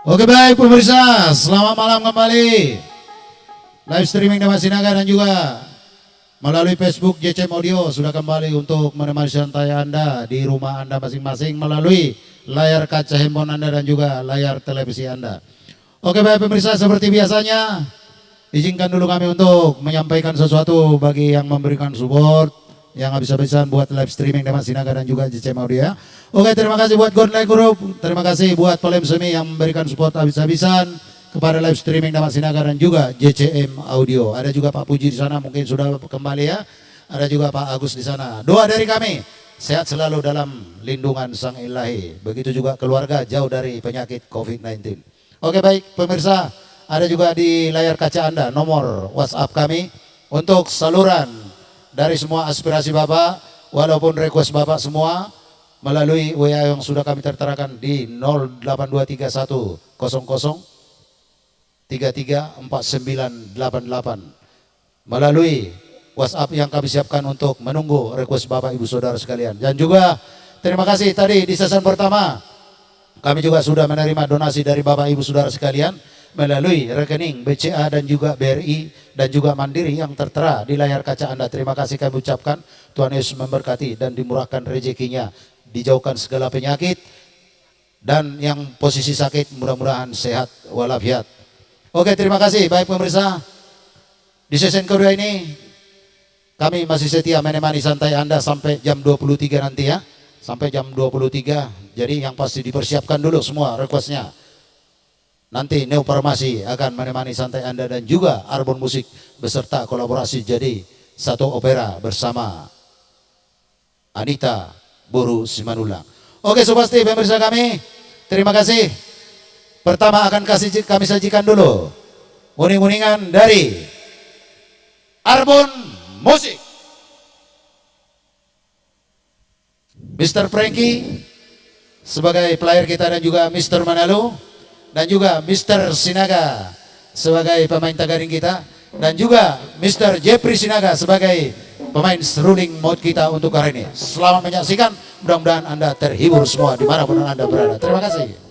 Oke baik pemirsa, selamat malam kembali. Live streaming Damai Sinaga dan juga melalui Facebook JCM Audio sudah kembali untuk menemani santai Anda di rumah Anda masing-masing melalui layar kaca handphone Anda dan juga layar televisi Anda. Oke baik pemirsa, seperti biasanya izinkan dulu kami untuk menyampaikan sesuatu bagi yang memberikan support yang habis-habisan buat live streaming Damai Sinaga dan juga JCM Audio ya. Oke, terima kasih buat Godlike Group, terima kasih buat Polem Semi yang memberikan support habis-habisan kepada live streaming Damai Sinaga dan juga JCM Audio. Ada juga Pak Puji di sana mungkin sudah kembali ya. Ada juga Pak Agus di sana. Doa dari kami, sehat selalu dalam lindungan Sang Ilahi. Begitu juga keluarga jauh dari penyakit COVID-19. Oke baik pemirsa, ada juga di layar kaca Anda nomor WhatsApp kami untuk saluran dari semua aspirasi Bapak walaupun request Bapak semua melalui WA yang sudah kami terterakan di 08231 00 334988 melalui WhatsApp yang kami siapkan untuk menunggu request Bapak Ibu Saudara sekalian. Dan juga terima kasih tadi di season pertama kami juga sudah menerima donasi dari Bapak Ibu Saudara sekalian melalui rekening BCA dan juga BRI dan juga Mandiri yang tertera di layar kaca Anda. Terima kasih kami ucapkan, Tuhan Yesus memberkati dan dimurahkan rezekinya, dijauhkan segala penyakit, dan yang posisi sakit mudah-mudahan sehat walafiat. Oke, terima kasih baik pemirsa. Di season kedua ini kami masih setia menemani santai Anda sampai jam 23 nanti ya. Sampai jam 23. Jadi yang pasti dipersiapkan dulu semua requestnya. Nanti Neo Farmasi akan menemani santai Anda dan juga Arbon Musik beserta kolaborasi jadi satu opera bersama Anita Boru Simanulang. Oke, Subasti pemirsa kami, terima kasih. Pertama akan kami sajikan dulu uning-uningan dari Arbon Musik. Mr. Frankie sebagai player kita dan juga Mr. Manalu dan juga Mr. Sinaga sebagai pemain tagaring kita dan juga Mr. Jeffrey Sinaga sebagai pemain ruling mode kita untuk hari ini. Selamat menyaksikan, mudah-mudahan Anda terhibur semua dimanapun Anda berada. Terima kasih.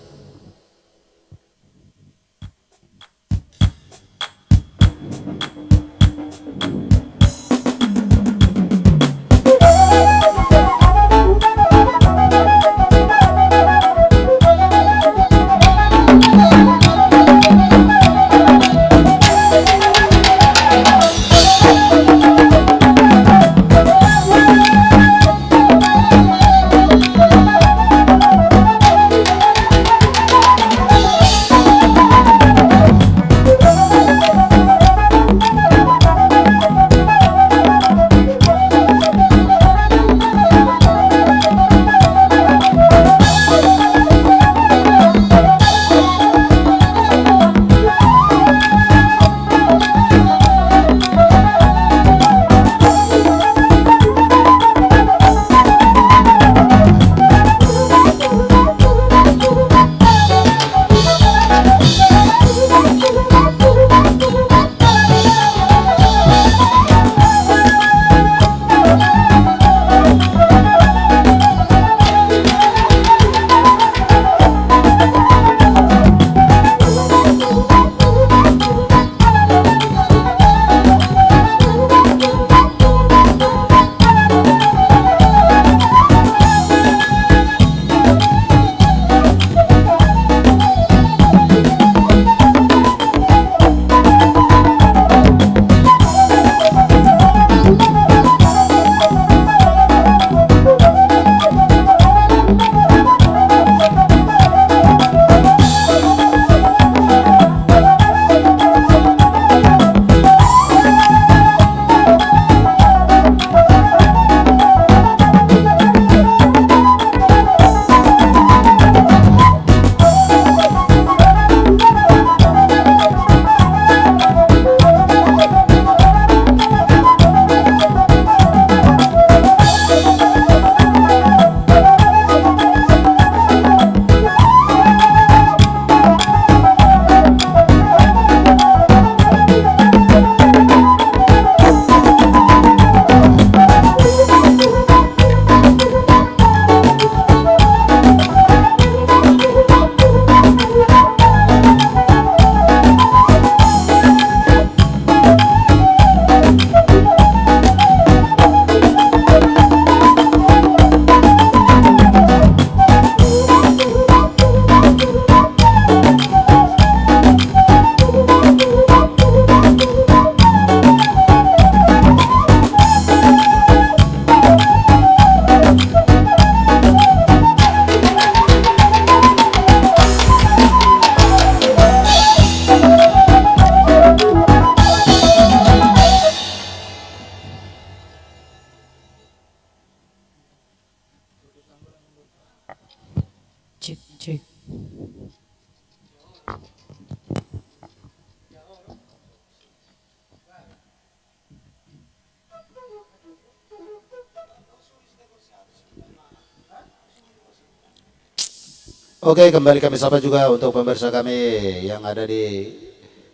Oke, kembali kami sapa juga untuk pemirsa kami yang ada di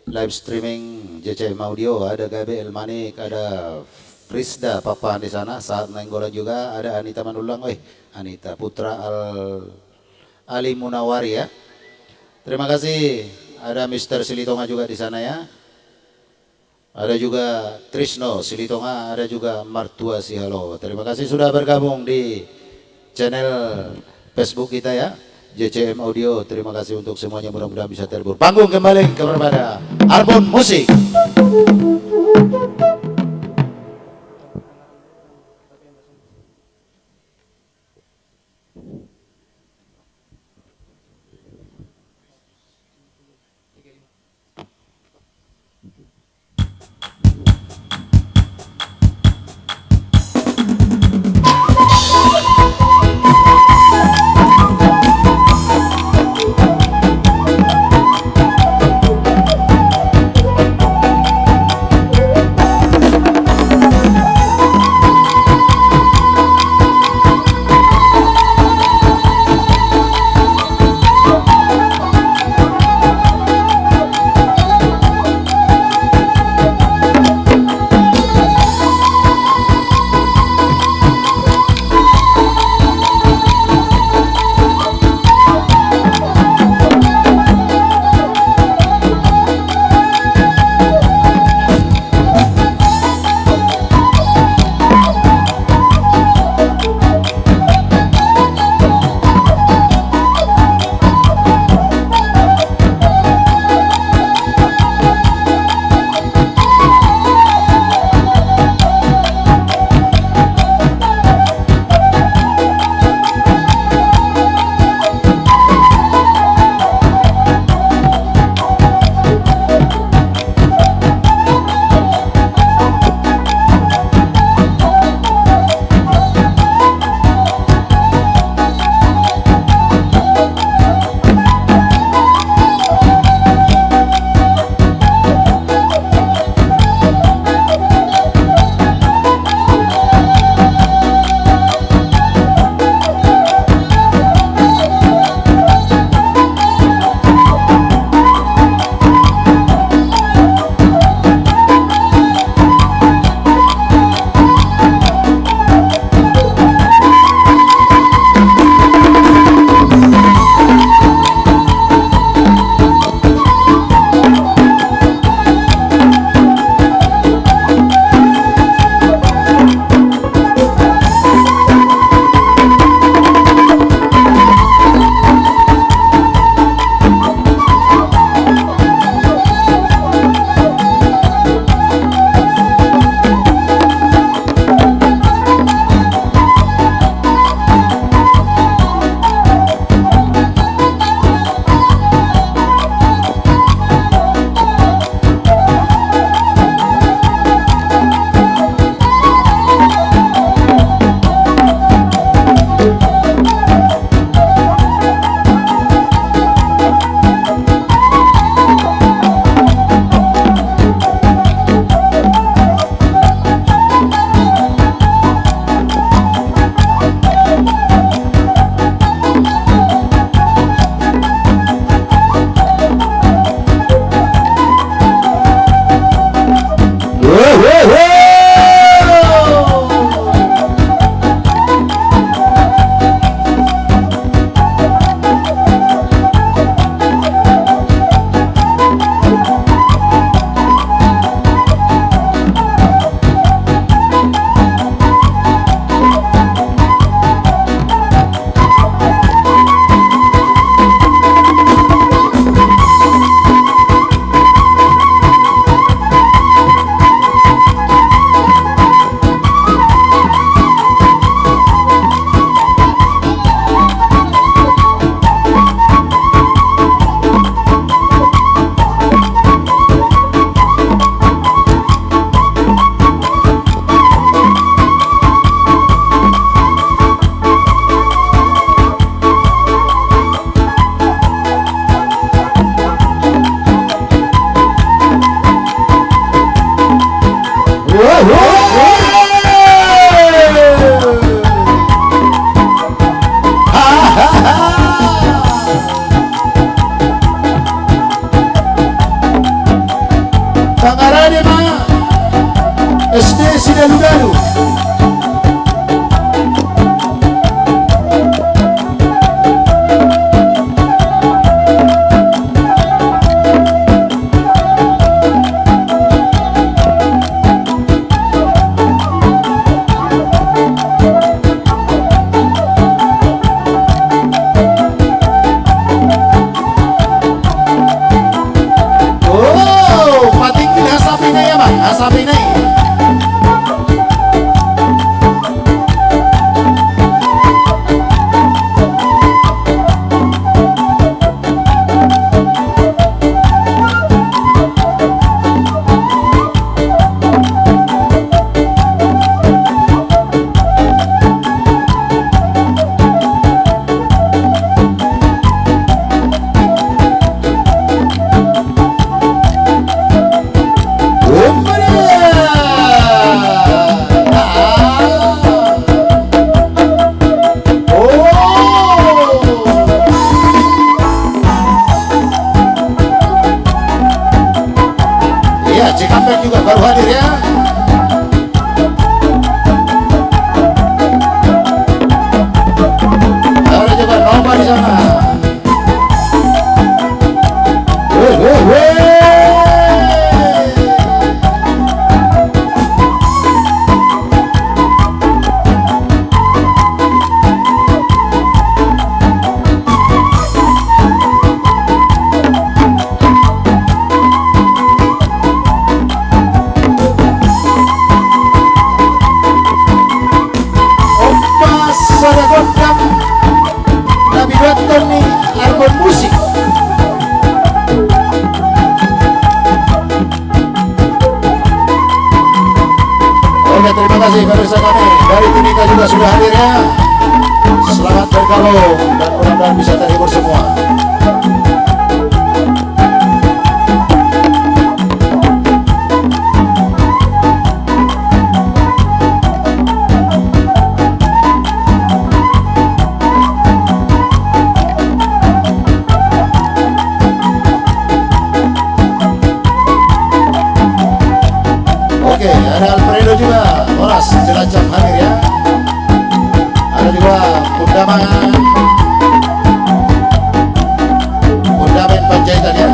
live streaming JCM Audio. Ada Gabriel Manik, ada Frisda Papan di sana, saat Nenggolan juga, ada Anita Manulang, Anita Putra Ali Munawari ya. Terima kasih. Ada Mr. Silitonga juga di sana ya. Ada juga Trisno Silitonga, ada juga Martua Sihalo. Terima kasih sudah bergabung di channel Facebook kita ya, JCM Audio. Terima kasih untuk semuanya, mudah-mudahan bisa terhibur. Panggung kembali kepada Arbon Musik. SD Sidalu-dalu. Oh, patingin hasapin na yaman, hasapin na. Cikampek juga baru hadir ya. Ada juga Nova di sana. Suara gondang Nabi Doton nih Arbon musik. Oke, terima kasih pemirsa kami dari Timika juga sudah hadir ya. Selamat bergabung dan mudah-mudahan bisa terhibur semua. Oke, ada Alfredo juga, Horas Jelajah hadir ya. Ada juga Pundamen Panjaitan ya.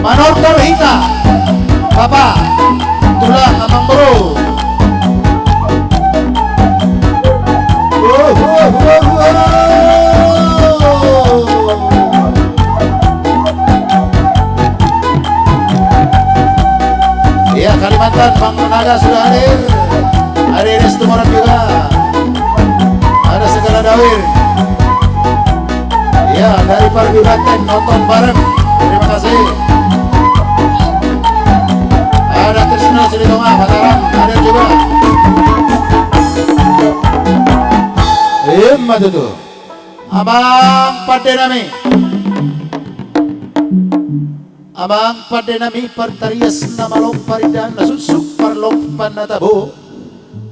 Manortor Hita, Bapak, Tulang Amang Bro. Ya, Kalimantan, Bang Naga sudah hadir. Ada Ines Tumoran juga. Ada segala Dawir. Ya, dari Parbi Banten nonton bareng. Terima kasih. Ada Krisna Silitonga Mataram hadir juga. Imma tuh. Abang Padenami. Abang Padenami pertarias nama lomparidan nasusuk parlompan natabo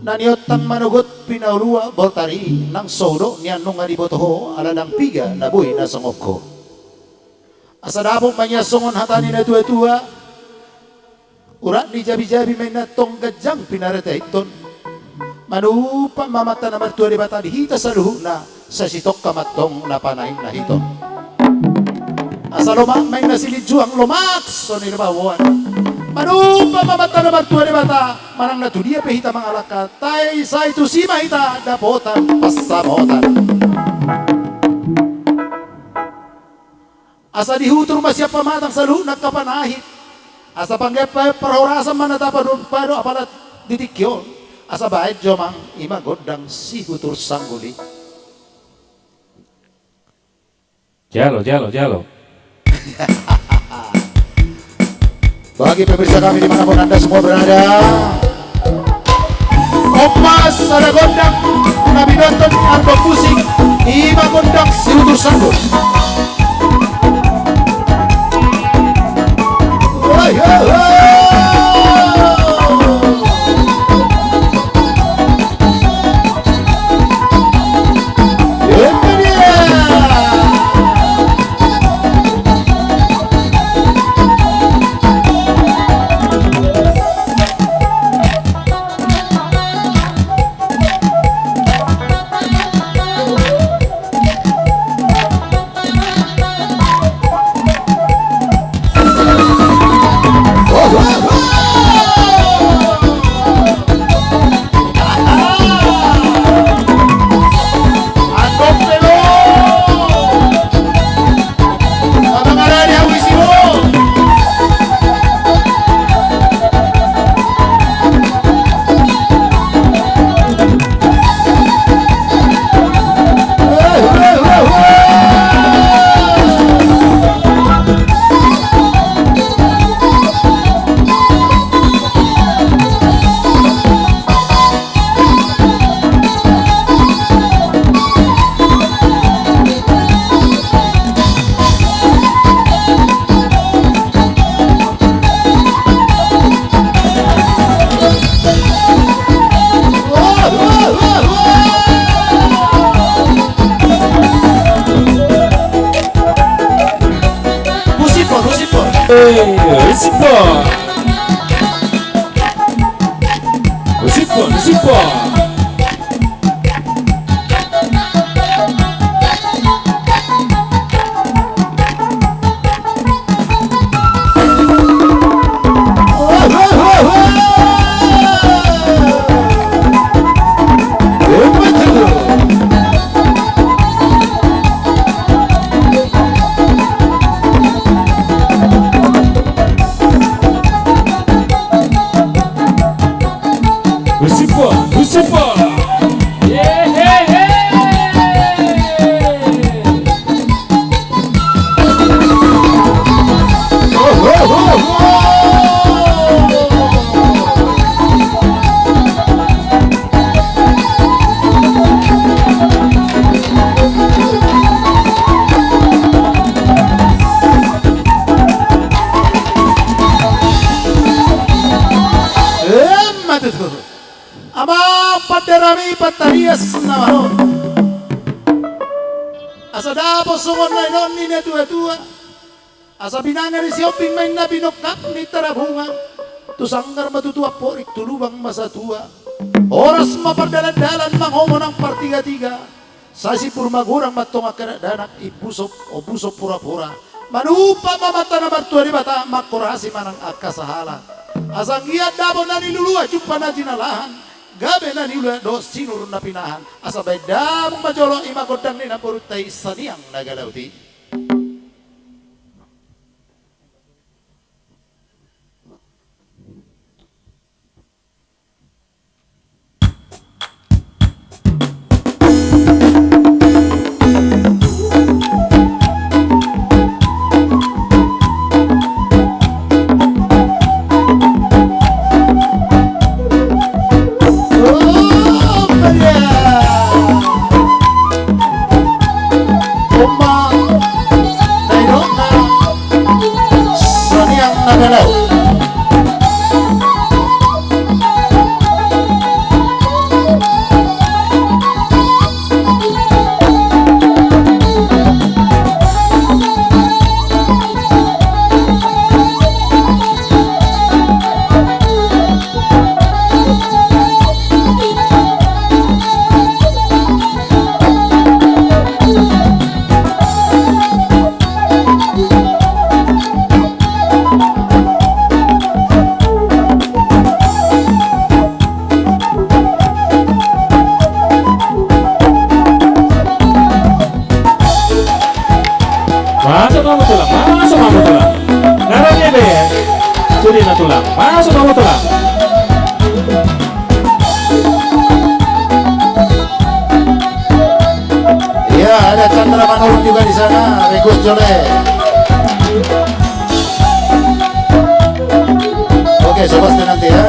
naniotang manugot pinaulua bortari nang sodo nianong adibotoho aladang piga nabuhi na songokko asadabong manyasongon hatani na tua-tua urat di jabi-jabi may natong gajang pinarete iton manupa mamata na martua di bata dihita sa luhu na sa sitok kamatong napanay na hiton. Asa lomak may nasilid juang lomak so nilbawan. Manupa mamata na martua di bata manang natudia pehita mga alaka tay sa itu si mahita dapotan pasamotan. Asa dihutur masya pamatang sa luhu nagkapanahit. Asa panggap perhorasan manatapan pado apalat ditikyon. Asa baik jomang ima godang si hutur sangguli. Jalo. Bagi pemirsa kami dimanapun anda semua berada, Opas ada gondang Nabi Doton album musik ima gondang si hutur sanggul. Resipo. Resipo. Resipo. Ama paderami patarias naman. Asa dapo sungon na inon ni netua. Asa binangan ni sioping may nabinoknak ni tarabunga. Tusanggar matutua porik tulubang masatua. Oras mapaddalan-dalan manghomo ng partiga-tiga. Sa sipur magurang matunga kanadanak ibusop o busop pura-pura. Manupa mamata na martua di bata makurasi manang akasahala. Asang iya dapo na nilulua jumpa na jinalahan. Gabe na nilulua do sinur na pinahan. Asabay damong majolo imagodang ni napurutay saniyang nagalauti. Masuk kamu tulang. Ngarangnya be ya. Suri na tulang. Masuk kamu tulang. Iya, ada Chandra Manurung juga di sana. Regus Jole. Oke, sobat nanti ya.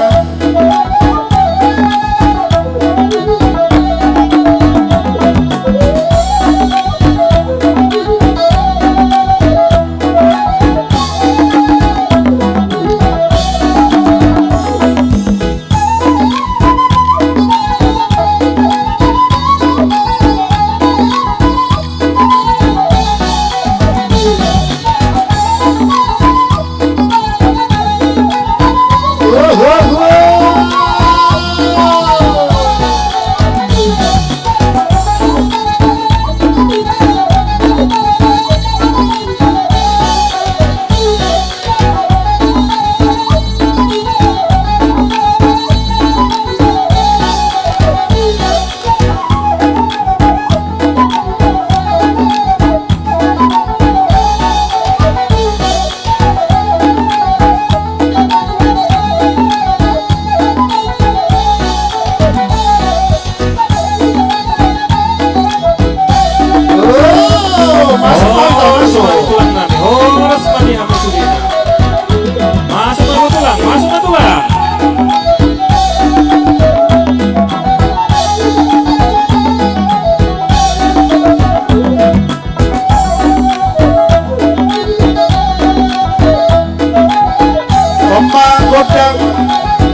Godang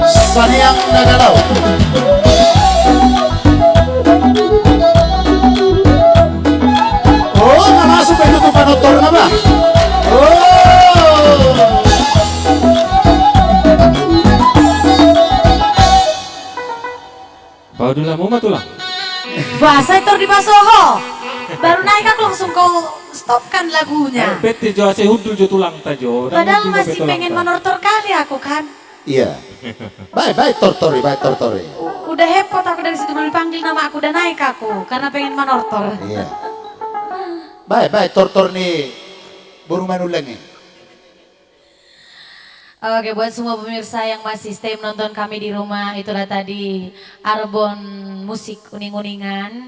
Saniang Nagalau. Oh, masuk ke tutupan motor na ba? Oh! dulu mau matulang. Bahasa itu di Basoho. Baru naik aku langsung kau stopkan lagunya. Peti jo ase hudul jo tulang ta jo. Padahal masih pengen menortor kali aku kan. Iya. Baik tortori, baik tortori. Udah hepot aku dari situ belum dipanggil nama aku, udah naik aku karena pengen menortor. Iya. Baik tortor nih. Burung manulang nih. Oke, buat semua pemirsa yang masih stay menonton kami di rumah, itulah tadi Arbon Musik Uning-Uningan.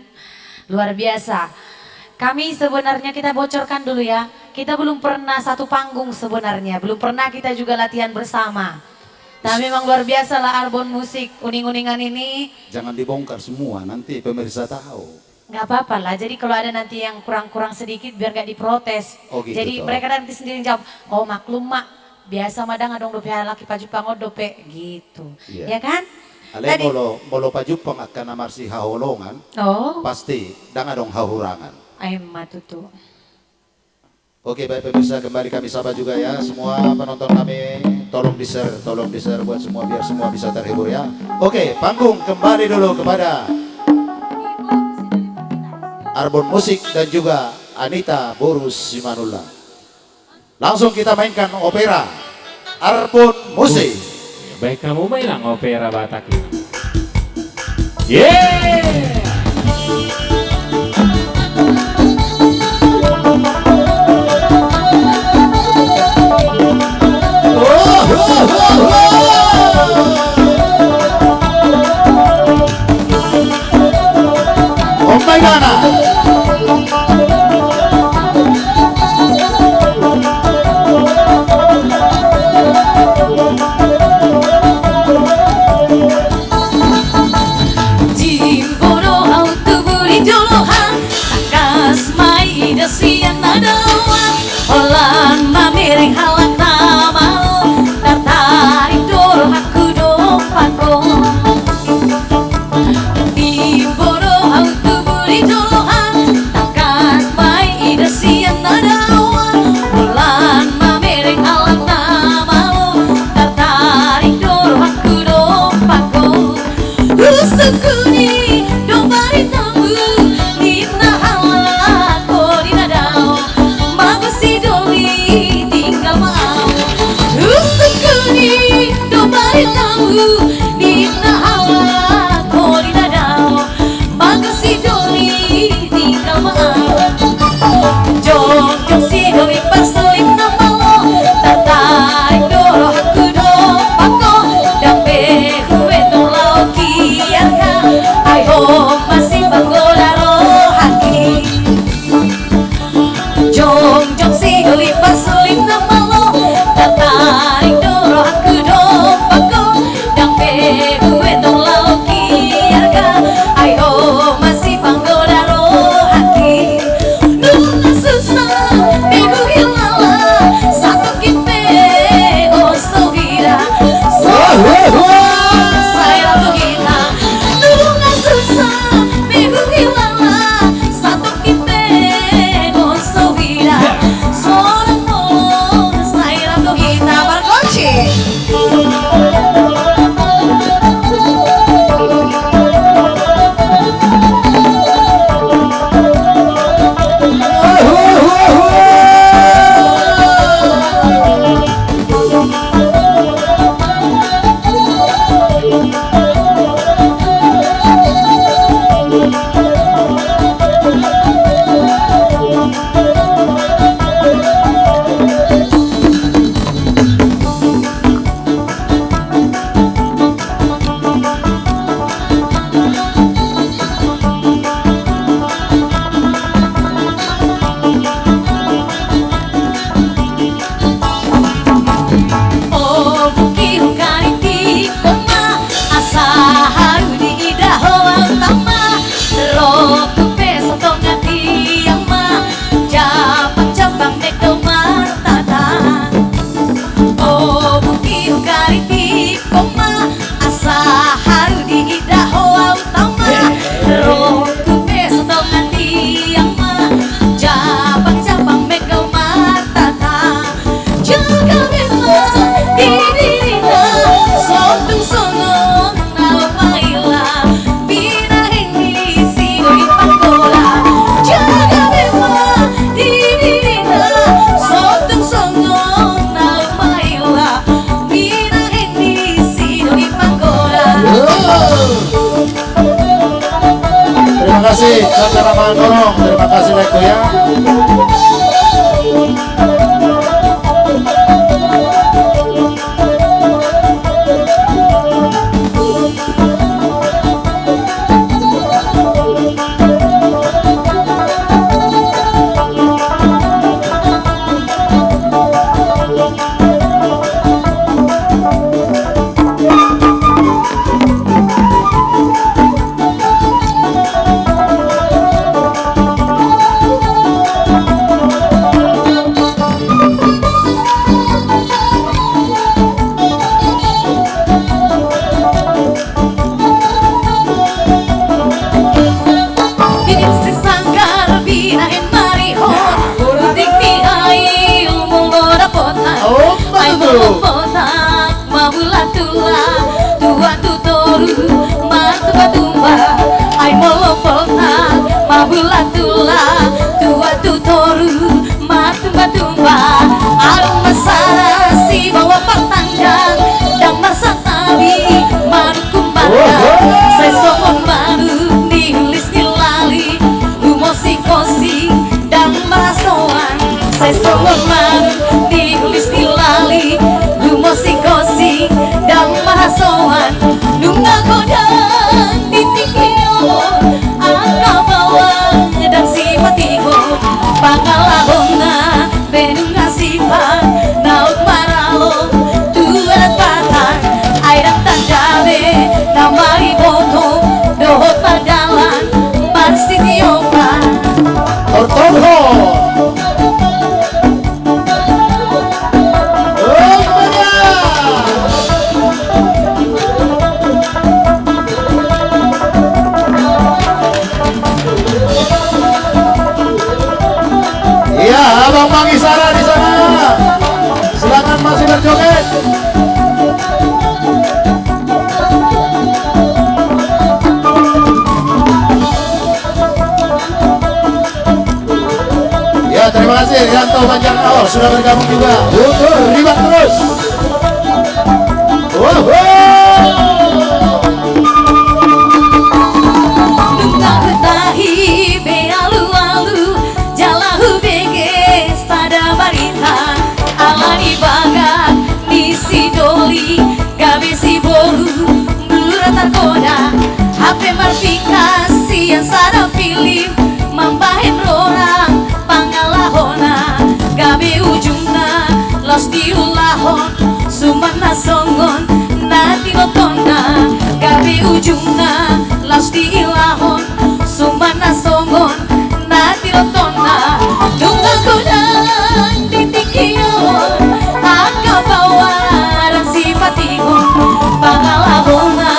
Luar biasa. Kami sebenarnya kita bocorkan dulu ya. Kita belum pernah satu panggung sebenarnya. Belum pernah kita juga latihan bersama. Tapi memang luar biasa lah Arbon Musik Uning-Uningan ini. Jangan dibongkar semua, nanti pemirsa tahu. Gak apa-apa lah, jadi kalau ada nanti yang kurang-kurang sedikit biar gak diprotes. Oh gitu, Jadi toh. mereka nanti sendiri jawab, oh maklum mak. Biasa madang adong dope laki paju pangodope gitu. Iya. Ya kan? Ale molo pajupang akan namar si haholongan, Oh, pasti dang adong hahurangan. ay matutu. Oke baik pemirsa, kembali kami sapa juga ya semua penonton kami, tolong di-share buat semua biar semua bisa terhibur ya. Oke, panggung kembali dulu kepada Arbon Musik dan juga Anita Borus Simanullah. Langsung kita mainkan opera Arbon Musik. Baik kamu mainan opera Batak ini. Yeah. Oh my God. Jimboro auto buri jolohan takas mai dasian nadawan olan mamiring halak namao tertarik doro aku dopako Jimboro auto buri jolohan takas mai dasian nadawan olan mamiring halak namao tertarik doro aku dopako Usukuni domari tamu Nina ala korina dao Magusi doli tinggal mau Usukuni domari tamu Nina ala korina dao Magusi doli tinggal mau Jong jong si doli pasolim namalo Tertarik doro aku dopako Dampe huwe dolau kiarka Ay ho masih bangodaro haki Jong jong si doli pasolim namalo Tertarik doro aku dopako Dampe kasih like goyang. berjoget. Ya, terima kasih Rianto Banjarnawar sudah bergabung juga. Utur libat terus. Wow. HP marfikasi yang sada pilih mampahin orang pangalahona gabe ujungna los diulahon sumana songon nati lotona gabe ujungna los diilahon sumana songon nati lotona tunggal kudang ditikion angka bawaran sipatikon pangalahona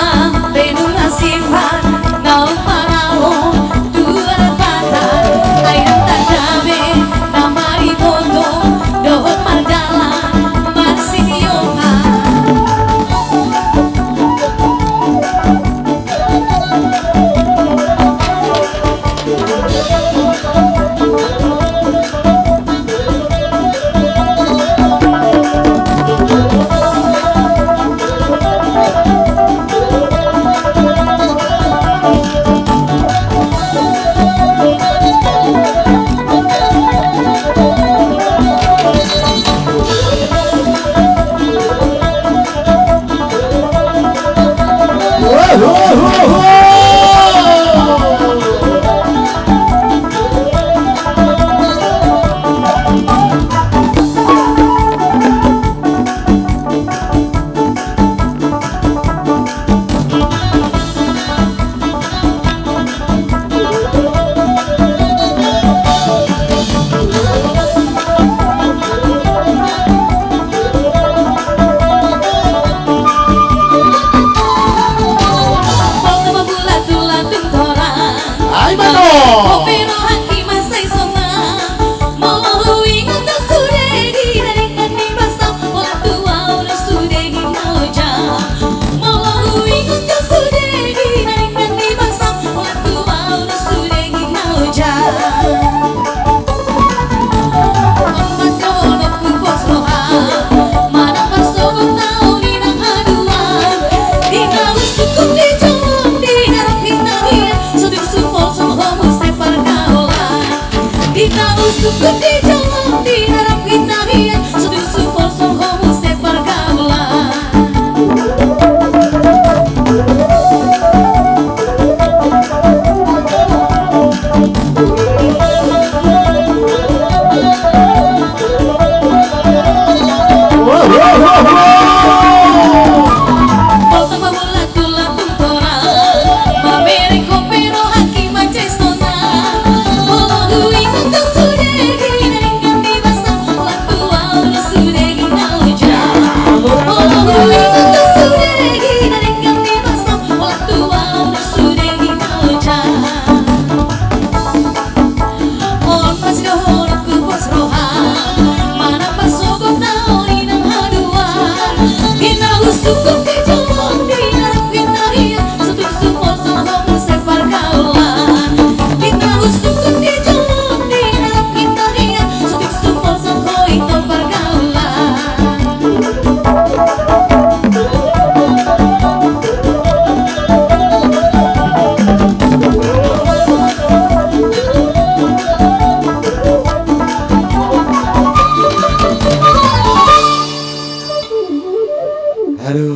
Aduh,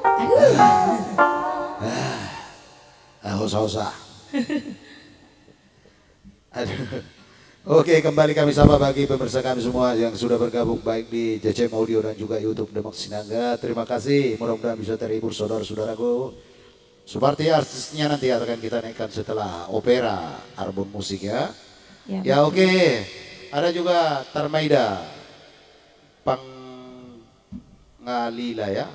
Aduh. hosa-hosa. Aduh. Oke, kembali kami sapa bagi pemirsa kami semua yang sudah bergabung baik di JCM Audio dan juga YouTube Demak Sinangga. Terima kasih, mudah-mudahan bisa terhibur saudara-saudaraku. Seperti artisnya nanti akan kita naikkan setelah opera Arbon Musik ya. Ya oke, ada juga Tarmaida Pangalila ya.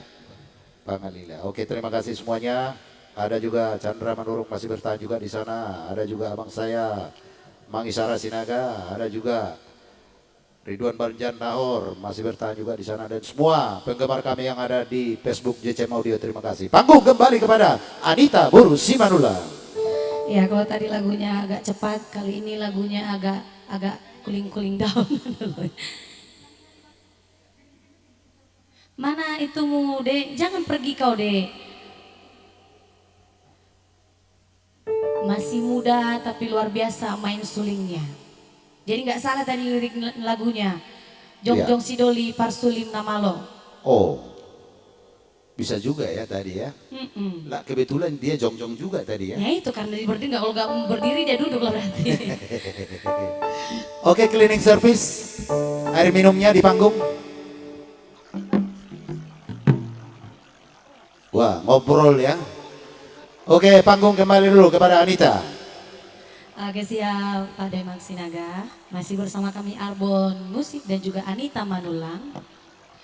Pangalila. Oke, terima kasih semuanya. Ada juga Chandra Manurung masih bertahan juga di sana. Ada juga abang saya Mang Isara Sinaga. Ada juga Ridwan Barjan Nahor masih bertahan juga di sana, dan semua penggemar kami yang ada di Facebook JCM Audio, terima kasih. Panggung kembali kepada Anita Buru Simanula. Ya, kalau tadi lagunya agak cepat, kali ini lagunya agak kuling-kuling down. Mana itumu, Dek? Jangan pergi kau, Dek. Masih muda tapi luar biasa main sulingnya. Jadi nggak salah tadi lirik lagunya. Jongjong Sidoli Parsulim Namalo. Oh, bisa juga ya tadi ya. Lah kebetulan dia jongjong juga tadi ya. Ya itu karena dia berdiri, kalau nggak berdiri dia duduk lah berarti. Oke, cleaning service. Air minumnya di panggung. Wah, ngobrol ya. Oke, panggung kembali dulu kepada Anita. Oke, siap Pak Demang Sinaga. Masih bersama kami Arbon Musik dan juga Anita Manulang.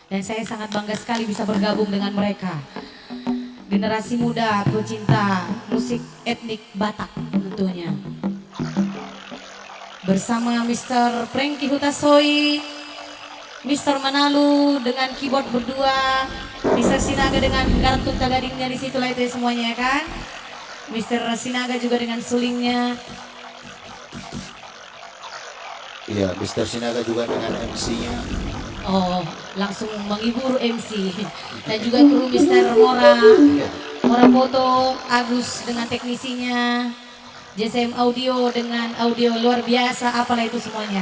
Dan saya sangat bangga sekali bisa bergabung dengan mereka. Generasi muda pecinta musik etnik Batak tentunya. Bersama Mr. Franky Hutasoi, Mr. Manalu dengan keyboard berdua, Mr. Sinaga dengan gartuk tagadingnya di situ lah itu semuanya kan. Mr. Sinaga juga dengan sulingnya. Iya, Mr. Sinaga juga dengan MC-nya. Oh, langsung menghibur MC. Dan juga kru Mr. Mora Foto, Agus dengan teknisinya, JCM Audio dengan audio luar biasa, apalah itu semuanya.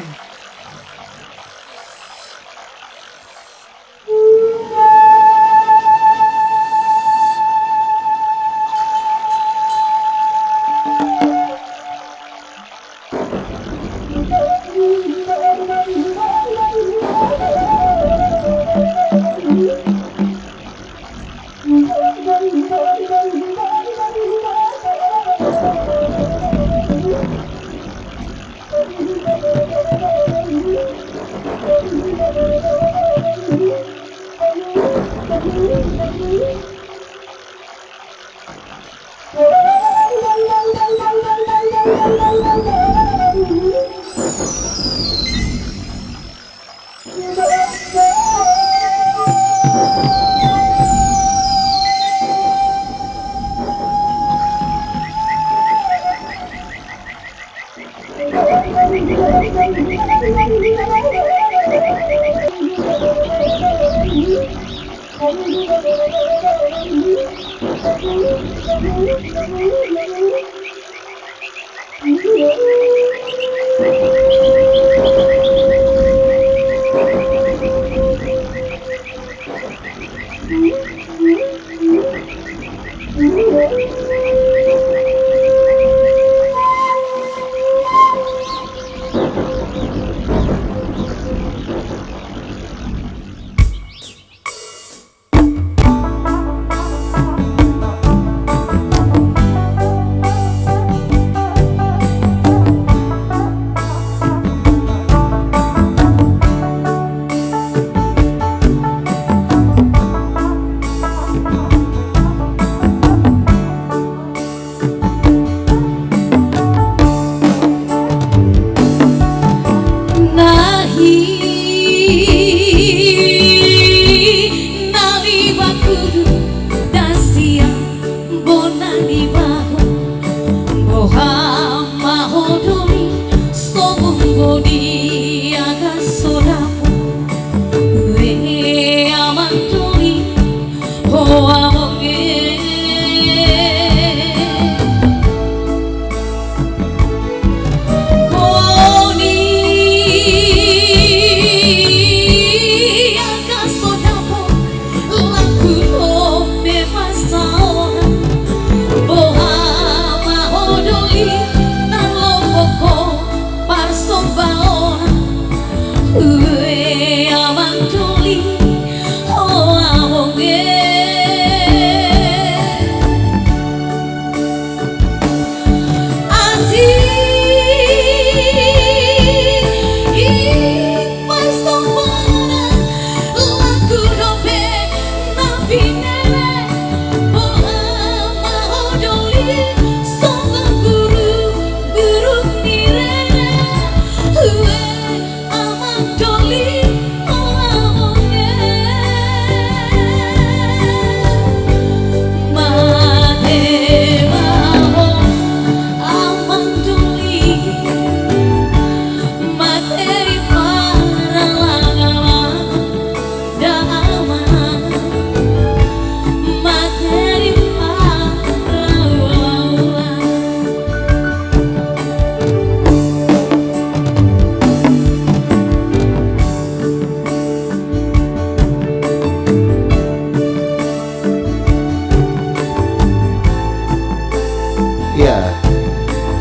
Ya,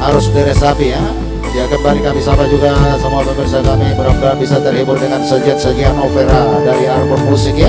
harus diresapi ya. Ya kembali kami sapa juga semua pemirsa kami, mudah-mudahan bisa terhibur dengan sajian-sajian opera dari Arbon Musik ya.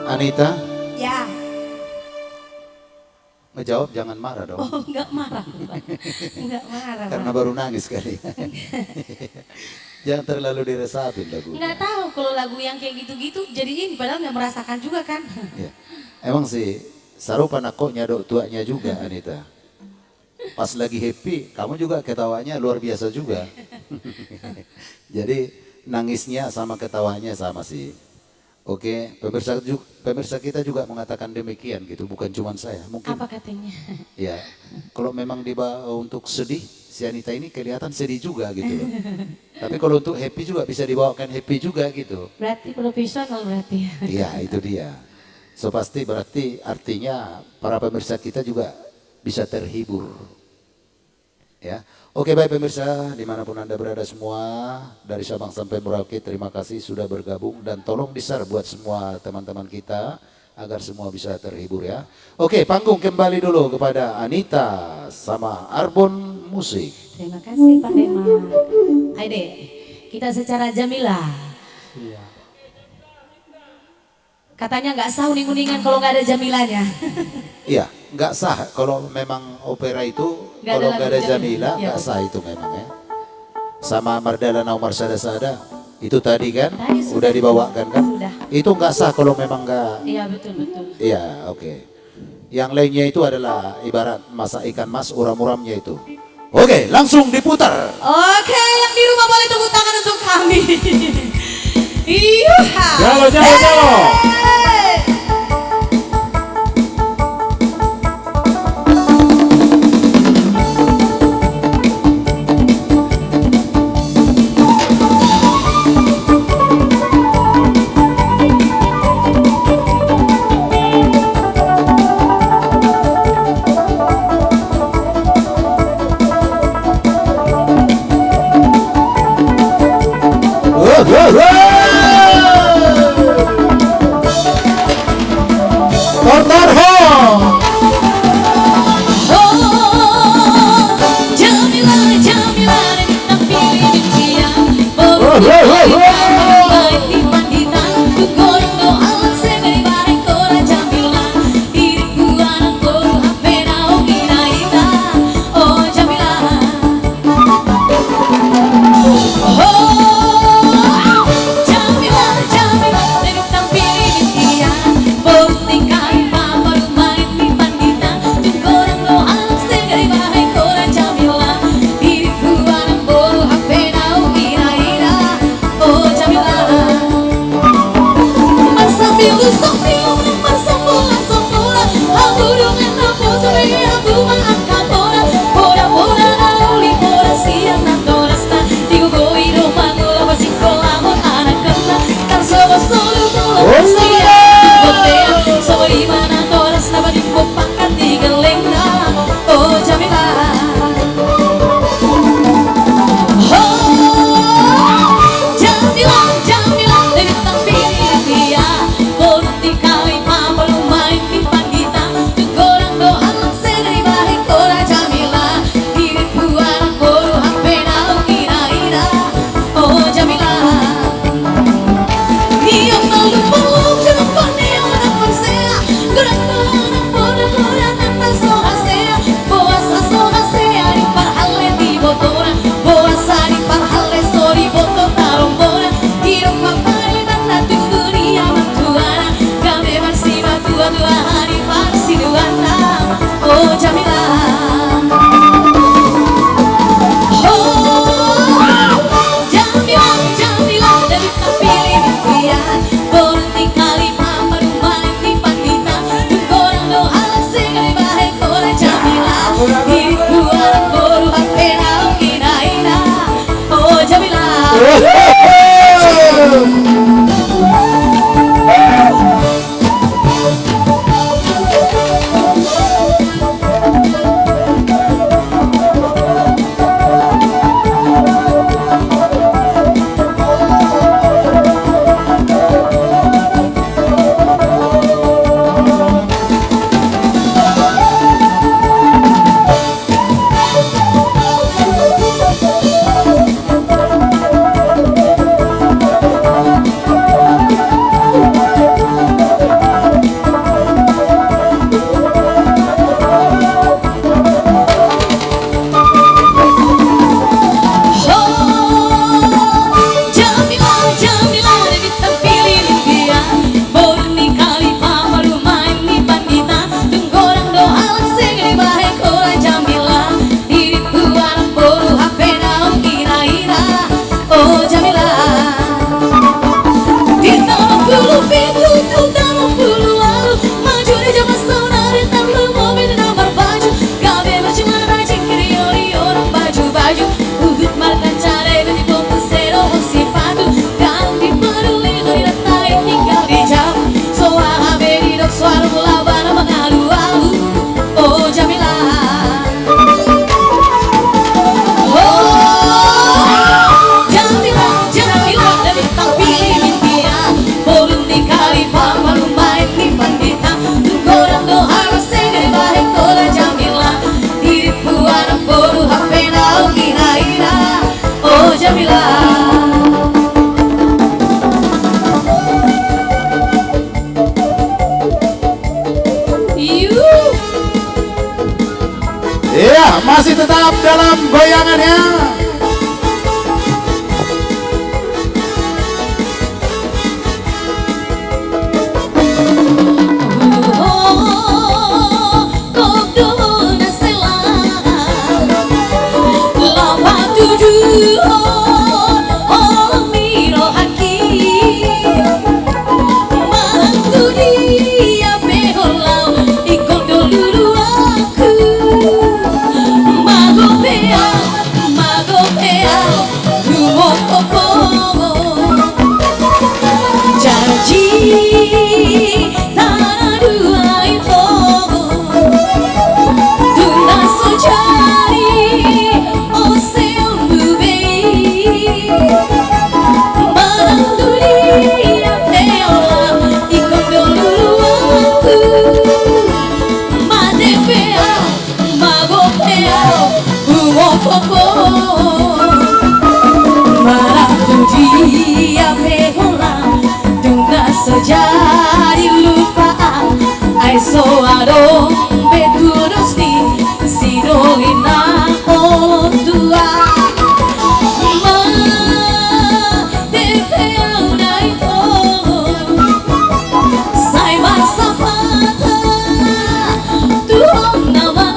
Anita, Ya, ngejawab jangan marah dong. oh enggak marah, Pak. Enggak marah, Karena Pak. baru nangis kali. Jangan terlalu diresapin lagu. Enggak tahu kalau lagu yang kayak gitu-gitu jadi ini padahal nggak merasakan juga kan. Ya. Emang sih sarupa nakoknya dok tuanya juga Anita. Pas lagi happy, kamu juga ketawanya luar biasa juga. Jadi nangisnya sama ketawanya sama sih. Oke, pemirsa kita juga mengatakan demikian gitu, bukan cuma saya. Mungkin Apa katanya? ya, kalau memang dibawa untuk sedih, si Anita ini kelihatan sedih juga gitu loh. Tapi kalau untuk happy juga bisa dibawakan happy juga gitu. Berarti profesional berarti. Iya, itu dia. So pasti berarti artinya para pemirsa kita juga bisa terhibur. Ya, oke baik pemirsa dimanapun Anda berada semua dari Sabang sampai Merauke, terima kasih sudah bergabung dan tolong di-share buat semua teman-teman kita agar semua bisa terhibur ya. Oke, panggung kembali dulu kepada Anita sama Arbon Musik. Terima kasih Pak Rema. Ayo deh, kita secara jamilah. Iya. Katanya nggak sah uning-uningan kalau nggak ada Jamilanya. Iya, nggak sah kalau memang opera itu Nggak ada kalau nggak ada lagu Jamila Jamila, nggak iya. sah itu memang ya. Sama Mardana Umar Sada Sada itu tadi kan Tadi udah dibawakan kan? Sudah. Itu nggak sah kalau memang nggak. Iya betul. Iya, oke. Yang lainnya itu adalah ibarat masak ikan mas uram-uramnya itu. Oke, langsung diputar. Oke, yang di rumah boleh tepuk tangan untuk kami. Iya. Jalo, jalo, jalo. Kortar ho. masih tetap dalam goyangannya. Jadi lupaan ai soaro beturos ni sidolina otua ma tepe aunai to sai masapata tuong nama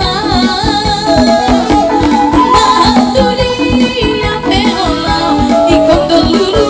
dunia peola ikondolulu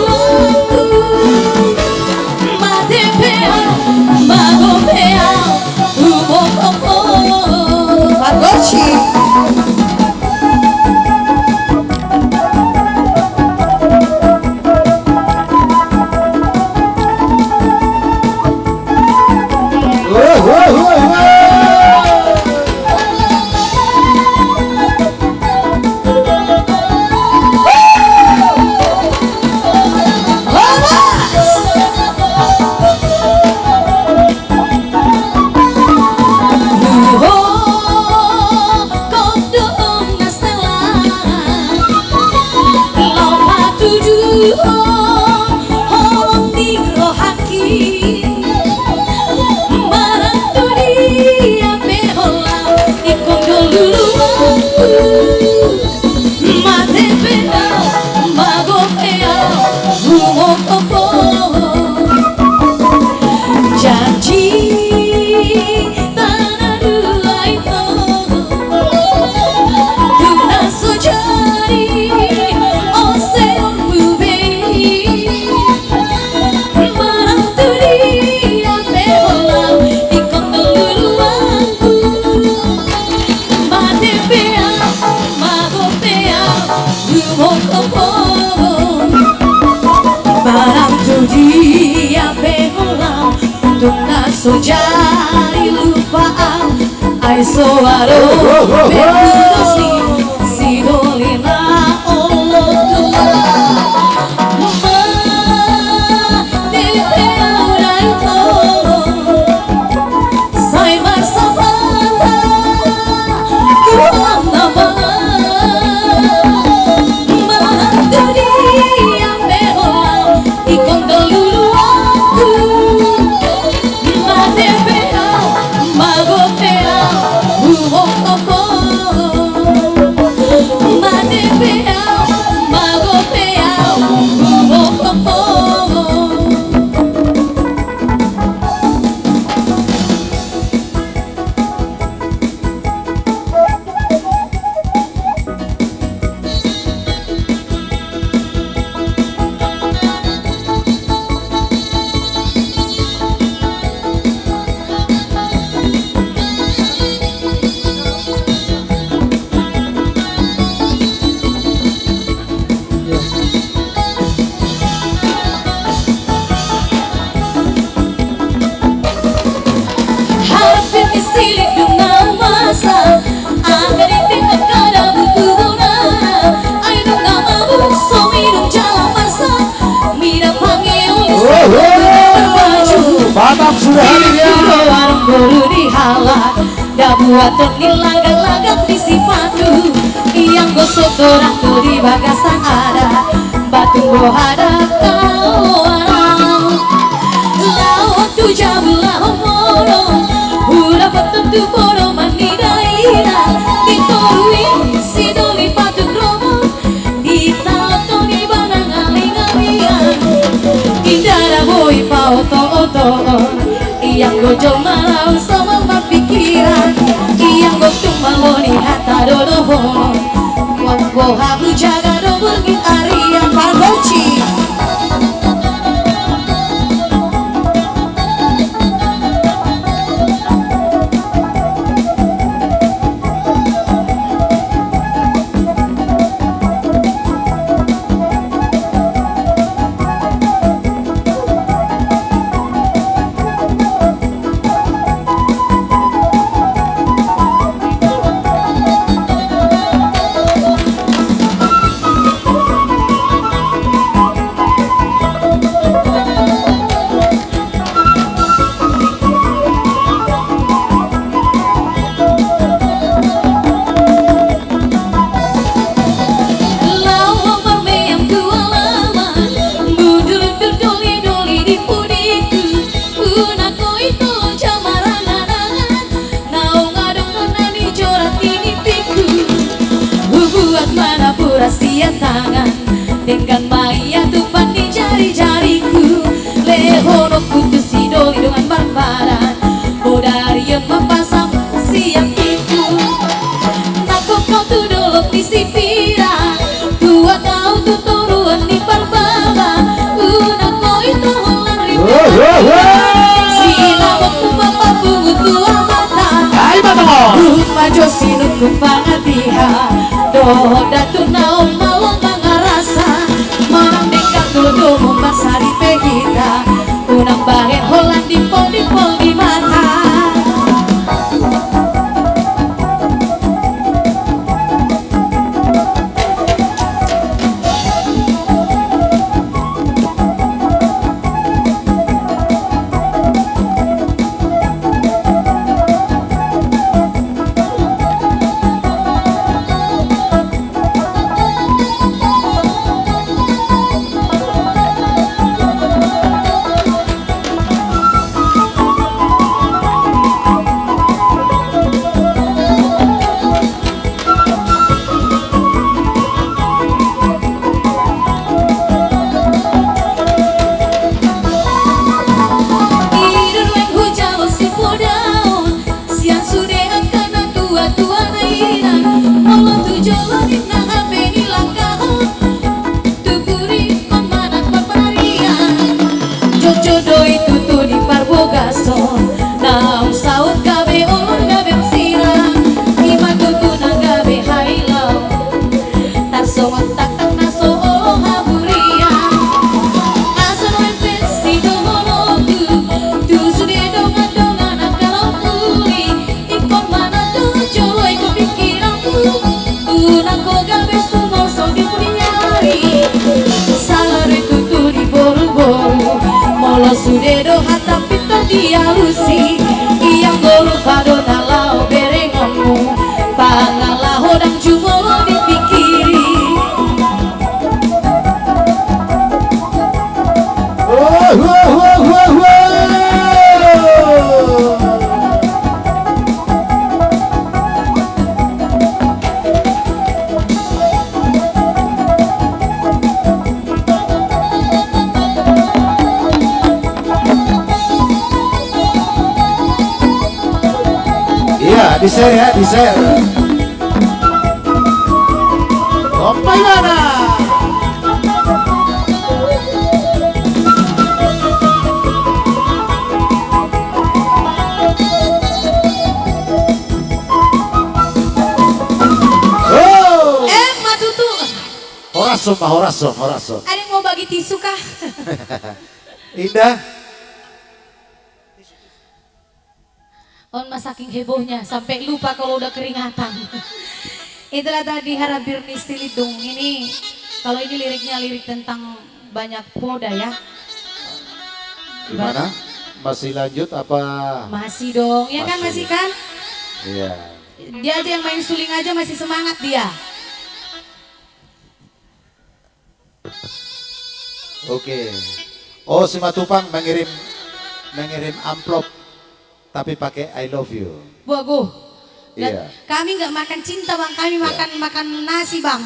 Sojari lupaan ai soaro beturos ni sidolina olotua ma tepe aurai to sai marsapata tuang nama dunia peola ikondolulu Batam sudah hadir ya. Warung baru dihalak, dah buat ternilaga-laga di sifatu. Yang gosok orang tuh di bagasan ada, batu bohada kau orang. Laut tu jabulah moro, udah betul tu poro mani daira, ditorui Iyang gojol malau sama pikiran, iyang goktung maloni hata dodohon. Wanggo habu jaga do bergit Arya Pargoci. Sia tangan dengan maya tupan di jari-jariku, lehono putus idoli dengan barbaran, bodari yang mempasang siap itu. Nakok kau tu dolok di sipira, tua kau tu turuan di parbaba, unako itu holang ribuan. Sila waktu bapak bungu tua mata, rumah josinut kupangatiha. Datu naon malong mangarasa, manang dekat dulu membasari pegita, unang bahen holan di pol di mata. Naung saut gabe ulun gabe sirang, iman tutu nang gabe hailau, tarsongot takang naso olo haburian. Asan wempet si dohonoku, tu sude dongan-dongan kalau puli, ikon mana tu jolo ikon pikiranku, unako gabe sumol so di punyari, salare tutu di boru-boru, molo sude do hata dia lusi, iyang golu pado nalau berengonmu, pangalah hodang jumolo dipikiri. Di share ya, di share. Kompai mana? Oh! Matutu. Horasom. Ada yang mau bagi tisu kah? Indah. Mas saking hebohnya sampai lupa kalau udah keringatan. Itulah tadi Harabir Nistilidung. Ini kalau ini liriknya lirik tentang banyak poda ya. Gimana? Masih lanjut apa? Masih dong, ya kan masih kan? Iya. Dia aja yang main suling aja masih semangat dia. Oke. Oh, si Matupang mengirim amplop tapi pakai I love you. Bagus. Iya. Kami nggak makan cinta bang, kami makan nasi bang.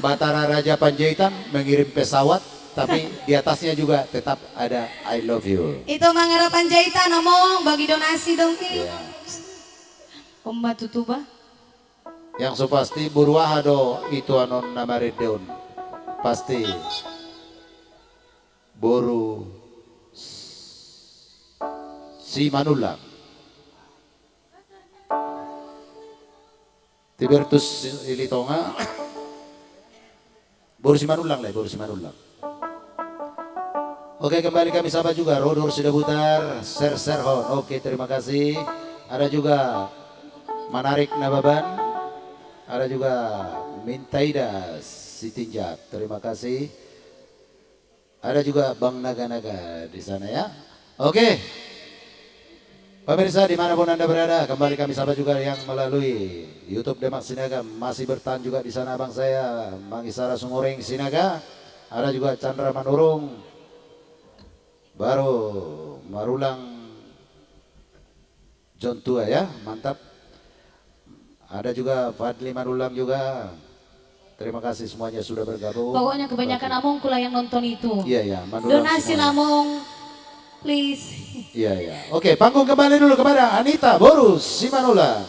Batara Raja Panjaitan mengirim pesawat tapi di atasnya juga tetap ada I love you. Itu manggarapan jahitan ngomong bagi donasi dong Ki. Ya. Omba tutuba. Yang so pasti buruahado itu anon namaredeon. Pasti boru si manulang. Tibertus ilitonga. Boru si manulang lah, boru si manulang. Oke, kembali kami sapa juga Rodor sudah putar, share hon. Oke, terima kasih. Ada juga Menarik Nababan. Ada juga Mintaida Sitinjak. Terima kasih. Ada juga Bang Naga-Naga di sana ya. Oke. Pemirsa dimanapun Anda berada, kembali kami sapa juga yang melalui YouTube Demak Sinaga. Masih bertahan juga di sana abang saya, Bang Isara Sumureng Sinaga. Ada juga Chandra Manurung. Baru Marulang John Tua ya, mantap. Ada juga Fadli Marulang juga. Terima kasih semuanya sudah bergabung. Pokoknya kebanyakan Among kula yang nonton itu. Iya ya, Marulang Donasi semuanya. Among, please. Iya ya. Oke, panggung kembali dulu kepada Anita Borus Simanula.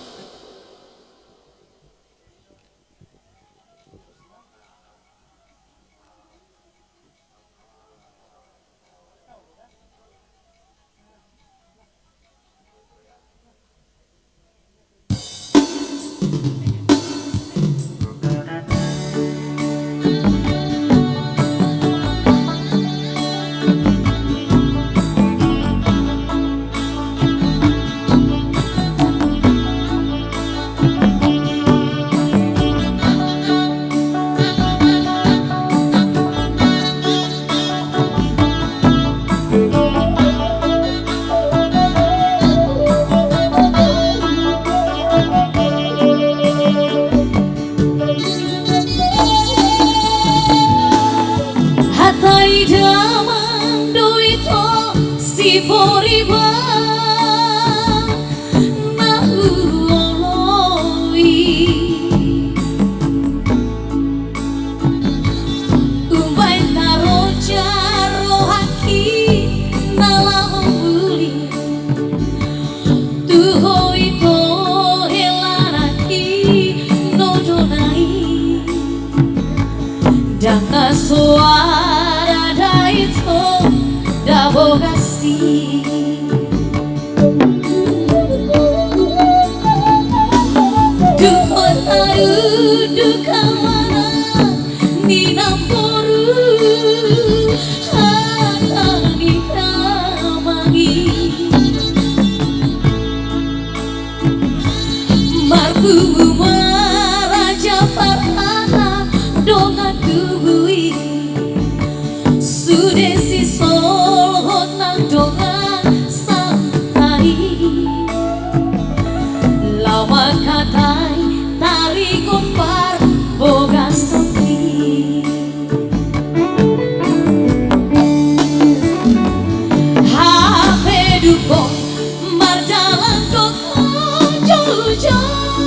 Hatai daman doito si boriba nahuoloi umbai taroja rohaki nalahuli tuhoi to helaraki nodonai Danga suara daito dabogasi Dukot aru dukamana ninamporu Hatani kamangi Marpu maraja parana dongan kubui Sudesi solhot nang dongan santai Lama katai tari kompar boga sepi HP dukong marjalan kok jauh-jauh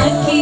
lagi.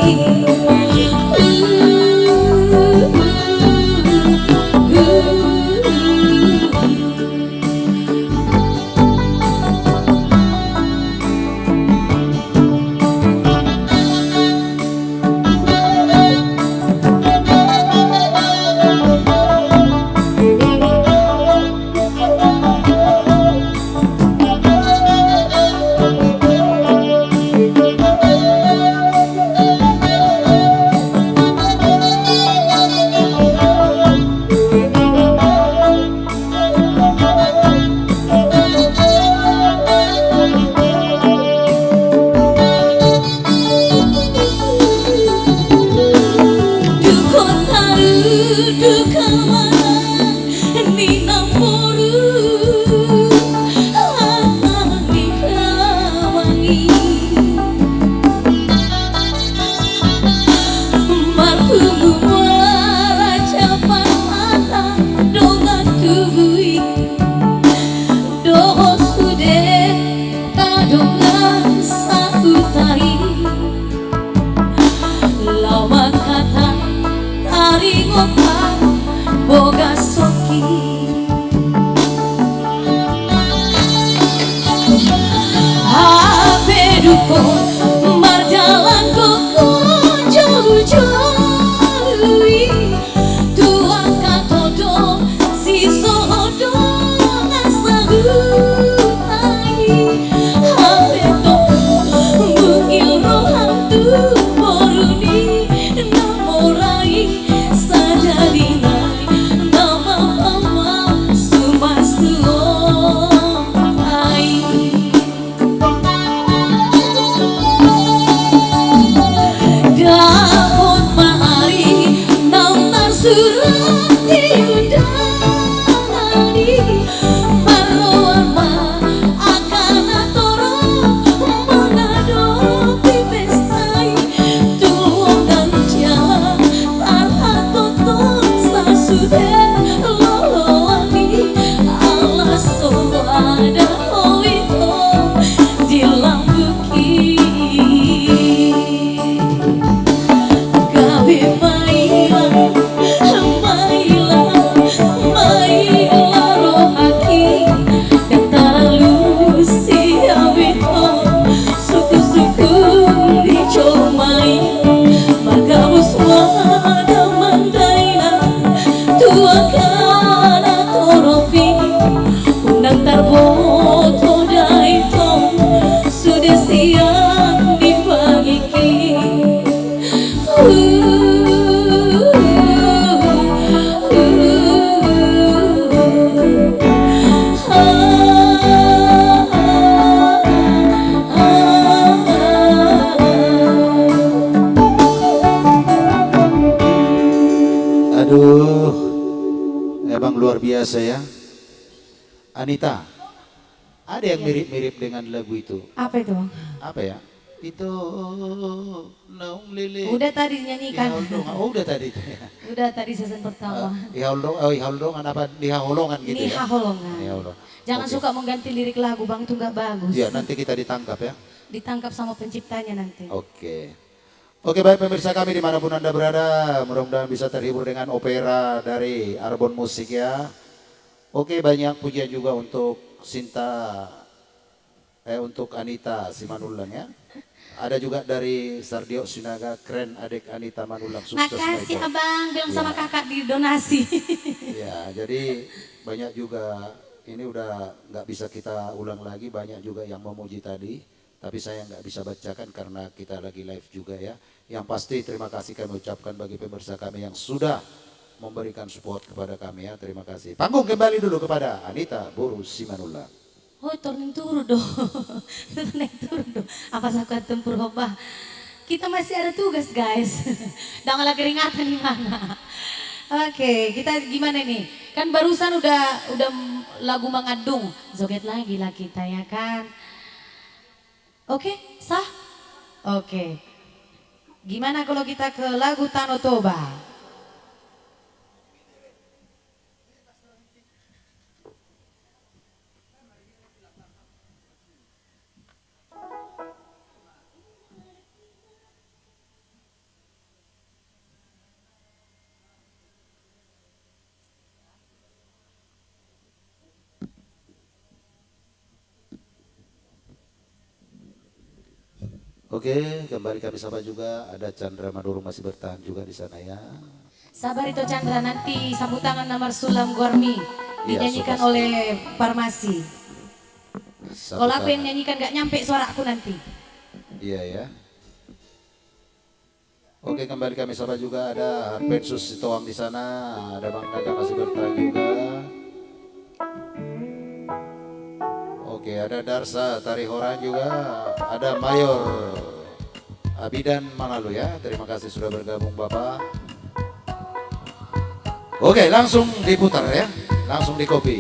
Boga soki HP dukung marjalan koko jauh-jauh tua katodo si sohodo ngasagutai HP toko mungil rohantu boruni namorai sadadina Aduh, emang luar biasa ya. Anita, ada yang mirip-mirip dengan lagu itu. Apa itu? Apa ya? Itu naung lele. Udah tadi nyanyikan. Oh, udah tadi itu ya. Udah tadi season pertama. Ihaulongan apa? Lihaholongan gitu ya. Nihaholongan. Lihaholongan. Jangan Oke. suka mengganti lirik lagu bang, itu nggak bagus. Iya, nanti kita ditangkap ya. Ditangkap sama penciptanya nanti. Oke. Oke, baik pemirsa kami dimanapun Anda berada, mudah-mudahan bisa terhibur dengan opera dari Arbon Musik ya. Oke, banyak pujian juga untuk untuk Anita Simanullang ya. Ada juga dari Sardio Sinaga, keren adik Anita Manulang, sukses. Makasih baik. abang, bilang sama Ya. kakak di donasi. Ya, jadi banyak juga, ini udah nggak bisa kita ulang lagi, banyak juga yang memuji tadi. Tapi saya nggak bisa bacakan karena kita lagi live juga ya. Yang pasti terima kasih kami ucapkan bagi pemirsa kami yang sudah memberikan support kepada kami ya. Terima kasih. Panggung kembali dulu kepada Anita Boru Simanullang. Oh, turun turu dong. Turun dong. Apa sakuat tempur hobah. Kita masih ada tugas guys. Jangan lagi keringatan di mana. Oke, kita gimana nih? Kan barusan udah lagu Mangadung. Joget lagi lah kita ya kan. Oke, sah? Oke. Gimana kalau kita ke lagu Tano Toba? Oke, kembali kami sapa juga ada Chandra Maduro masih bertahan juga di sana ya. Sabar itu Chandra, nanti sambut tangan nomor Sulam Gormi Iya, dinyanyikan so pasti. oleh Farmasi. Satu Kalau aku yang tangan. nyanyikan gak nyampe suara aku nanti. Iya ya. Oke, kembali kami sapa juga ada Pensus Sitoang di sana, ada Bang Naga masih bertahan juga. Oke, ada Darsa Tarihoran juga, ada Mayor Abidan Manalu ya. Terima kasih sudah bergabung Bapak. Oke, langsung diputar ya, langsung di copy.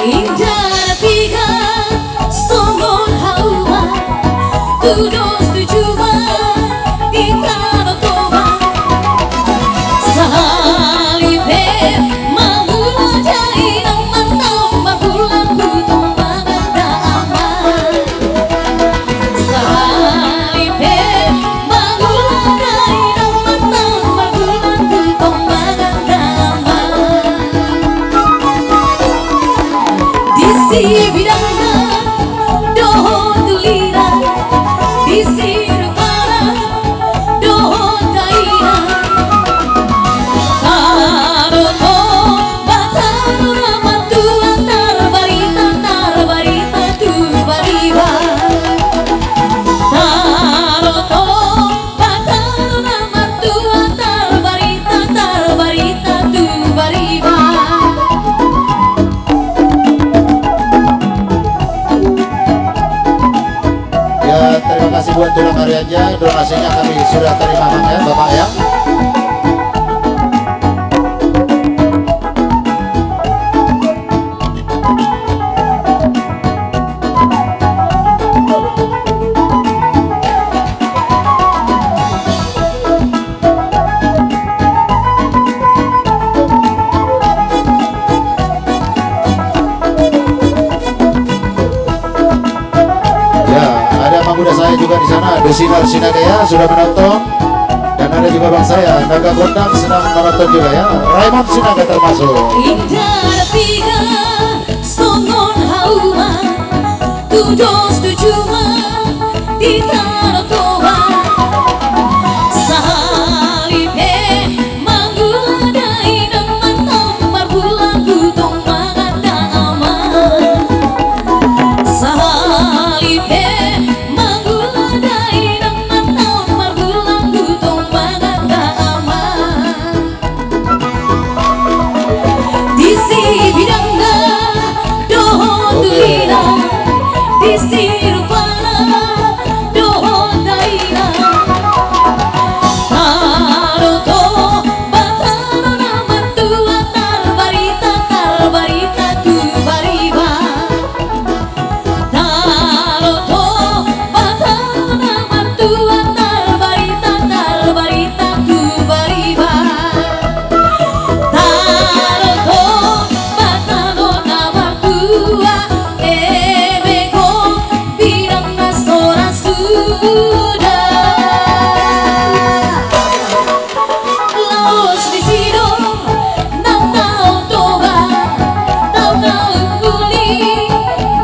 Indah tiga sombong hawa kudos tujuan di tanah toba salibe mengulajai naman tambah bulan butuh maganda aman salibe mengulajai naman tambah bulan butuh maganda aman Disi bidangna dohon dulira Disi rupana dohon kaina Kado to batano naman tu antar barita tu bariba Kado to batano naman tu antar barita tu bariba Ya, terima kasih buat tulang karyanya, donasinya kami sudah terima Bang ya, Bapak ya. Ya, ada Bang Muda saya juga di sana, Desinar Sinagaya sudah menonton. Dan ada juga Bang saya, Naga Gondang sedang menonton juga ya. Raymond Sinaga termasuk. Indah tiga songon hawa kudos tujuan di tanah toba salibe mengguladai naman tamar bulan butong maganda aman salibe mengguladai naman tamar bulan butong maganda aman Disi bidangna dohon dulira Disi rupana dohon daina Kado to batano naman tu antar barita tu bariba Kado to batano naman tu antar barita tu bariba Taro to batano nama tua ebeko bilang nasora sudah Laos di sino nang tao toba tao uli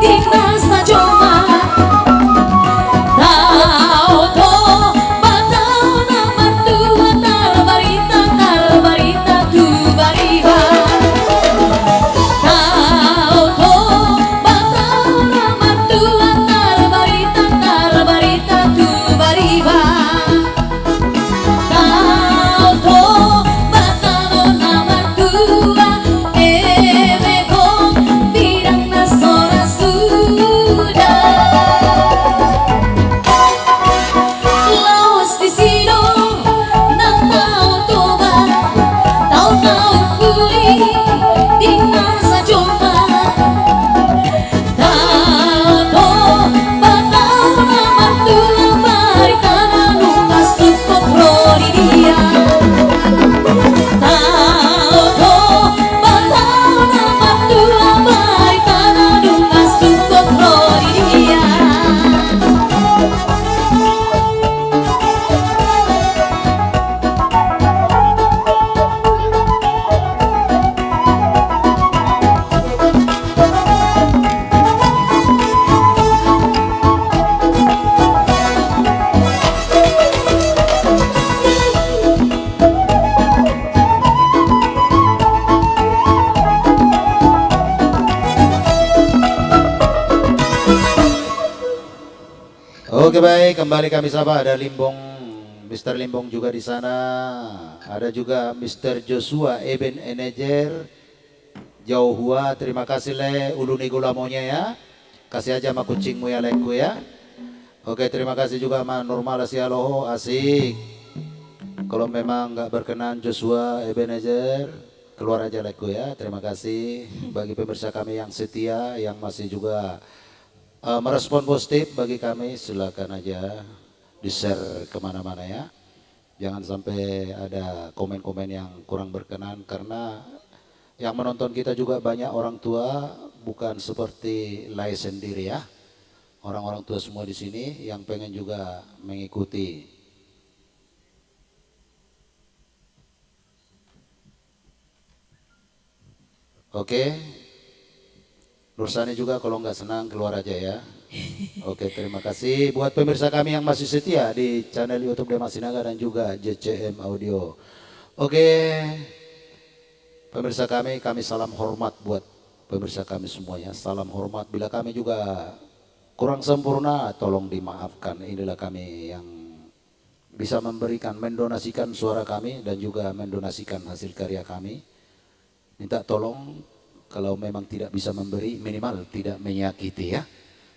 di nasa joma Tao to batao naman tua barita tu bariba Tao to batao naman tua barita tu bariba Tao to batao naman tua ebeko bilang nasora sudah Laos di sino nang tao toba tao uli di nasa joma Tao to batao naman tua barita na nung masukok di dia Oke baik, kembali kami sapa ada Limbong, Mr. Limbong juga di sana. Ada juga Mr. Joshua Eben Enejer jauh hua, terima kasih le uluni gulamonya ya. Kasih aja sama kucingmu ya leku ya. Oke, terima kasih juga sama Normal Asialoho, asik. Kalau memang nggak berkenan Joshua Ebenezer, keluar aja leku ya. Terima kasih bagi pemirsa kami yang setia, yang masih juga merespon positif bagi kami, silakan aja di-share kemana-mana ya. Jangan sampai ada komen-komen yang kurang berkenan, karena yang menonton kita juga banyak orang tua, bukan seperti Lai sendiri ya. Orang-orang tua semua di sini yang pengen juga mengikuti. Oke, Nursani juga kalau nggak senang keluar aja ya. Oke, terima kasih buat pemirsa kami yang masih setia di channel YouTube Demak Sinaga dan juga JCM Audio. Oke, pemirsa kami salam hormat buat pemirsa kami semuanya. Salam hormat, bila kami juga kurang sempurna tolong dimaafkan. Inilah kami yang bisa memberikan, mendonasikan suara kami dan juga mendonasikan hasil karya kami. Minta tolong kalau memang tidak bisa memberi, minimal tidak menyakiti ya.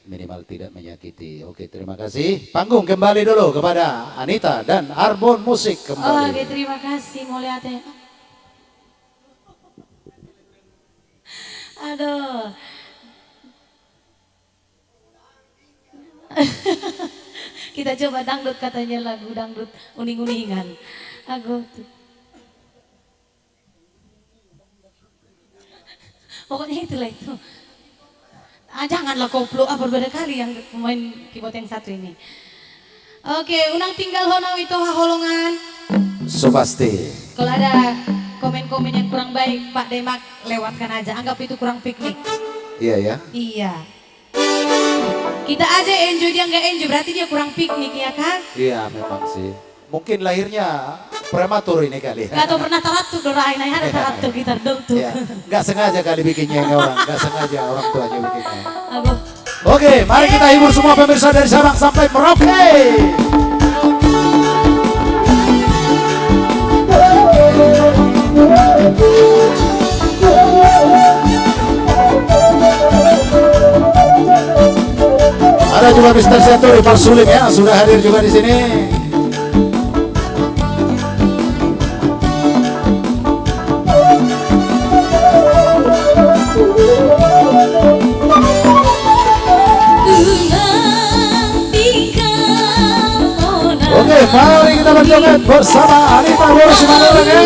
Minimal tidak menyakiti. Oke, terima kasih. Panggung kembali dulu kepada Anita dan Arbon Musik kembali. Oke, terima kasih mulia teh. Aduh. Kita coba dangdut, katanya lagu dangdut uning-uningan. Aku pokoknya itulah itu. Janganlah koplo, berbeda kali yang pemain keyboard yang satu ini. Oke, unang tinggal honau itu haholongan. So pasti. Kalau ada komen-komen yang kurang baik, Pak Demak lewatkan aja. Anggap itu kurang piknik. Iya ya. Iya. Kita aja enjoy, dia nggak enjoy, berarti dia kurang piknik ya kan? Iya memang sih. Mungkin lahirnya prematur ini kali. Gak tau pernah taratuk, dorain ada taratuk kita tuh. Ya, nggak sengaja kali bikinnya ini orang, nggak sengaja orang tuanya bikinnya. Aduh. Oke, mari kita hibur semua pemirsa dari Sabang sampai Merauke. Ada juga Mr. Seturi Pak Sulim ya, sudah hadir juga di sini. Oke, mari kita berjoget bersama Anita Boris Manurang ya.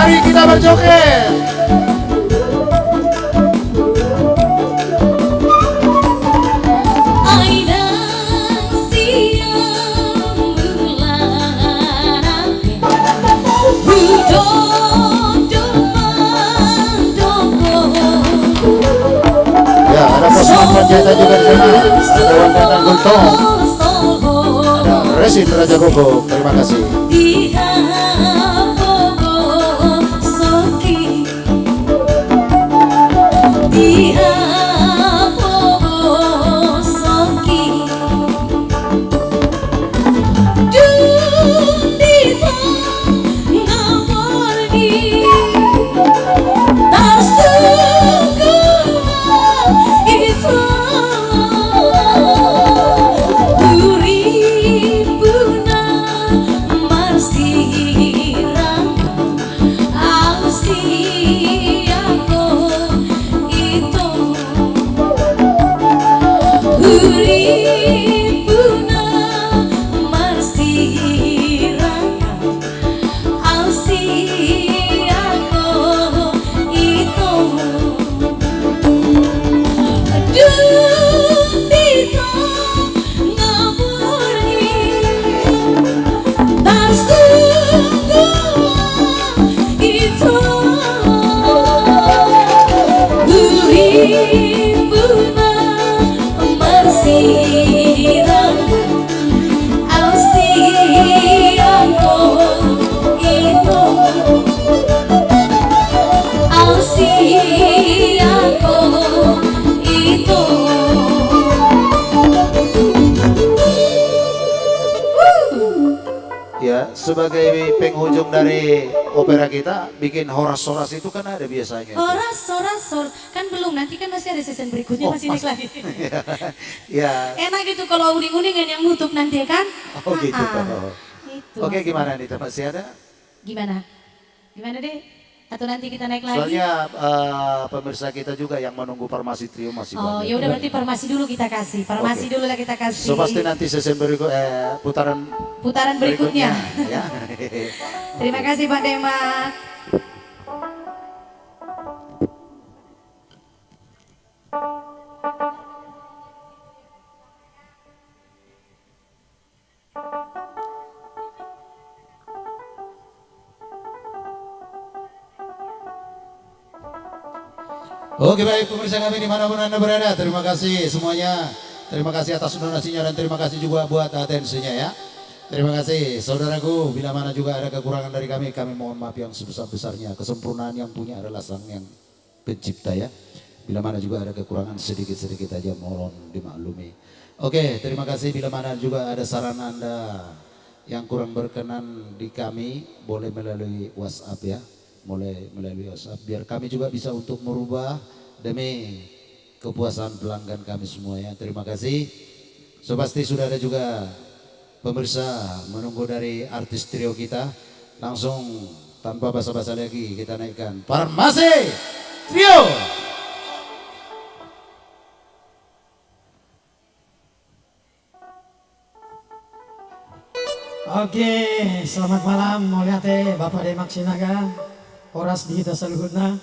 Mari kita berjoget. Aina siang bulan Hudok Ya, ada pasukan penjahitan juga di sana. Ada Wandana Gultong, ada Resin Raja Gogo. Terima kasih. Ya, sebagai penghujung dari opera kita, bikin horas-horas itu kan ada biasanya. Horas, kan belum, nanti kan masih ada season berikutnya, masih naik lagi. Ya. Enak gitu kalau uning-uningan yang nutup nanti kan. Oh gitu. Gitu. Oke, gimana nih, masih ada? Gimana? Gimana deh? Atau nanti kita naik lagi? Soalnya pemirsa kita juga yang menunggu Farmasi Trio masih Oh, banyak. ya udah berarti farmasi dulu kita kasih. Farmasi dulu lah kita kasih. So pasti nanti sesi berikut putaran Putaran berikutnya. ya. Terima kasih Pak Demak. Oke, baik pemirsa kami dimanapun Anda berada, terima kasih semuanya. Terima kasih atas donasinya dan terima kasih juga buat atensinya ya. Terima kasih saudaraku, bila mana juga ada kekurangan dari kami mohon maaf yang sebesar-besarnya. Kesempurnaan yang punya adalah Sang Yang Pencipta ya. Bila mana juga ada kekurangan sedikit-sedikit aja mohon dimaklumi. Oke, terima kasih. Bila mana juga ada saran Anda yang kurang berkenan di kami, boleh melalui WhatsApp ya. Mulai melalui WhatsApp biar kami juga bisa untuk merubah demi kepuasan pelanggan kami semua ya. Terima kasih. So pasti sudah ada juga pemirsa menunggu dari artis trio kita. Langsung tanpa basa-basa lagi kita naikkan Farmasi Trio. Oke, selamat malam. Mau lihat Bapak Demak Sinaga, Horas di Hita Saluhutna.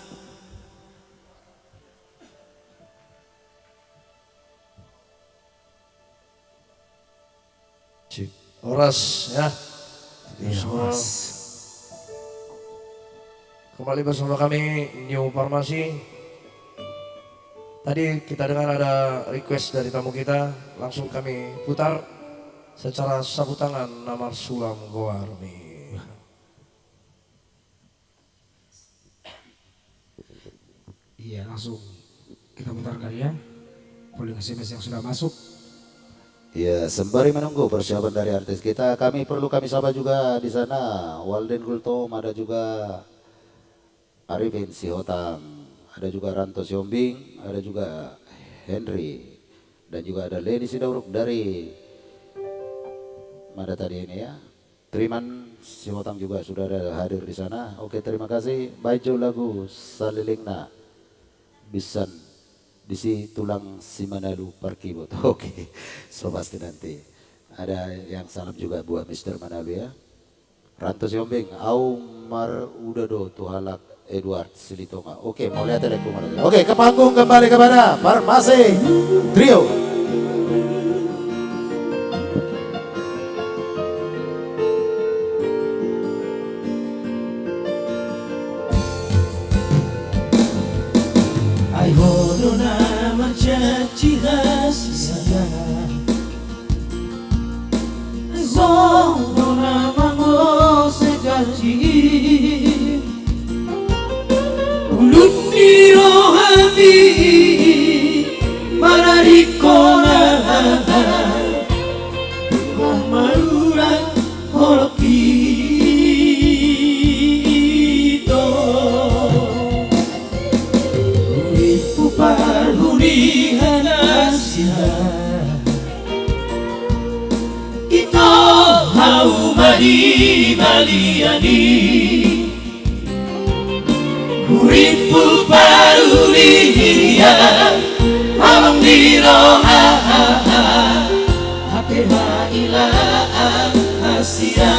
Horas ya. Semua. Kembali bersama kami New Farmasi. Tadi kita dengar ada request dari tamu kita, langsung kami putar secara sapu tangan Namar Sulam Goarmi. Iya, langsung kita putarkan ya. Polling SMS yang sudah masuk. Ya, sembari menunggu persiapan dari artis kita, kami sapa juga di sana Walden Gultom, ada juga Arifin Sihotang, ada juga Ranto Siombing, ada juga Henry, dan juga ada Leni Sidauruk dari mana tadi ini ya, Triman Sihotang juga sudah ada hadir di sana. Oke, terima kasih. Baju lagu Salilingna Bisan Disi tulang si Manalu Parkibot. Oke, so pasti nanti ada yang salam juga buat Mr. Manalu ya. Ranto Siombing, Aumar Udado Tuhalak Edward Silitonga. Oke, mau lihat ada kemana? Oke, ke panggung kembali kepada Farmasi Trio. Ai hodona marciaci rahasia Zona mango segaji Uluni rohani Mararikona Komarura holokito Parhuni hanasia Ito haumari baliani Huripu parulia Amang diroha Hapeha ila asia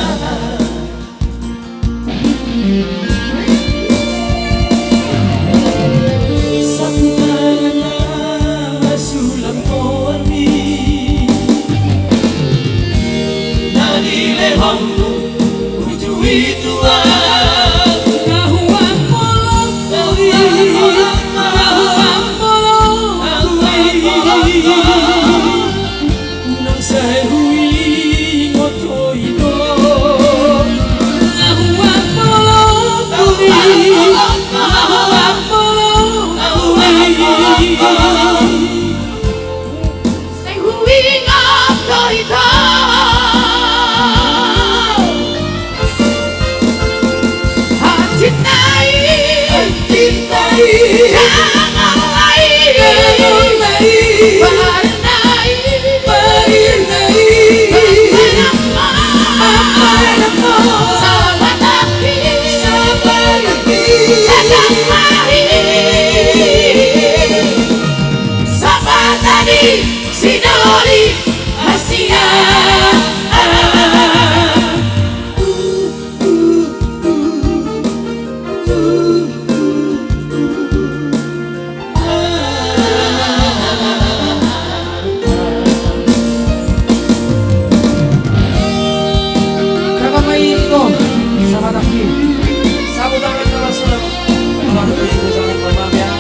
Sinoli Asia Kakak itu sama Taki. Sabu tangan kalau sudah melalui itu sangat bermaaf ya.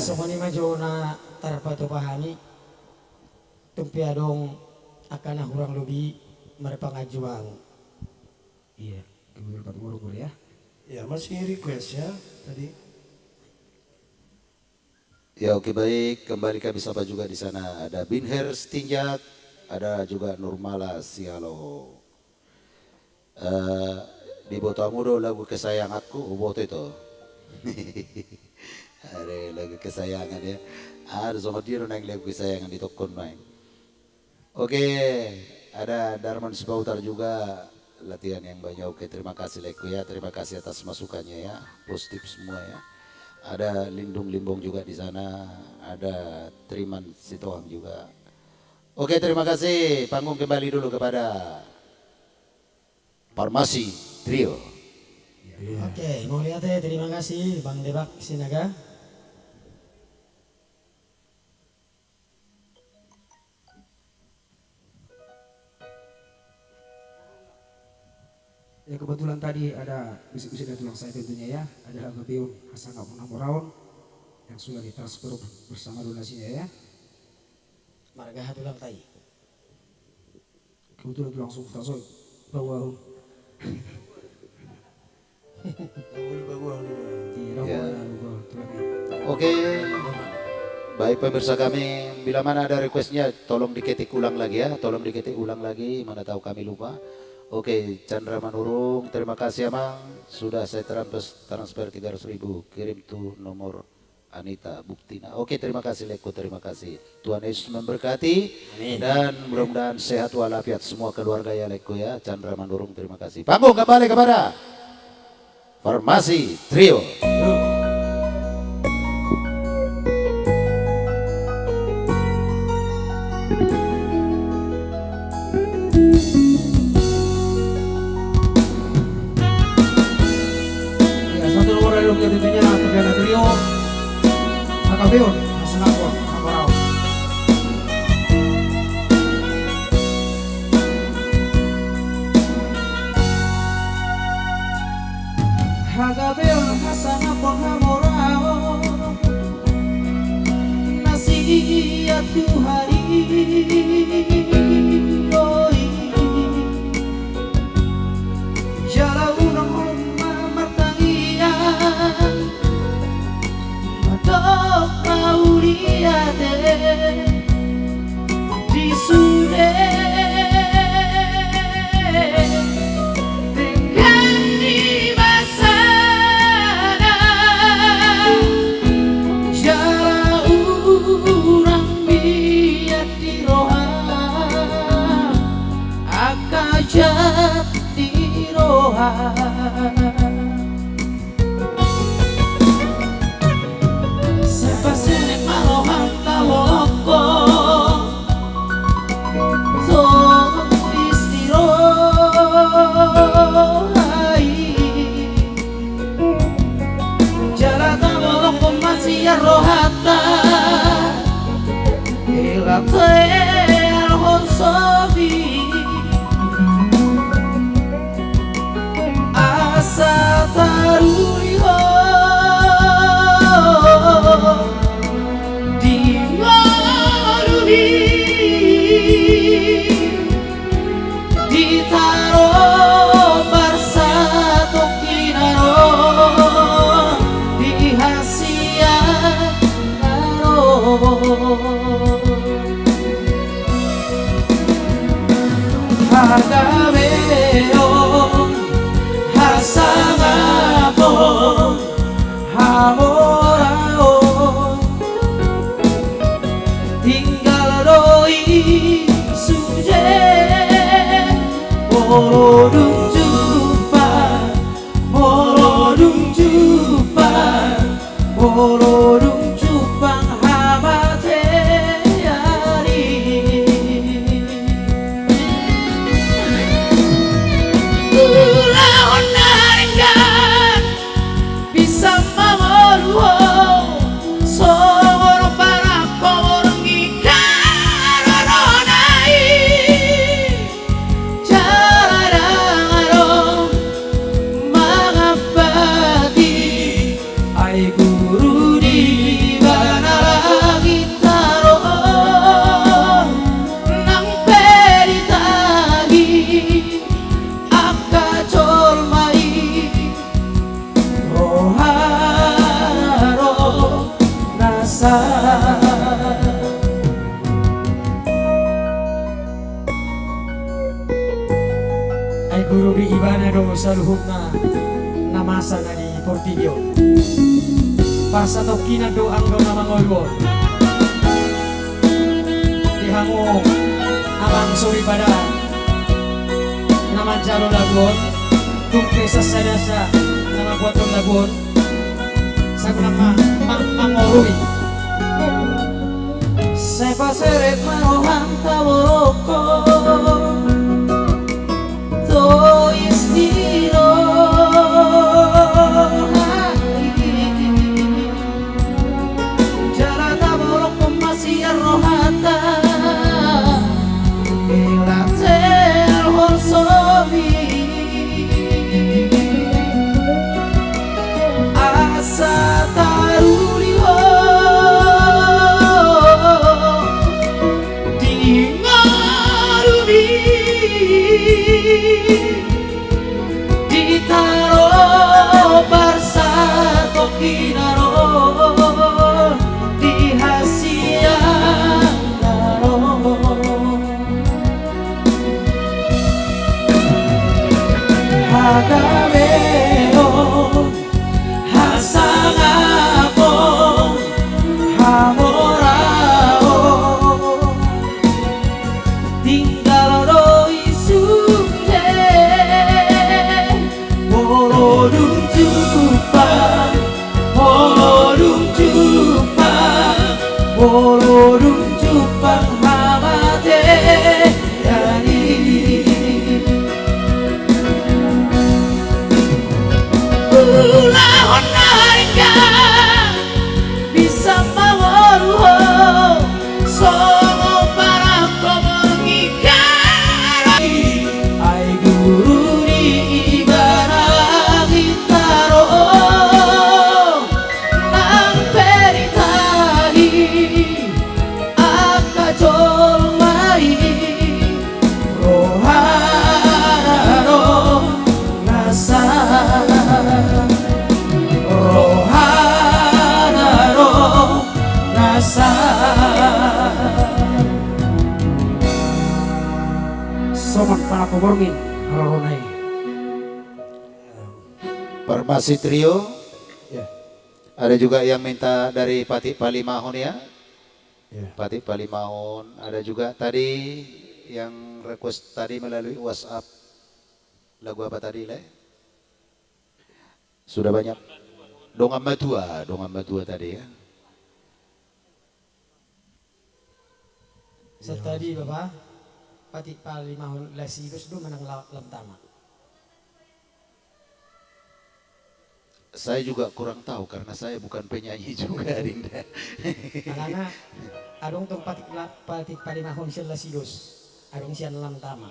Sokoni maju na tarpatu pahani tumpiadong akana hurang lubi pengajuan. Iya, keburu Pak Guru ya. Ya masih request ya tadi. Ya oke baik, kembali kami sapa juga di sana ada Binher Stinjak, ada juga Nurmala Sialo. Di Botamudo lagu kesayanganku, boto itu. Ada lagu kesayangan ya. Ada sama dia nang lagu kesayangan di Tokon main. Oke, ada Darman Sibautar juga latihan yang banyak. Oke, terima kasih Leko ya, terima kasih atas masukannya ya, positif semua ya. Ada Lindung Limbong juga di sana, ada Triman Sitohang juga. Oke, terima kasih. Panggung kembali dulu kepada Farmasi Trio. Oke, mau lihat ya, terima kasih Bang Debak Sinaga. Ya kebetulan tadi ada bisik-bisik dari tulang saya tentunya ya. Ada Agapeun Hasan Moraun yang sudah ditransfer bersama donasinya ya. Marga tulang tai. Kebetulan itu langsung transfer bawa Oke, baik pemirsa kami, bila mana ada requestnya tolong diketik ulang lagi ya, tolong diketik ulang lagi, mana tahu kami lupa. Oke, Chandra Manurung, terima kasih Amang, sudah saya transfer 300.000, kirim tuh nomor Anita Buktina. Oke, terima kasih Leko, terima kasih. Tuhan Yesus memberkati. Amin. Dan mudah-mudahan sehat walafiat semua keluarga ya Leko ya. Chandra Manurung, terima kasih. Panggung kembali kepada Farmasi Trio. Ya, satu nomor dari tentunya perdana trio Agapeun Hasan Moraun. Agapeun Hasan Moraun, nasihatku hari doi jala urang martangian madok mauliate disude dengan di masana jala urang biat di rohan akajat di rohan sepasene malohan taloko so istirohai jala taloko masih rohata ilate alhosobi asa taruliho di ngaruhi ditaro barsato kinaro di hasia naro Agapeun Hasan Moraun tinggal doi suje morodung jumpa hamate yari Ulaon naringgan bisa mamoruo soro para korongi karonai jalarang mangabati ai guru di mana lagi taruh nang peritagi rasa. Ay guru di ibana do saluhupna namasa na di Portillo. Pasa tokina do ang do namangolgo. Dihango amang suri pada naman jalo lagon. Tungke sa sadasa nama buaton lagon. Sa kunang mangorui. Sepa seret marohan taworoko. To istiro. Jara taworoko masih rohata. Bila terhor sobi. Asa taruliho di ngarubi ditaro barsa tokinaro di hasianaro hagameo hasangako hamorao tinggal do isunde polodum jupang polodum jupang polodum jupang hamate yani ulahon naika bisa mawaruho songo parang komengikari ay guru di ibarat gitaro nang peritahi akajol mai rohanaro nasa rohanaro nasa. Soman para kuborgin haronai. Farmasi Trio. Ya. Ada juga yang minta dari Pati Palimahon ya. Ya. Pati Palimahon. Ada juga tadi yang request tadi melalui WhatsApp. Lagu apa tadi, Le? Sudah banyak. Dongan Matua tadi ya. Tadi Bapak Pati Palimahon Lasigus do menang lamtama. Saya juga kurang tahu karena saya bukan penyanyi juga, Dinda. Karena adong tong Pati Palimahon siya Lasigus. Adong siya lamtama.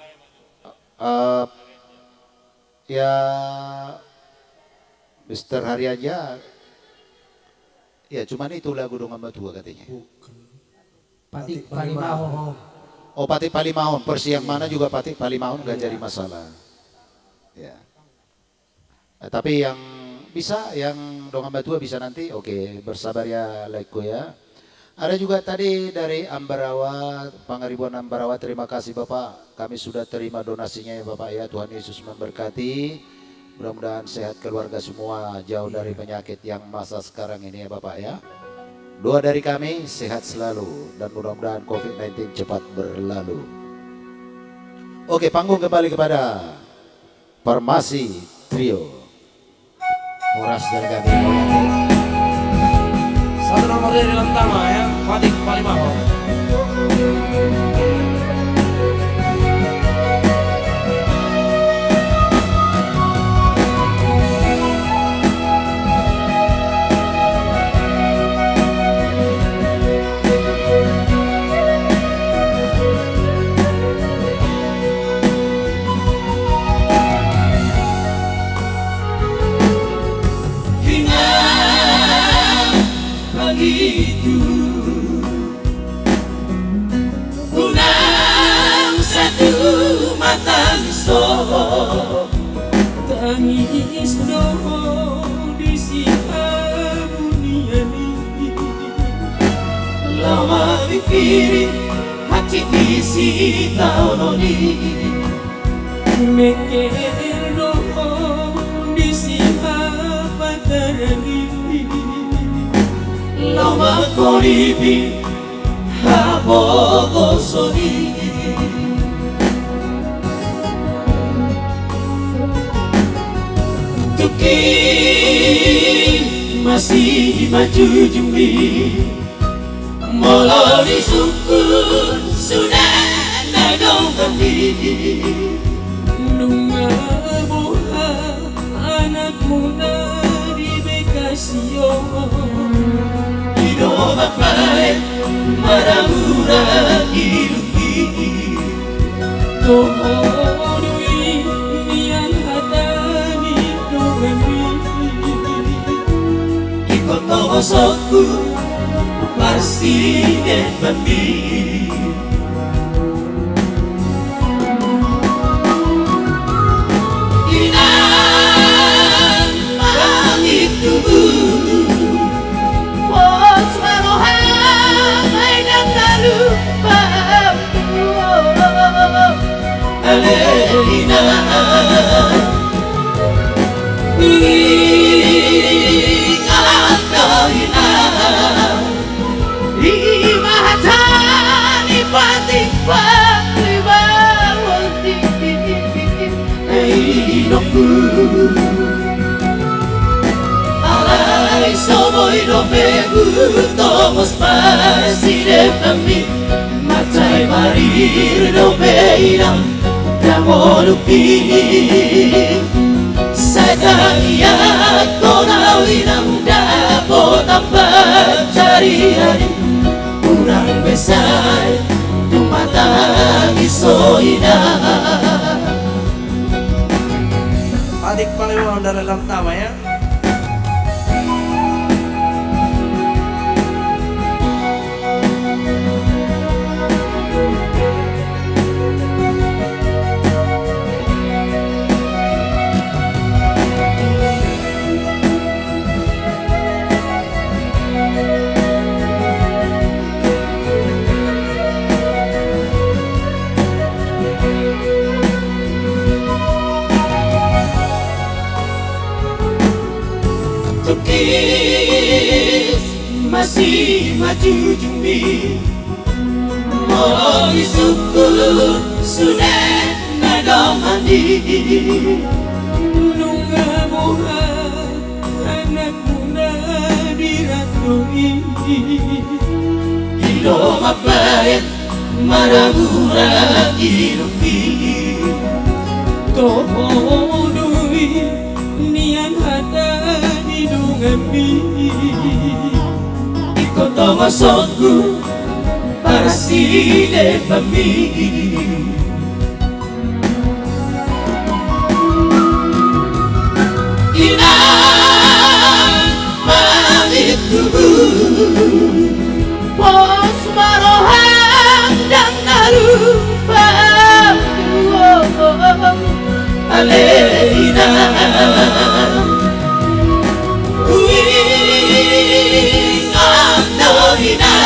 Ya Mr. Haryanja ya cuman itu lagu Dongan Matua katanya. Pati Palimahon. Oh Pati Palimahon, versi yang mana juga Pati Palimahon gak jadi masalah. Ya. Tapi yang bisa, yang Dongan Matua bisa nanti, oke bersabar ya Leko ya. Ada juga tadi dari Ambarawa, Pangaribuan Ambarawa, terima kasih Bapak. Kami sudah terima donasinya ya Bapak ya, Tuhan Yesus memberkati. Mudah-mudahan sehat keluarga semua, jauh dari penyakit yang masa sekarang ini ya Bapak ya. Doa dari kami sehat selalu dan mudah-mudahan COVID-19 cepat berlalu. Oke, panggung kembali kepada Farmasi Trio. Horas dan Gabi. Satu nomor dari Lantama ya, Pati Palimahon. Begitu unang satu mata so tangis doh di siang dunia ini dipilih hati isi tahunoni Mengelo di siapa terani lama koribi habogo soni Tuki masih maju jumbi Molori syukur sudah nadong kami Nunga buha anak muda di Bekasio Hidup bapak maramura iluki Tohodui yang hatani dogami Ikut togosokku pasti depati Inang pangit tubuh Pos marohang ay nakalupa Alena Ingat kau inang Imahatan ipatik-patik hidupku Alay soboy dopeku Tomos pasti depami Matai marir dope inang Damolupi Sayang iat konau inang Dapat apa cari hari Kurang besar Tumata isoina Adik Paliwang dari Lantama ya. Tukis masih maju jumbi Mau syukur sudah nadong mandi Nunga moha anak muda diratui Hidup mapayat maramura hidupi Tohodui nian hatani dungami Ikut tomasokku pasti depami Inang pamit tubuh Pos marohang dan narupa Alena Ingat dohina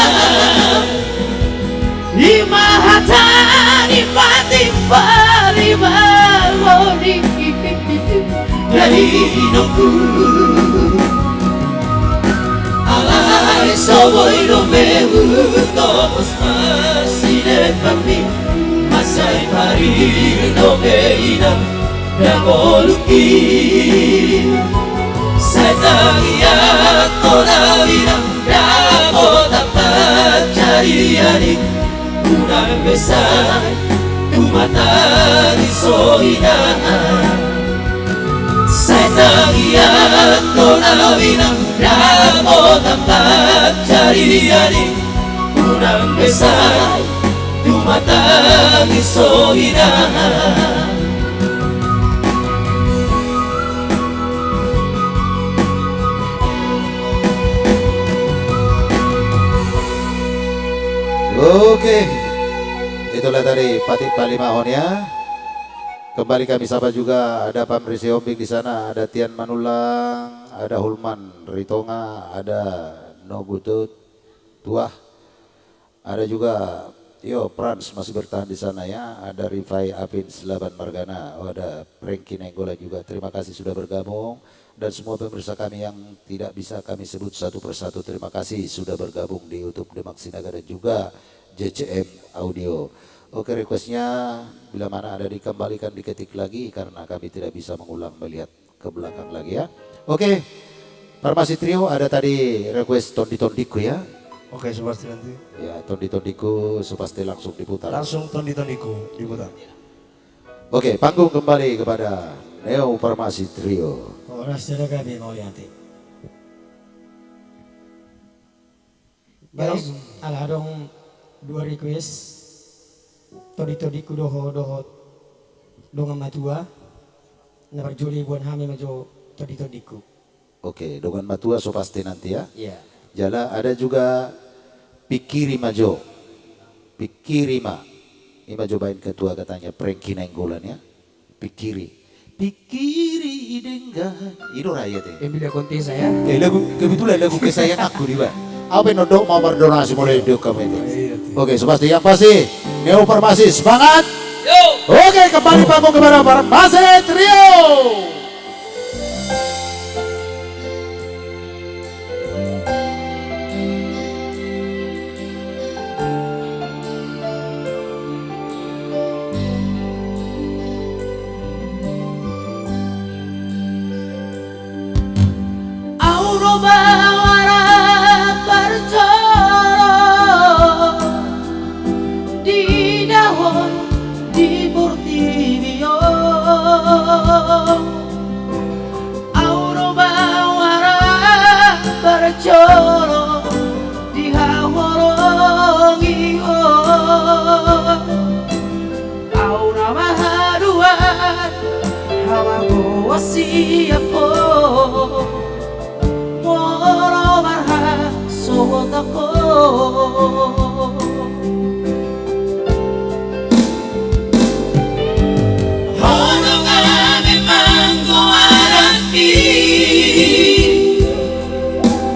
Imahatan ipatik-patik dari hidupku Alay soboy domewu Tomos masih depami Masai parir dobe inang Damoluki Sayang iat konau inang Dapat dapat cari adik Kurang besar Tumata isoina Sayang iat konau inang Dapat dapat cari adik Kurang besar Tumata isoina Oke, itulah tadi Patik Palimahon ya. Kembali kami sapa juga ada Pamrisi Ombing di sana, ada Tian Manulang, ada Hulman Ritonga, ada Nobutut Tuah, Ada juga Frans masih bertahan di sana ya. Ada Rifai Apin Selaban Margana. Oh, ada Frankie Nenggolan juga. Terima kasih sudah bergabung. Dan semua pemirsa kami yang tidak bisa kami sebut satu persatu, terima kasih sudah bergabung di YouTube Demak Sinaga dan juga JCM Audio. Oke, requestnya bila mana ada dikembalikan diketik lagi karena kami tidak bisa mengulang melihat ke belakang lagi ya. Oke, Farmasi Trio ada tadi request Tondi Tondiku ya. Oke, Supasti nanti. Ya, Tondi Tondiku Supasti langsung diputar. Langsung Tondi-tondiku diputar. Oke, panggung kembali kepada Neo Farmasi Trio. Oras na gabi mo liati. Baik. Baik, aladong dua request. Todi ku doho dongan matua. Na berjuli buan hami majo todi ku. Oke, dengan matua so pasti nanti ya. Iya. Jala ada juga Pikiri Majo. Pikiri Ma. Ini cobain ketua katanya Frankie Nenggolan ya. Pikiri dengan itu rakyat ya. Emilia Conti saya. Lagu kebetulan lagu kesayangan aku nih, Pak. Apa yang nodok mau berdonasi mulai hidup kamu itu. Oke, pasti yang pasti Neo Farmasi semangat. Oke, kembali panggung kepada Farmasi Trio. Bawara bercoro di daun di Portibio. Auro bawara bercoro di Haworongio. Aura mahaduan hawago wasiapo. Moro marha sotako. Hono kami manggo araki.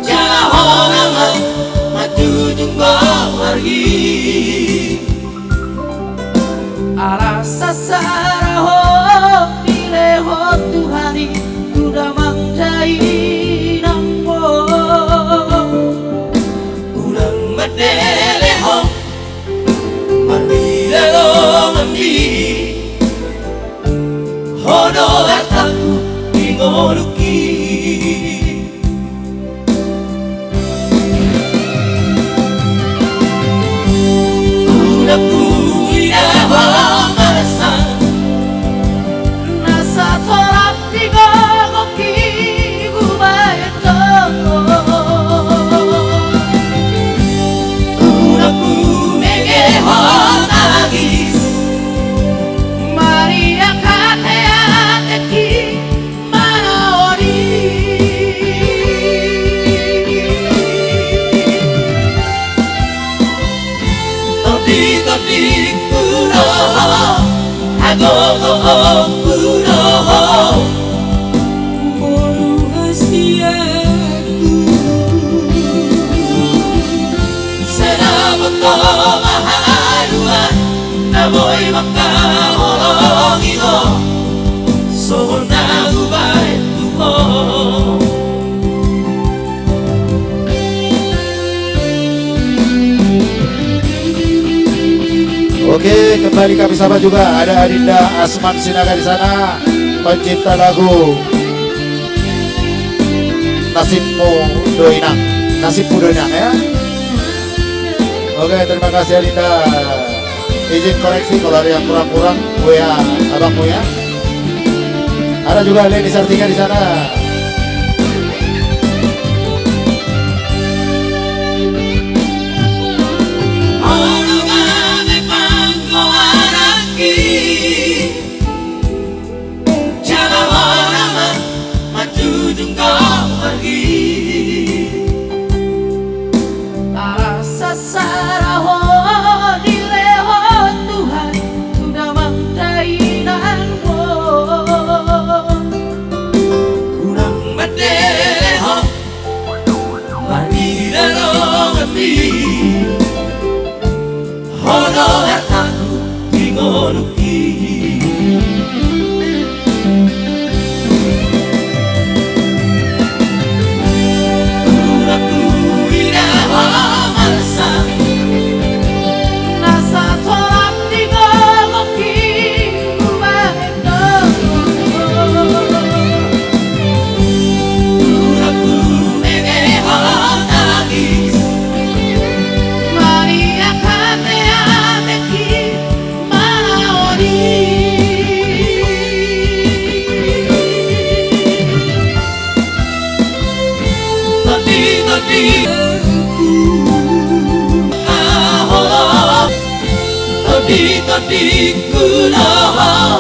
Jala hono maju junggo argi. Ala sasara ho dile ho Tuhani sudah mangjai. Delehong Marmilelo mandi Hono ataku ingoruki Unaku inahong marasan Nasa torak tiga koki gubayato Maria Kateateki Manaori. Todi kuroho Agogo kuroho Moru hasiaku Seraboto maharuan Namoy makaolongigo So nagubay tumo. Oke, kembali kami sama juga ada Adinda Asman Sinaga di sana, pencipta lagu Nasibmu Doinang, Nasibmu Doinang ya. Oke, terima kasih Adinda. Izin koreksi kalau ada yang kurang-kurang, WA abangmu ya. Ada juga Leni Sartika di sana. の中の着物着Nasa tolak di gogoki Maria kate ameki maori Todi kunoho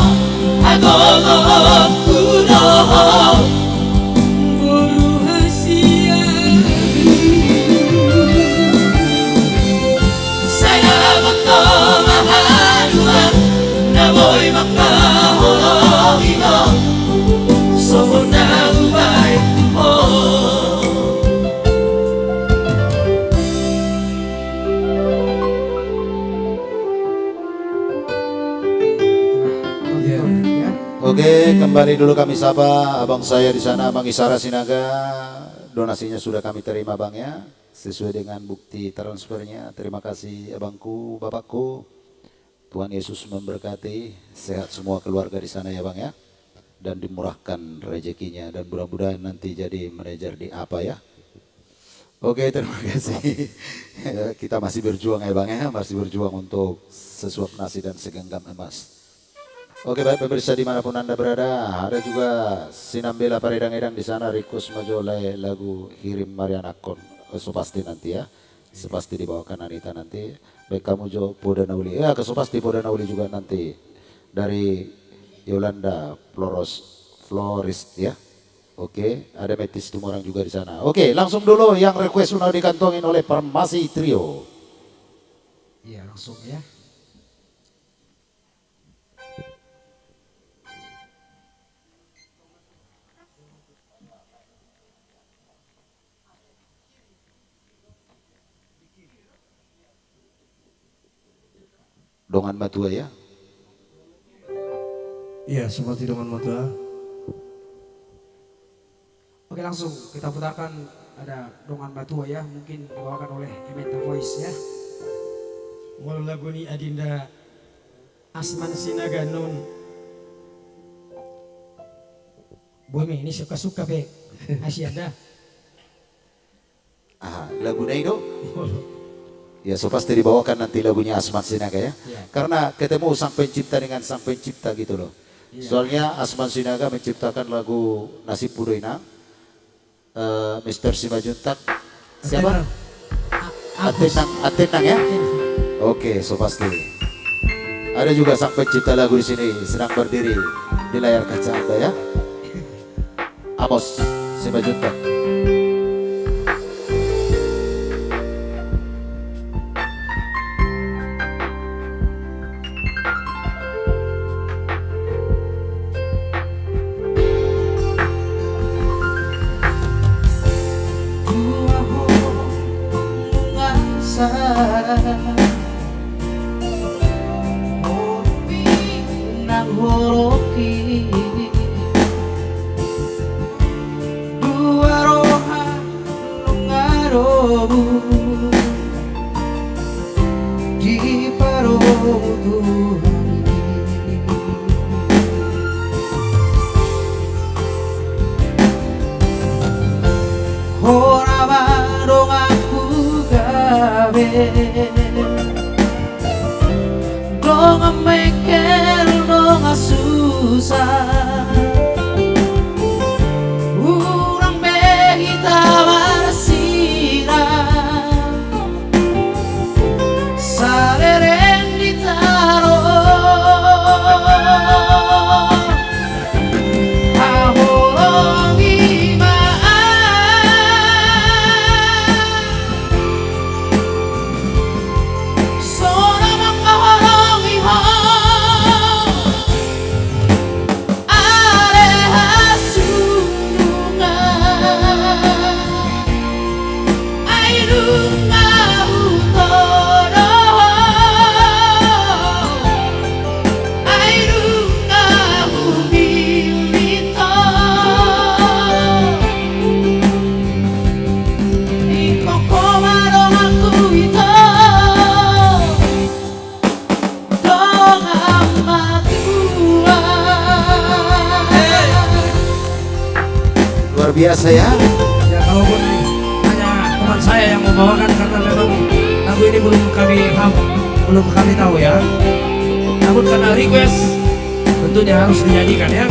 agogo kunoho Buru hasia Saya moto maharua Namoy makahologi mo Sohona ubay mo Ya. Oke, kembali dulu kami sapa abang saya di sana, Bang Isara Sinaga. Donasinya sudah kami terima bang ya, sesuai dengan bukti transfernya. Terima kasih abangku, bapakku. Tuhan Yesus memberkati, sehat semua keluarga di sana ya bang ya. Dan dimurahkan rezekinya dan mudah-mudahan nanti jadi manajer di apa ya. Oke, terima kasih. Kita masih berjuang ya bang ya, masih berjuang untuk sesuap nasi dan segenggam emas. Oke baik pemirsa dimanapun anda berada, ada juga Sinambela Paredang-edang di sana, request majolai lagu Kirim Marianakon, so pasti nanti ya, sepasti dibawakan Anita nanti. Baik kamu Jo Poda Nauli, so pasti Poda Nauli juga nanti dari Yolanda Florist ya. Oke, ada Metis Tumorang juga di sana. Oke, langsung dulu yang request sudah dikantongin oleh Farmasi Trio. Iya langsung ya. Dongan Matua ya. Iya, seperti dengan mata. Oke langsung kita putarkan ada Dongan Batua ya, mungkin dibawakan oleh Ementa Voice ya. Mul lagu ni Adinda Asman Sinaga nun. Bumi ini suka-suka be. Asyada. Lagu itu ya so pasti dibawakan nanti lagunya Asman Sinaga ya. Karena ketemu sang pencipta dengan sang pencipta gitu loh. Soalnya Asman Sinaga menciptakan lagu Nasib Pudoina, Mr. Simajuntak, siapa? Atenang ya. Oke, so pasti. Ada juga sang pencipta lagu di sini sedang berdiri di layar kaca Anda ya. Amos Simajuntak. Dong mekel dong susah urang behita warsira saleren ditaro ahologi biasa ya. Ya kalaupun hanya teman saya yang membawakan karena memang lagu ini belum kami tahu ya. Namun karena request tentunya harus dinyanyikan ya.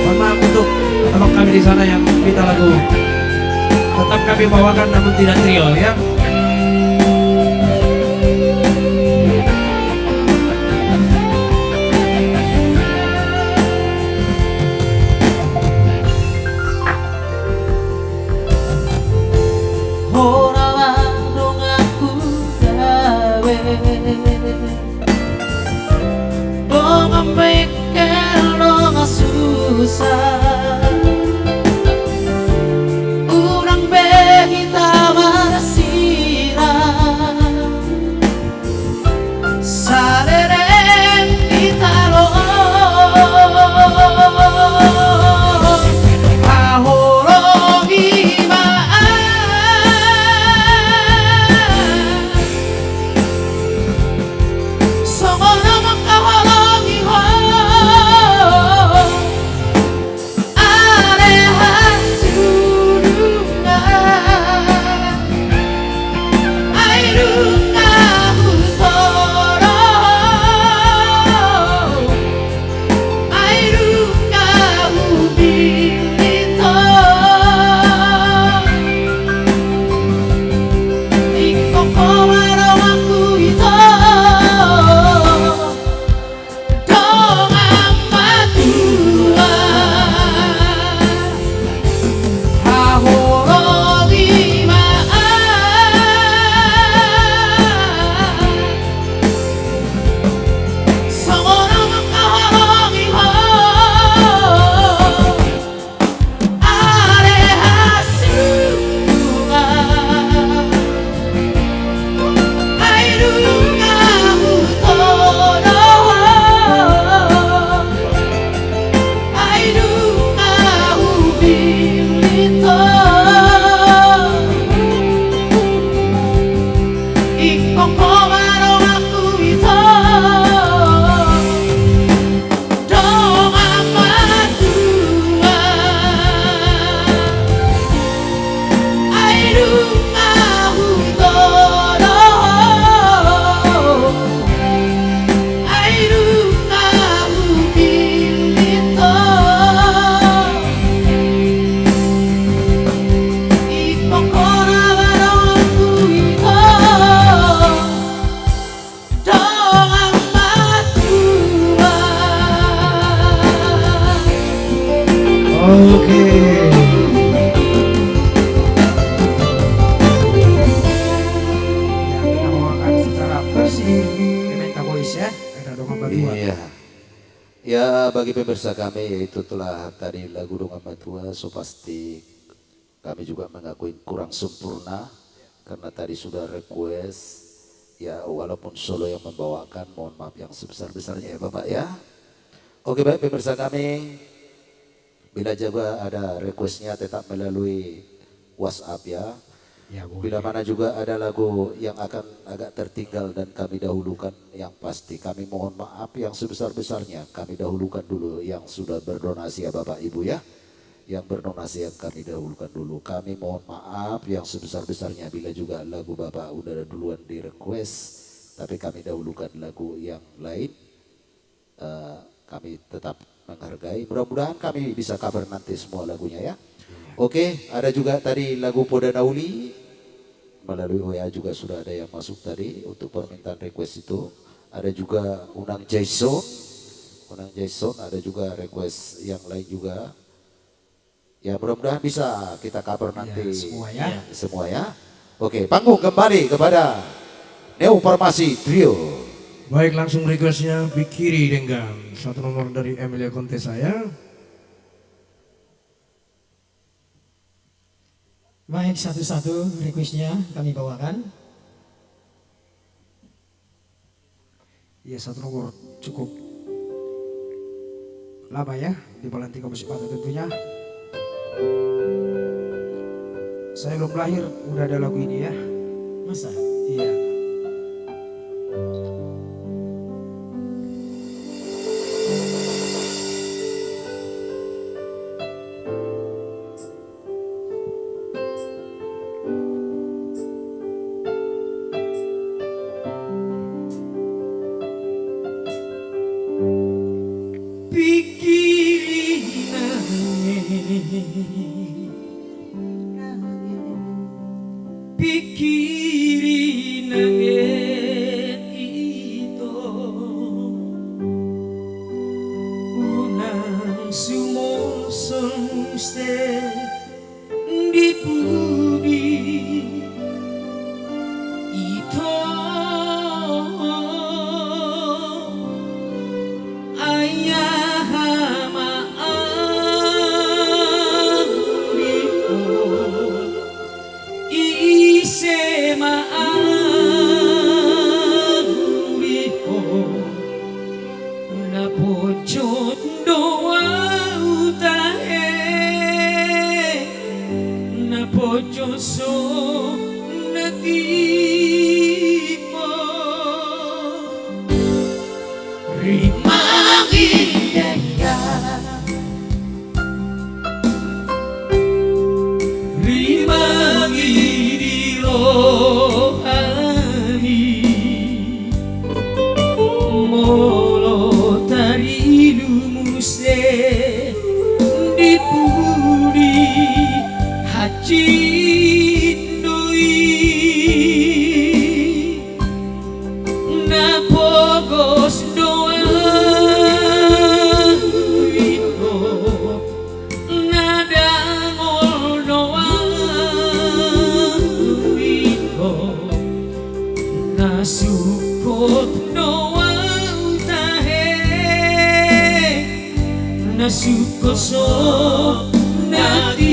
Mohon maaf untuk teman kami di sana yang minta lagu. Tetap kami bawakan namun tidak trio ya. Ora warung aku gawe dong mikir dong susah urang behita marasira sarereng ditalo ahoro Iya. Ya bagi pemirsa kami yaitu telah tadi lagu Donga Matua so pasti kami juga mengakui kurang sempurna karena tadi sudah request ya walaupun solo yang membawakan mohon maaf yang sebesar-besarnya ya Bapak ya. Oke baik pemirsa kami bila juga ada requestnya tetap melalui WhatsApp ya. Ya, Bila mana juga ada lagu yang akan agak tertinggal dan kami dahulukan yang pasti kami mohon maaf yang sebesar-besarnya kami dahulukan dulu yang sudah berdonasi ya Bapak Ibu ya. Yang berdonasi yang kami dahulukan dulu kami mohon maaf yang sebesar-besarnya bila juga lagu Bapak udah duluan di request tapi kami dahulukan lagu yang lain kami tetap menghargai mudah-mudahan kami bisa cover nanti semua lagunya ya. Oke ada juga tadi lagu Poda Nauli melalui WA juga sudah ada yang masuk tadi untuk permintaan request itu. Ada juga Unang Jason, ada juga request yang lain juga. Ya mudah-mudahan bisa kita cover nanti semua ya. Oke panggung kembali kepada Neo Farmasi Trio. Baik langsung requestnya Bikiri Denggang. Satu nomor dari Emilia Conte saya. Baik, satu-satu requestnya kami bawakan. Ya, satu nomor cukup lama ya di Balantika Musik Batu tentunya. Saya belum lahir udah ada lagu ini ya. Masa? Iya. pikirin angin ito unang sumulsong di budi ito ayah maafiko ise maafiko napojot doa utahe napojot so nagimo rimangi di rohani molo tari lumuse di puri haji doi napogos doa wito nadangol doa wito nasukot doa utahe nasukot so natibo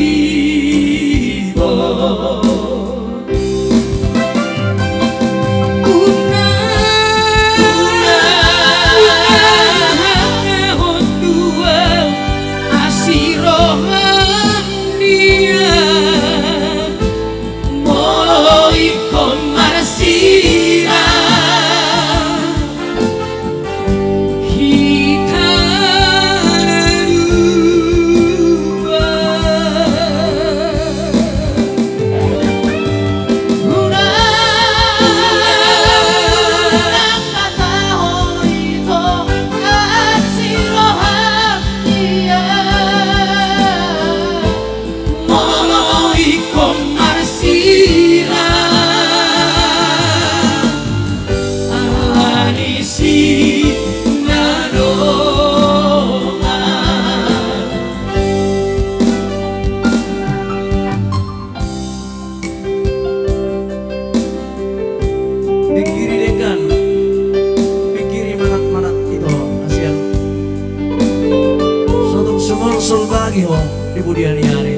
lagi ho di budian hari.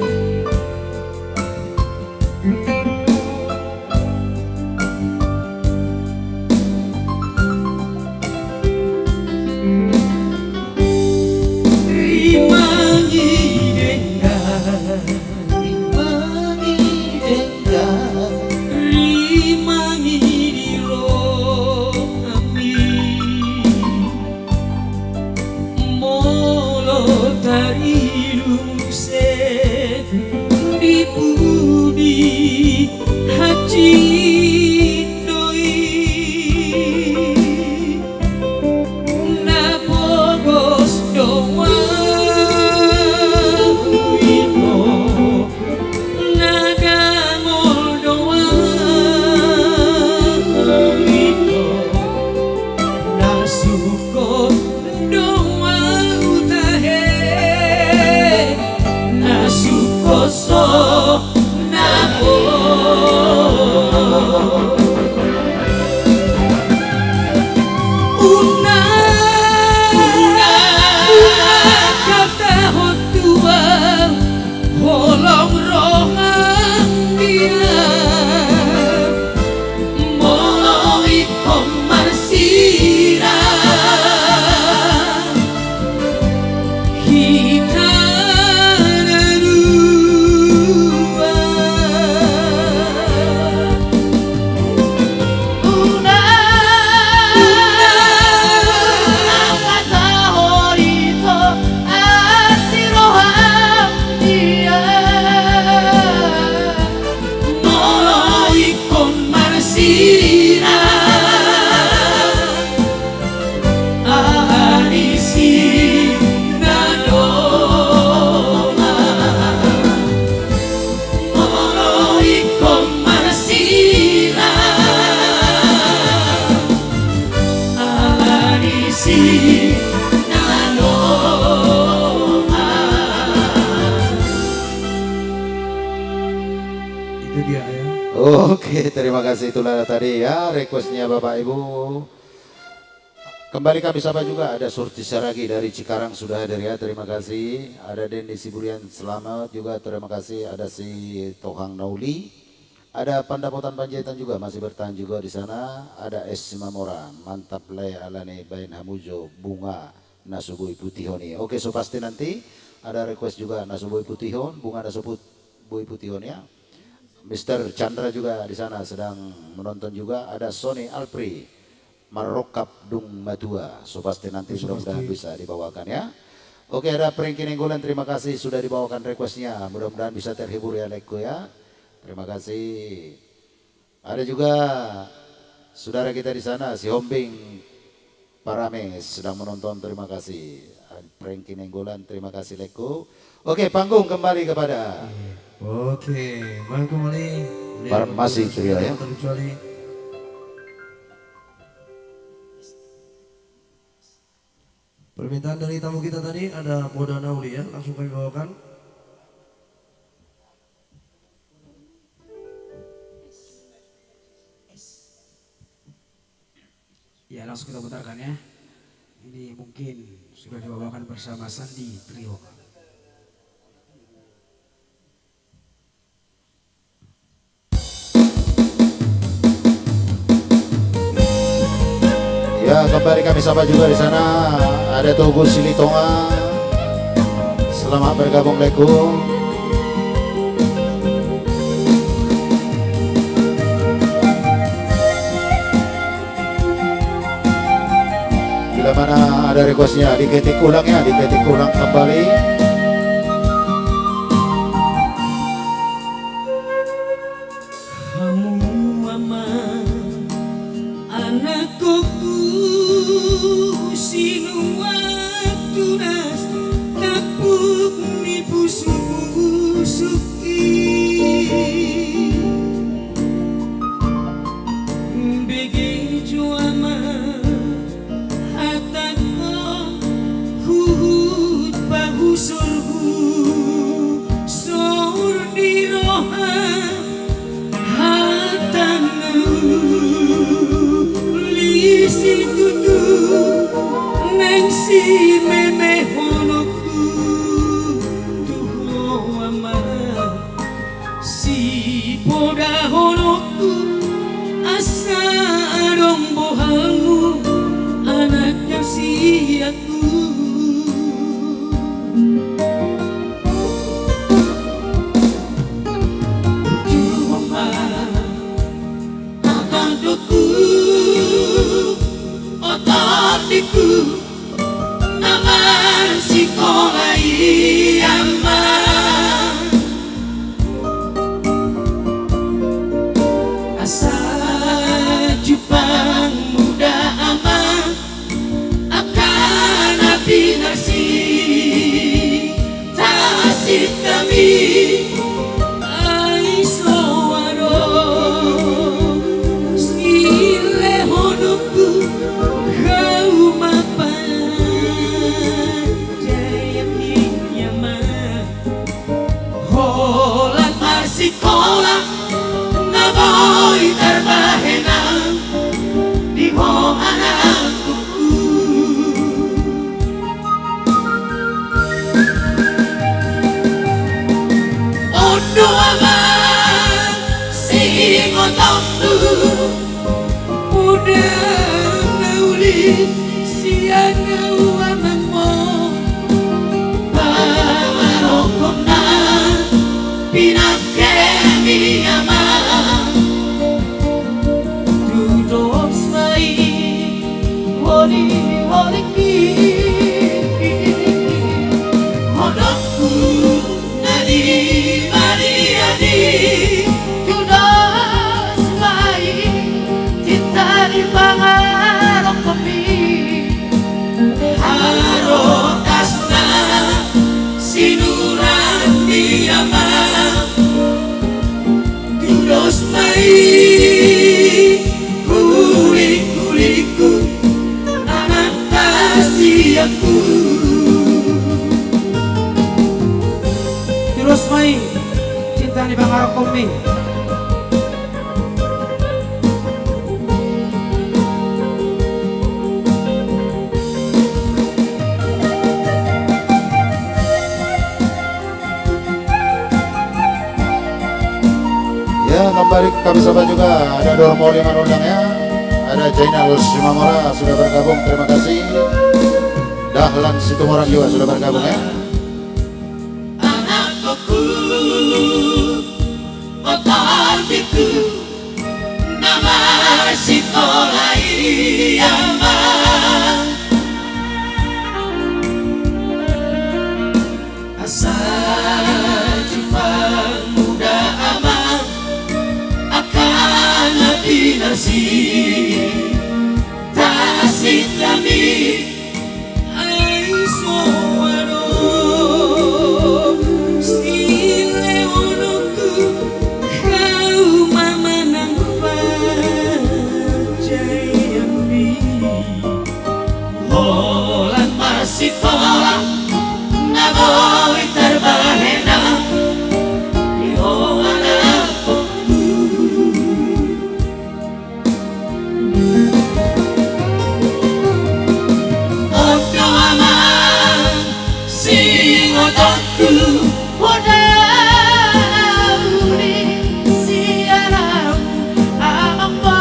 Itu dia ya. Oke, terima kasih, itulah tadi ya requestnya Bapak Ibu. Kembali kami sapa juga ada Surti Saragi dari Cikarang sudah hadir ya, terima kasih. Ada Dendi Siburian selamat juga, terima kasih. Ada si Tohang Nauli, ada Pandapotan Panjaitan juga masih bertahan juga di sana. Ada S Mamora, mantap le alane bain hamujo bunga nasubui putihoni. Oke, so pasti nanti ada request juga nasubui putihon, bunga nasubui putihon ya. Mr. Chandra juga di sana sedang menonton juga. Ada Sony Alpri Marokap Dung Matua. So pasti nanti mudah-mudahan bisa dibawakan ya. Oke, ada Pringki Nenggolan, terima kasih sudah dibawakan requestnya. Mudah-mudahan bisa terhibur ya Lekko ya. Terima kasih. Ada juga saudara kita di sana si Hombing Parames sedang menonton, terima kasih. Pringki Nenggolan, terima kasih Lekko. Oke, panggung kembali kepada Oke, main kembali. Masih trio ya. Terkecuali permintaan dari tamu kita tadi ada Poda Nauli ya, langsung kami bawakan. Ya langsung kita putarkan ya. Ini mungkin sudah dibawakan bersama Sandi Trio. Ya, kembali kami sapa juga di sana. Ada Togo Silitonga. Selamat bergabung Lekko. Bila mana ada requestnya diketik ulang ya, diketik ulang kembali. Terus mai cinta di Bangaro Kopi kembali kami sapa juga ada Dormoli Manundang ya. Ada Jainal Simamora sudah bergabung, terima kasih. Dahlan Situmorang juga sudah bergabung ya. Anakku otorbiku nama sekolah Iyama asal Jepang muda aman akan lebih nasi tasik kami sekolah naboy terbahena yo anakku ojo aman sing otakku podauri siaran amambo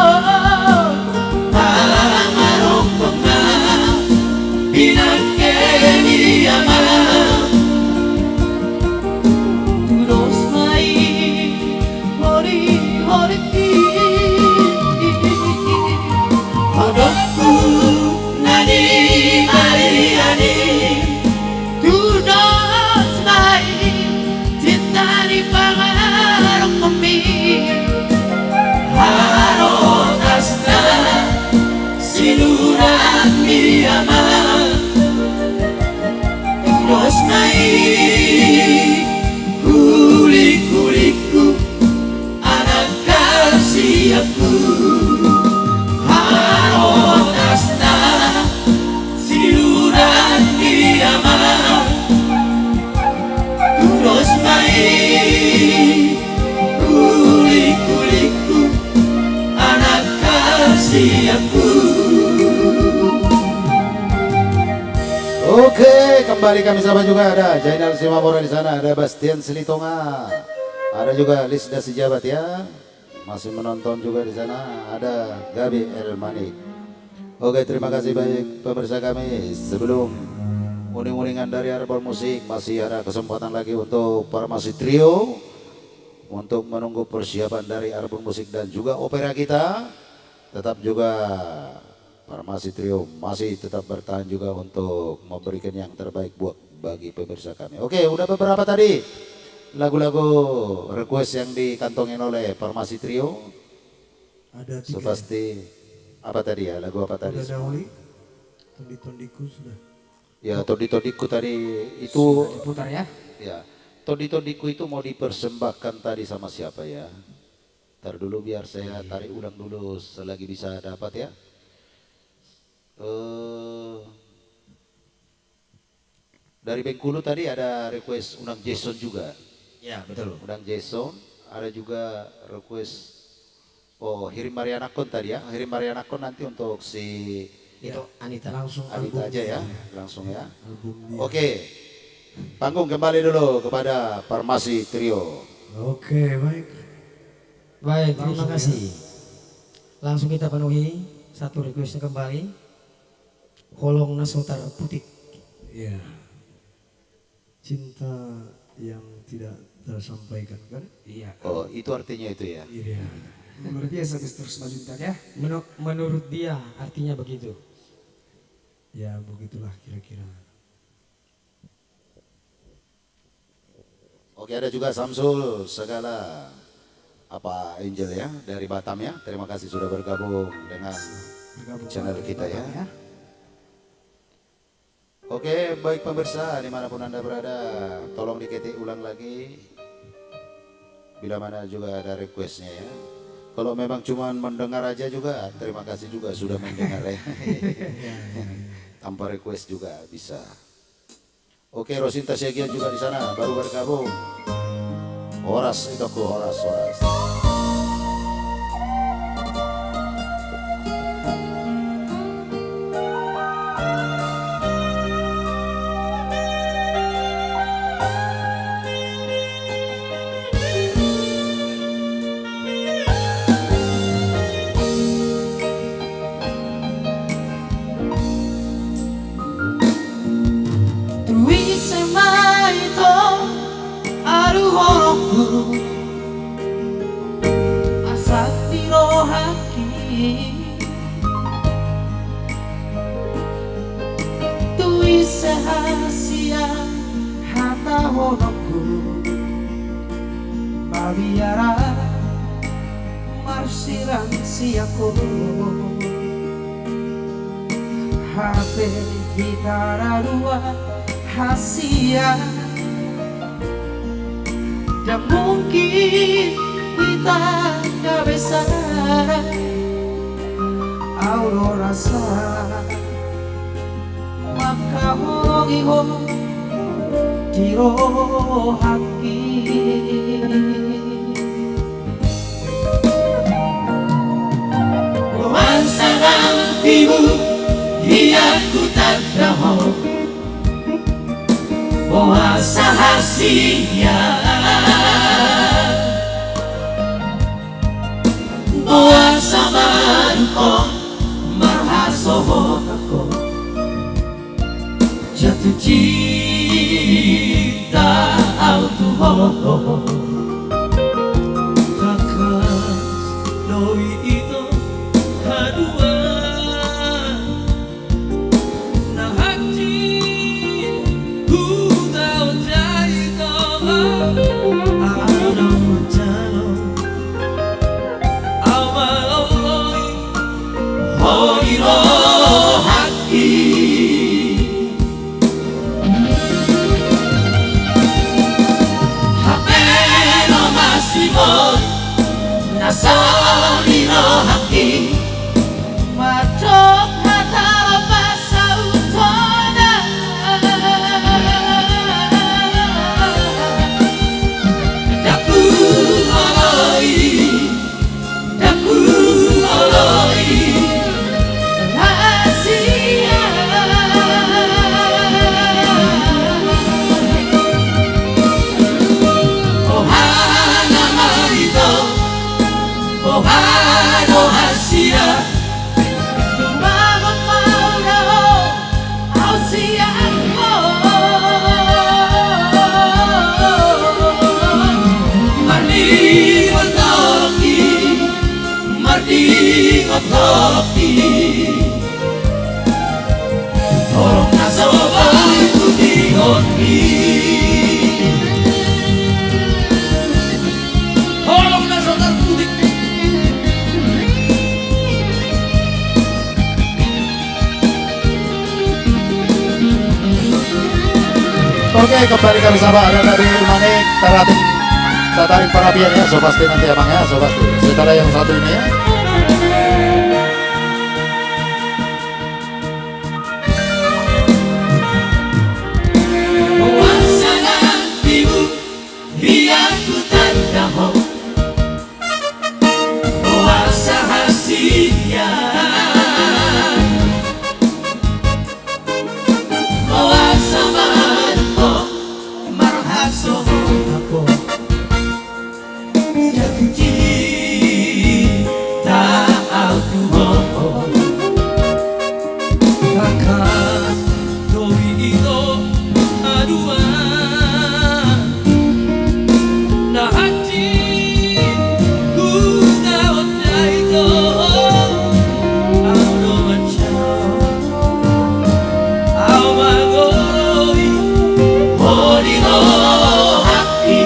amarokona binak kulik-kulikku anak kasih aku harotasna siluran kiamat terus main kulik-kulikku anak kasih aku. Oke, kembali kami sapa juga ada Jainal Simamora di sana, ada Bastian Silitonga, ada juga Lisda Sejabat ya, masih menonton juga di sana, ada Gabi Elmanik. Oke, terima kasih baik pemirsa kami. Sebelum uning-uningan dari Arbor Musik, masih ada kesempatan lagi untuk Farmasi Trio untuk menunggu persiapan dari Arbor Musik dan juga opera kita. Tetap juga Farmasi Trio masih tetap bertahan juga untuk memberikan yang terbaik buat bagi pemirsa kami. Oke, udah beberapa tadi lagu-lagu request yang dikantongin oleh Farmasi Trio. Ada So, tiga. pasti apa tadi ya? Lagu apa tadi? Ada Dauli, Tondi-tondiku sudah. Ya, Todi-Todiku tadi itu Putar ya. ya. Todi-Todiku itu mau dipersembahkan tadi sama siapa ya? Ntar dulu biar saya tarik ulang dulu selagi bisa dapat ya. Dari Bengkulu tadi ada request Unang Jason juga. Ya betul. Unang Jason, ada juga request Hirim Marianakon tadi ya. Hirim Marianakon nanti untuk si Itu Anita. Langsung Anita album aja ya, dia. langsung ya. Album dia. Oke. Panggung kembali dulu kepada Farmasi Trio. Oke baik. Baik, terima Langsung kasih. Langsung kita penuhi satu requestnya kembali. Holong Nasutara Putih. Iya. Cinta yang tidak tersampaikan kan? Iya. Oh, itu artinya itu ya. Iya. Luar biasa Mr. Majuntak ya. Menurut dia artinya begitu. Ya begitulah kira-kira. Oke, ada juga Samsul segala apa Angel ya dari Batam ya. Terima kasih sudah bergabung dengan Bergabung channel dengan kita Bapak ya. Oke, baik pemirsa dimanapun Anda berada, tolong diketik ulang lagi bila mana juga ada requestnya ya. Kalau memang cuma mendengar aja juga, terima kasih juga sudah mendengar ya. Tanpa request juga bisa. Oke, Rosinta Syagia juga di sana baru bergabung. Horas itu aku, Horas. haki tui sehasia hata honokku babiara marsiran siako Habe hitara dua hasia dan mungkin kita gak bisa aurora rasa maka hongi tiro haki Wansangan timu hiaku tak daho Boasa hasia Boasa manko marhasoho ako Jatuh cinta autuho Kakas doi ito hadua Nasoni no haki Matok hata basa utona Daku oloi Rahasia Ohana marito Ohano hasia Mama mauro Ausia ako Mardi otoki Mardi otoki Torong nasobay tuti-oti Torong nasobay tuti-oti Oke, kembali kami sama ada dari Manik Tarating Tataring Parabian ya, so pasti nanti abang ya, so pasti. Setelah yang satu ini ya. Wansangan timu hiaku tak daho Boasa hasia Boasa manko marhasoho ako Jatuh cinta autuho Kakak doi ito adua Na hati ku dapat na ito Auno mancao Au magoi Hori no haki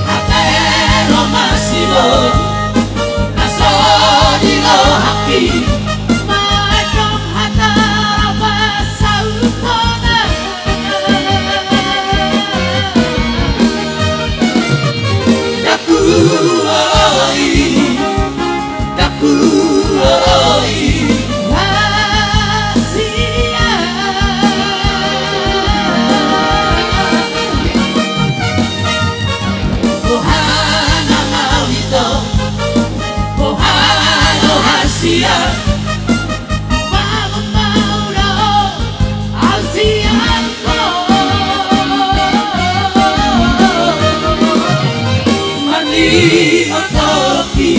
Hatero masimo Nasoni no haki Matok hata basa utona Daku oloi Daku oloi Rahasia Ohana mawito Ohano hasia Mama mauro Ausianko Mardi otoki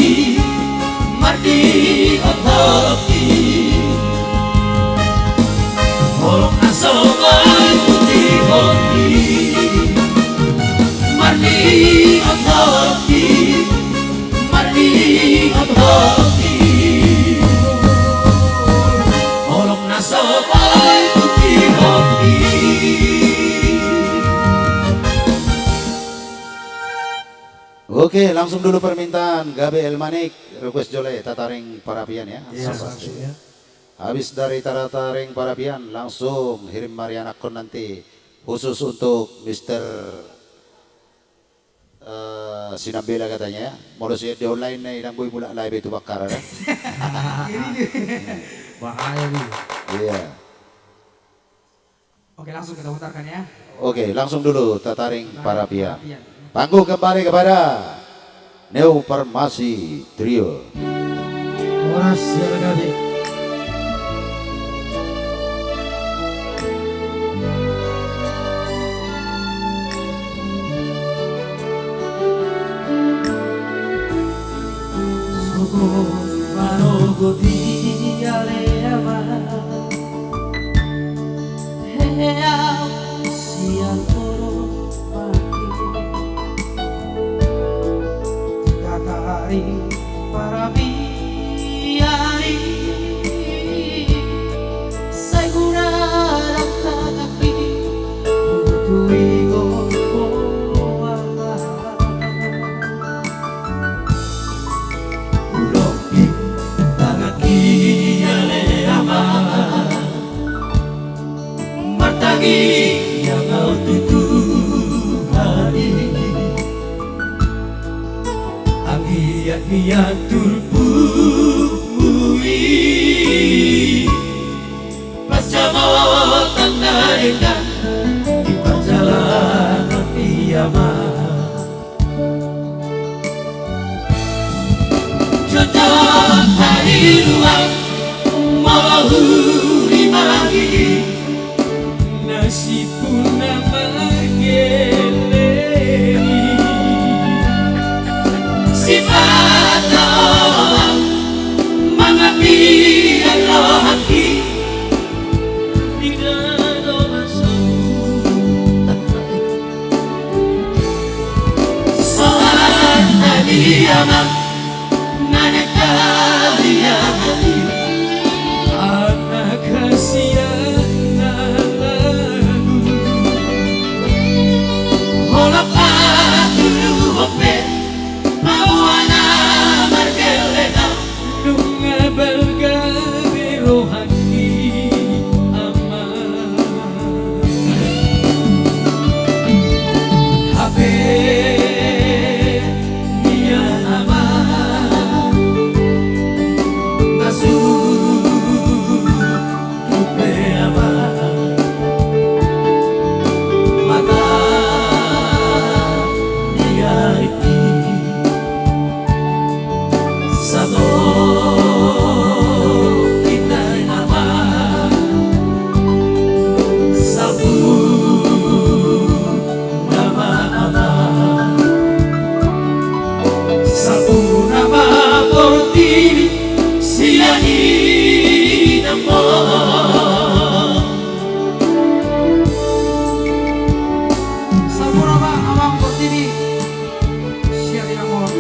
Mardi otoki Holong nasobay tuti-oti Oke, langsung dulu permintaan Gabe Elmanik, request Jole, Tataring Parapian ya. Iya, langsung ya. Habis dari Tataring Parapian, langsung kirim Mariana Kon nanti khusus untuk Mr. Sinambela katanya ya. Mau di online na ilang boy mula live itu bakar ada. Bahaya nih. Iya. Oke, langsung kita putarkan ya. Oke, langsung dulu Tataring Parapian. Panggung kembali kepada Neo Farmasi Trio. Horas ya Gabe. Yang kau tutuhani Anggia turbui Pacamotan naringan Di perjalanan kiamat Jodoh hari ruang Mahuri magi Nasibun margeleni Sifat orang mengapian rohaki Tidak masuk Soal hadiamat Nana kalian Anak kasihan Holak aku lupa Awana margelena Nunga belga birohani aman Habe Mia aman Nasuh Tupe aman Mata Satu kita nama Sabu nama Sabu nama Portini Siani nama Sabu nama Abang Portini. Siap ya mohon.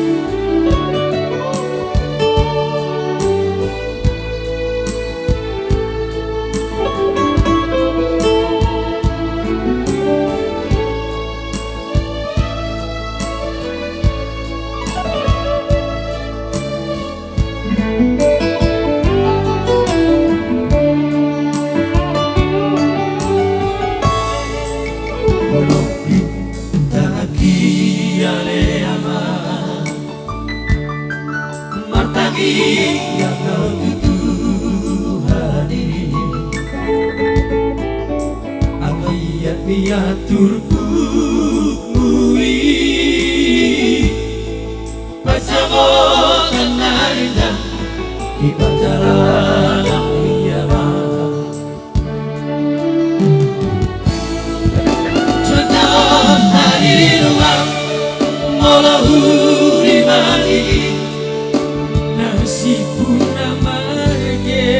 Yang kau tutuhani Anggiat turbui Pacamotan naringan Di perjalanan kiamat Jodoh hari ruang Molahuri magi Nasibun margeleni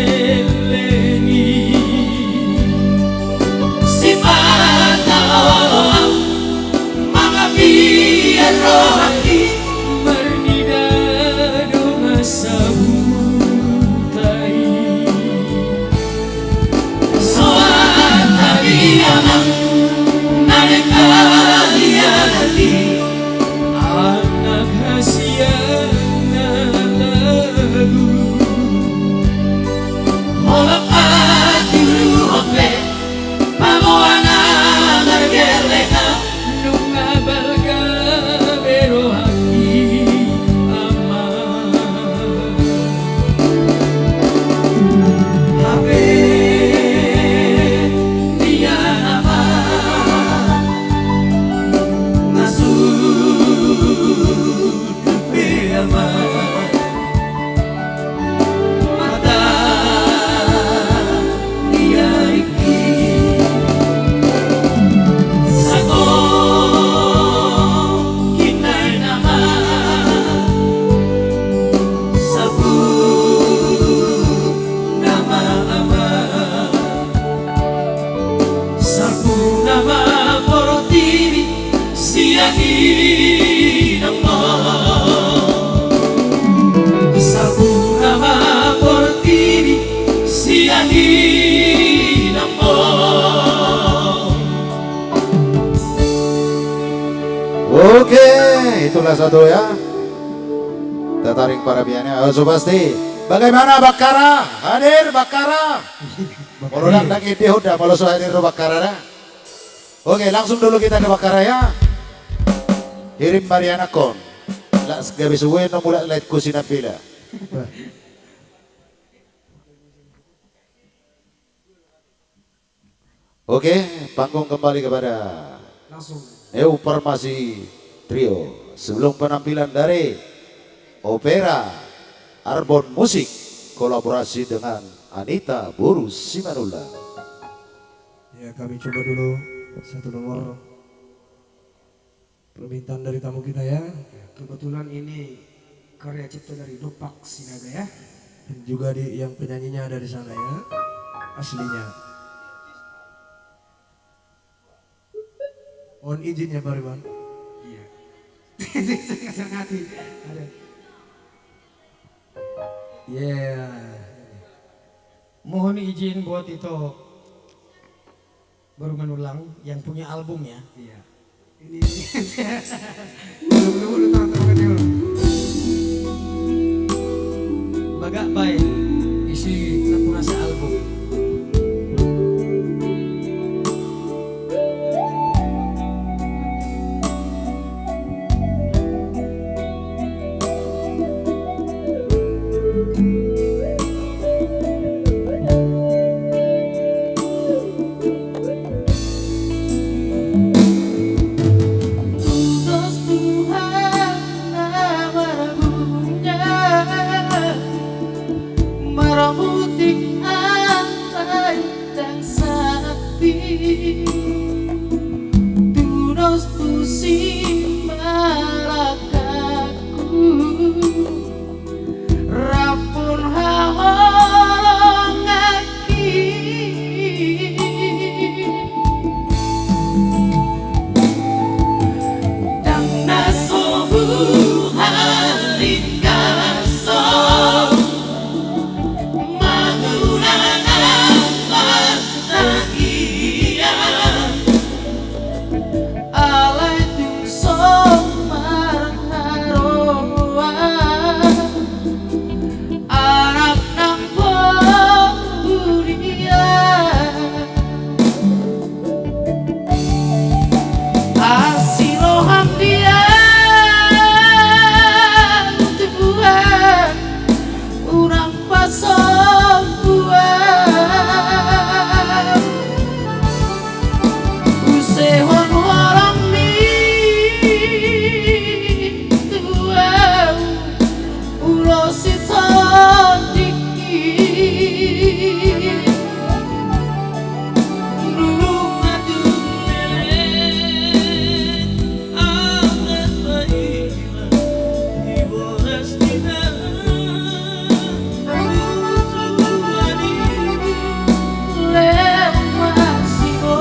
Sifat orang mengapian rohani Bernidado masabutai Soal hadiaman Nana kalian hati Anak namo Sapurama Portini Siani namo Oke, itulah satu ya. Kita tarik para piannya. Oh, pasti. Bagaimana Bakara? Hadir Bakara. Kalau nak ide udah, kalau soal hadir Bakara dah. Oke, langsung dulu kita ke Bakara ya. Kirim Mariana Kon. Lah gabi suwe no mula light kusina pila. Oke, panggung kembali kepada Langsung. Farmasi Trio. Sebelum penampilan dari Opera Arbon Musik kolaborasi dengan Anita Boru Simanula. Ya, kami coba dulu satu nomor permintaan dari tamu kita ya. Kebetulan ini karya cipta dari Dopak Sinaga ya. Dan juga yang penyanyinya ada di sana ya, aslinya. Mohon izin ya Pak Riban. Iya. Kasar hati. Ada. Yeah. Mohon izin buat itu baru menulang yang punya album ya. Iya. Ini dulu teman-teman dulu. Bagak baik isi punasa album. Tudos Tuhan marahnya meramutik antai dan sakti Tudos tusi malakaku rapun haholong aki Dang naso buhaling kaso Mahunangan bahagia alay tung marharoa anak nang buria asiloham dia Tuhan urang pasong buang usehon warang mi Tuhan ulo siton dikit nulung adulele anget baila iboras dina tuwani lemasio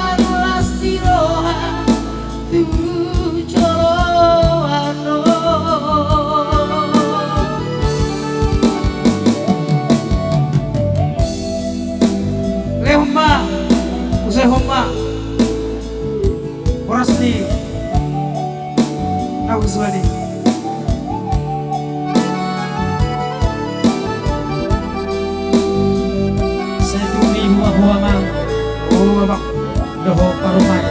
arulastiroha tujoloano Lehomba, usai homba, oras ni, aku suani. Saya tumi huwa mang, oh babak, doho parumai,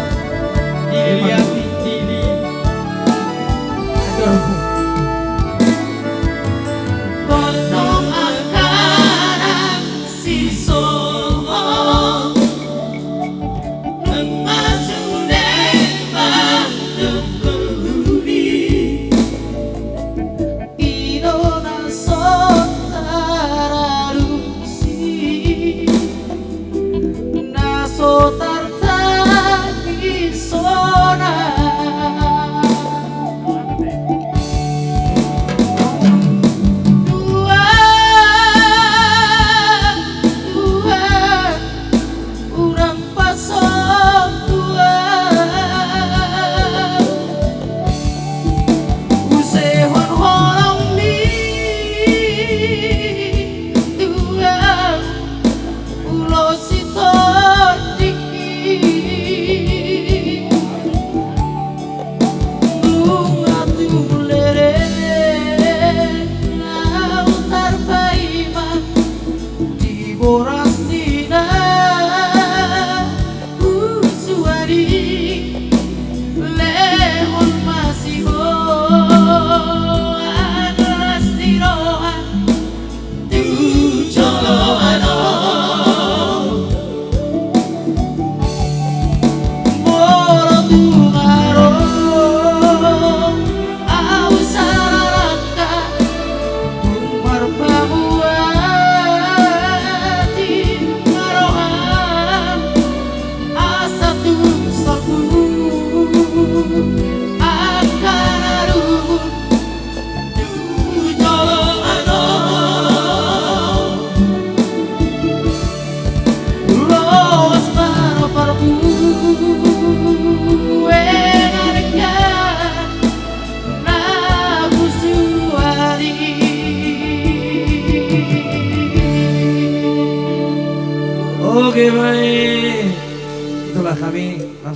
dilihat dili, aduh. Potong akaran si soho Nemajunen bandung kehuri Inona sotara rusi naso tartani sona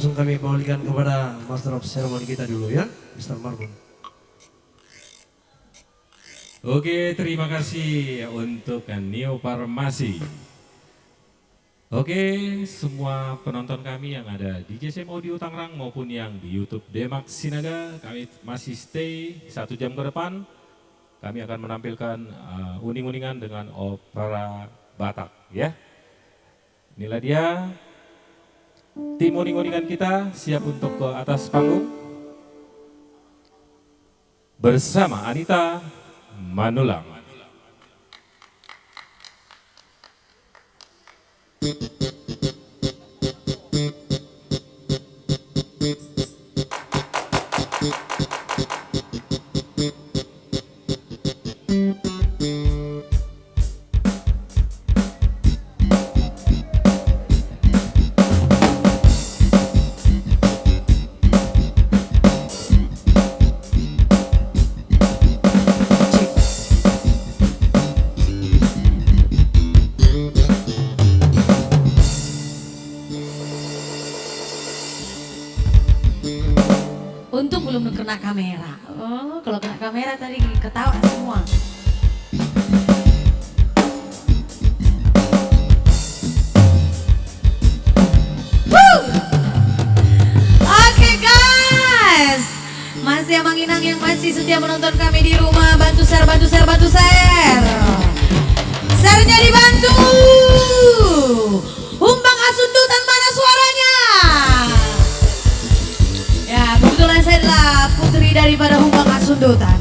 langsung kami kembalikan kepada Master of Ceremony kita dulu ya, Mr. Marbun. Oke, terima kasih untuk Neo Farmasi. Oke, semua penonton kami yang ada di JSM Audio Tangerang maupun yang di YouTube Demak Sinaga, kami masih stay 1 jam ke depan. Kami akan menampilkan uning-uningan dengan opera Batak ya. Inilah dia tim uning-uningan kita siap untuk ke atas panggung bersama Anita Manulang. Untung belum kena kamera. Oh, kalau kena kamera tadi ketawa semua. Oke guys, masih Amang Inang yang masih setia menonton kami di rumah, bantu share, bantu share, bantu share. Share-nya dibantu. Humbang Asundutan mana suaranya? Ya, kebetulan saya adalah putri daripada Humbang Asundutan.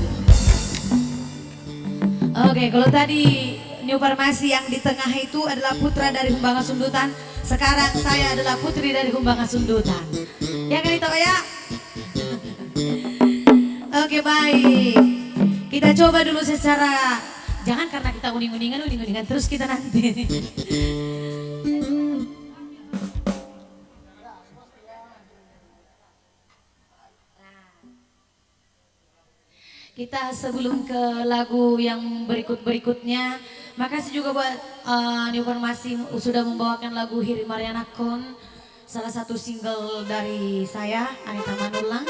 Oke, kalau tadi New Farmasi yang di tengah itu adalah putra dari Humbang Asundutan. Sekarang saya adalah putri dari Humbang Asundutan. Ya kan itu ya? Oke, baik. Kita coba dulu secara, jangan karena kita uning-uningan terus kita nanti. Kita sebelum ke lagu yang berikutnya, makasih juga buat New Farmasi sudah membawakan lagu Hiri Mariana Kon, salah satu single dari saya, Anita Manulang.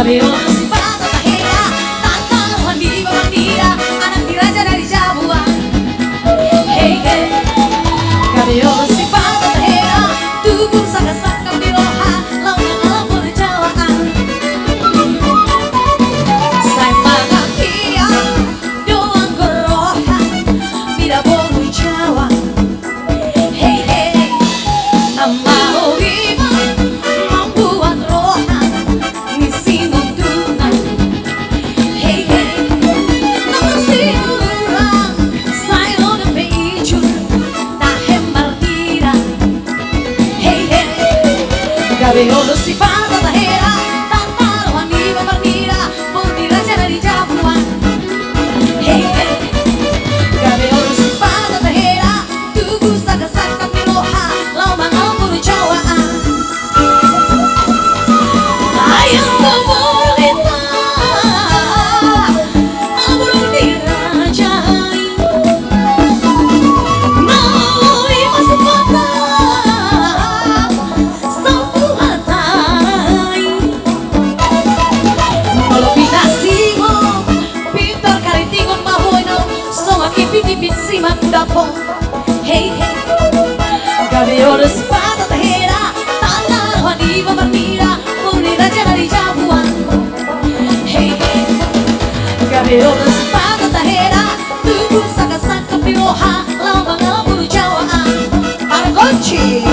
Gabeola si Pata Tahera, Tata Wandi Bawandira, anak diraja dari Jabuan. Hey hey, Gabeola si Pata Tahera, tubuh saka-saka biroha, lawan alam berjawaan. Saya mengakia doang geroha, tidak boleh Jawa. Hey hey, nama Orima membuat roha misi nuntunan. Hey hey, nama si orang saya udah pejur tak hemar tira. Hey hey, Gabeola si Pata Tahera, tanpa Wandi Bawandira, Budi Raja dari Jabuan. Hey hey, Gabeola si Pata Tahera, tubuh saka-saka miroha, lawan alam berjawaan. Ayam kebolita, abang dirajai, melalui masa patah, satu hatai. Kalau kita singgung, pintar kali tingon mahoino, sama kipit-kipit simak dapong. Hey hey, Gabeola si Pata Tahera, Tata Wandi Bawandira, Budi Raja dari Jabuan. Hey hey, Gabeola si Pata Tahera, tubuh saka-saka biroha, lawan alam berjawaan. Para kunci.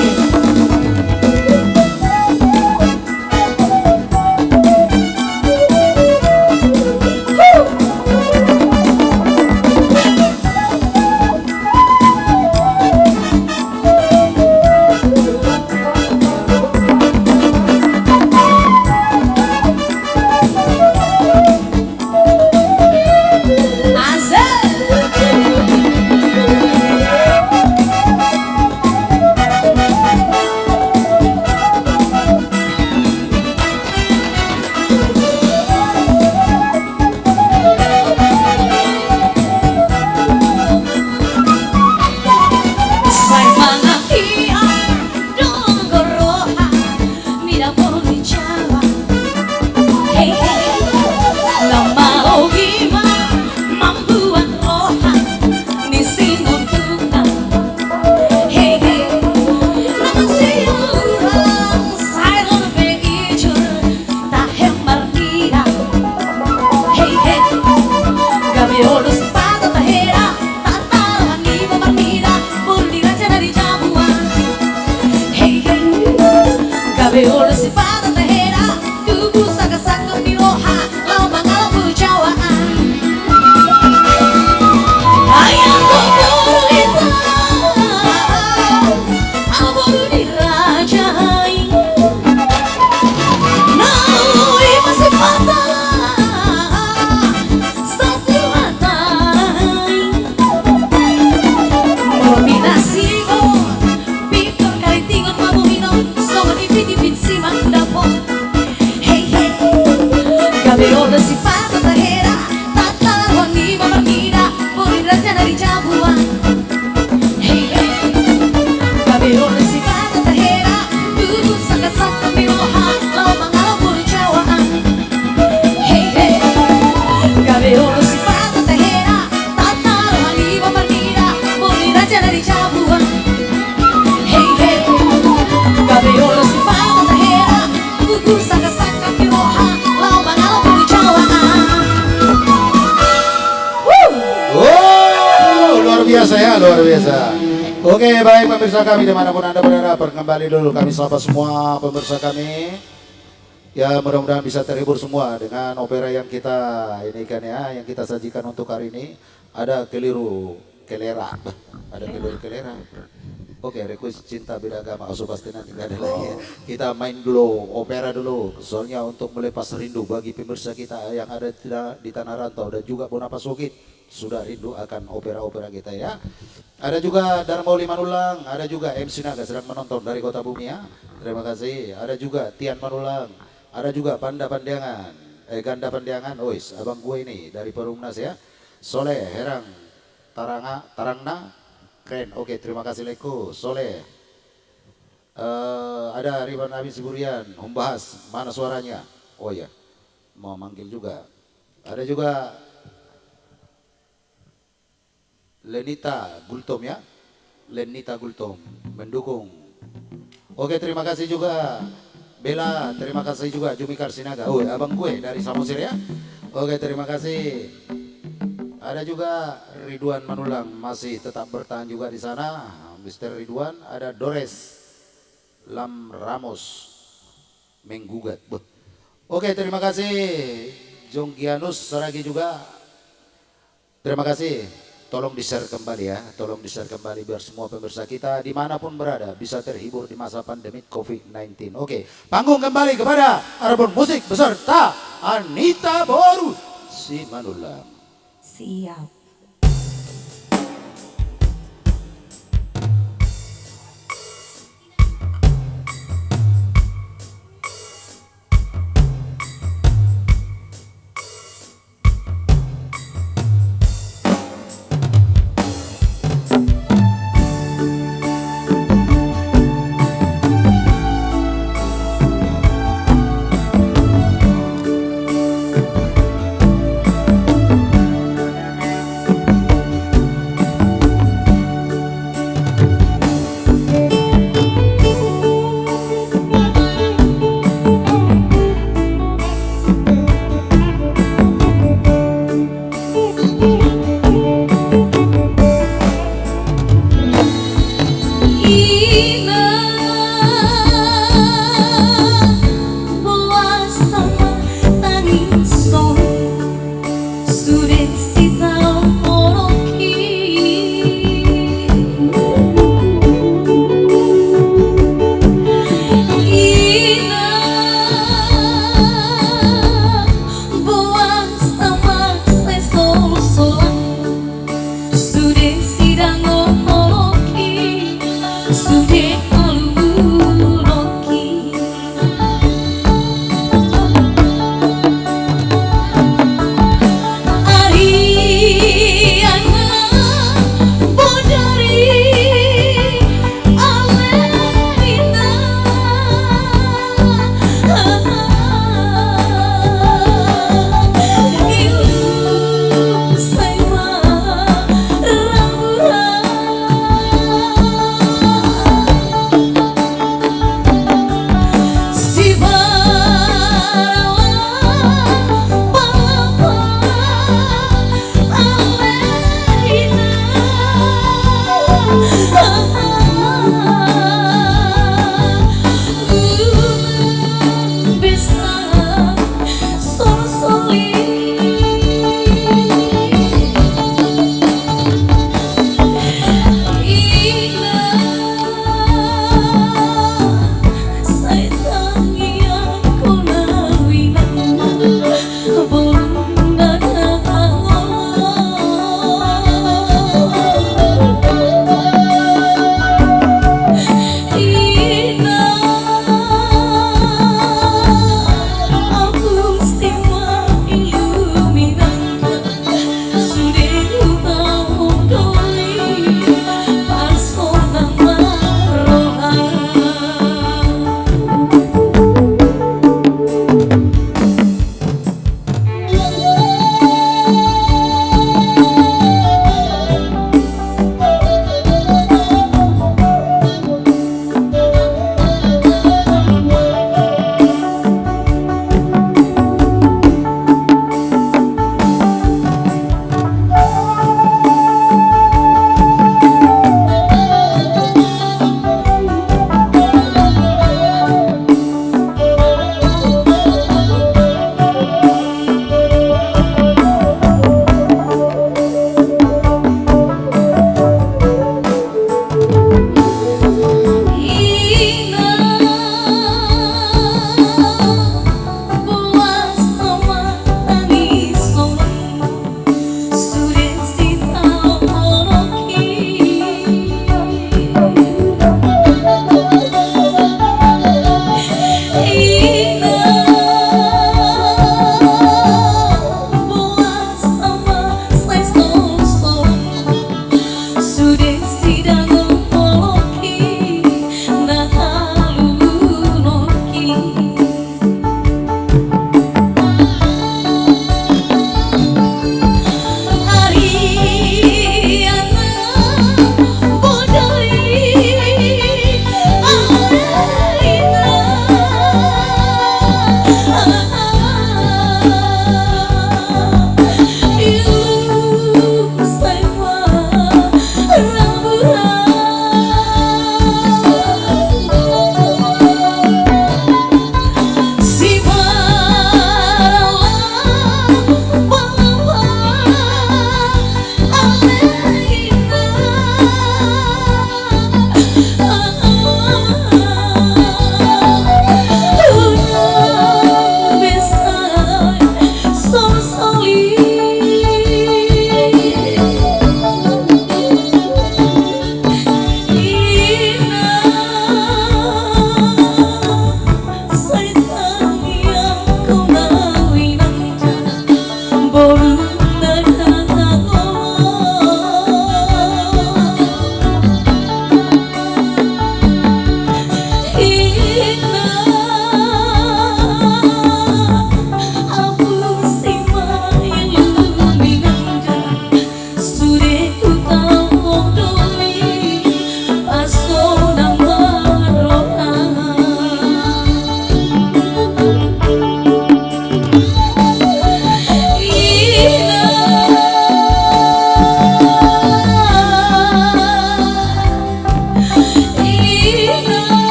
Saya mengakia doang geroha, tidak boleh Jawa. Hey hey, nama Ogima membuat roha misi nuntunan. Hey hey, nama si orang saya lebih hijau tak hemar tira. Hey hey, Gabeola si Pata Tahera, Tata Wandi Bawandira, Budi Raja dari Jabuan. Hey hey, Gabeola si Pata Tahera, tubuh saka-saka biroha, lawan alam berjawaan. Ayam kebolita, abang dirajai, melalui masa patah, satu hatai. Membina singon, pintar kali tingon mabuhino, sama dipit-dipit simak dapong. Hey hey, Gabeola si Pata Tahera, Tata Wandi Bawandira, Budi Raja dari Jabuan. Hey hey, Gabeola si Pata Tahera, tubuh saka-saka biroha, lawan alam berjawaan. Hey hey, Gabeola si Pata Tahera, Tata Wandi Bawandira, Budi Raja dari Jabuan. Hey hey, Gabeola si Pata Tahera, tubuh saka-saka biroha, lawan alam berjawaan. Oh, luar biasa ya, luar biasa. Oke, baik pemirsa kami dimanapun Anda berada, kembali dulu kami sapa semua pemirsa kami. Ya, mudah-mudahan bisa terhibur semua dengan opera yang kita ini kan ya, yang kita sajikan untuk hari ini. Ada keliru kelera, ada keliru kelera. Oke, request cinta beda agama, oh, pasti nanti nggak ada lagi ya. Kita main dulu opera dulu, soalnya untuk melepas rindu bagi pemirsa kita yang ada di tanah rantau dan juga Bonapasukit sudah rindu akan opera-opera kita ya. Ada juga Darmauli Manulang, ada juga MC Naga sedang menonton dari Kota Bumi ya. Terima kasih. Ada juga Tian Manulang, ada juga Panda Pandiangan, Ganda Pandiangan, ois, abang gue ini dari Perumnas ya. Soleh Herang Tarangna, keren. Oke, terima kasih Leko, Soleh. Ada Riban Abi Siburian, membahas mana suaranya. Oh ya, mau manggil juga. Ada juga Lenita Gultom ya. Lenita Gultom mendukung. Oke, terima kasih juga Bella, terima kasih juga Jumi Karsinaga. Oh, abang gue dari Samosir ya. Oke, terima kasih. Ada juga Ridwan Manulang masih tetap bertahan juga di sana. Mr. Ridwan, ada Dores Lam Ramos menggugat. Oke, terima kasih Jonggianus Saragi juga. Terima kasih. Tolong di-share kembali ya, tolong di-share kembali biar semua pemirsa kita dimanapun berada bisa terhibur di masa pandemi COVID-19. Oke, panggung kembali kepada Arbon Musik beserta Anita Boru Simanullah. Siap.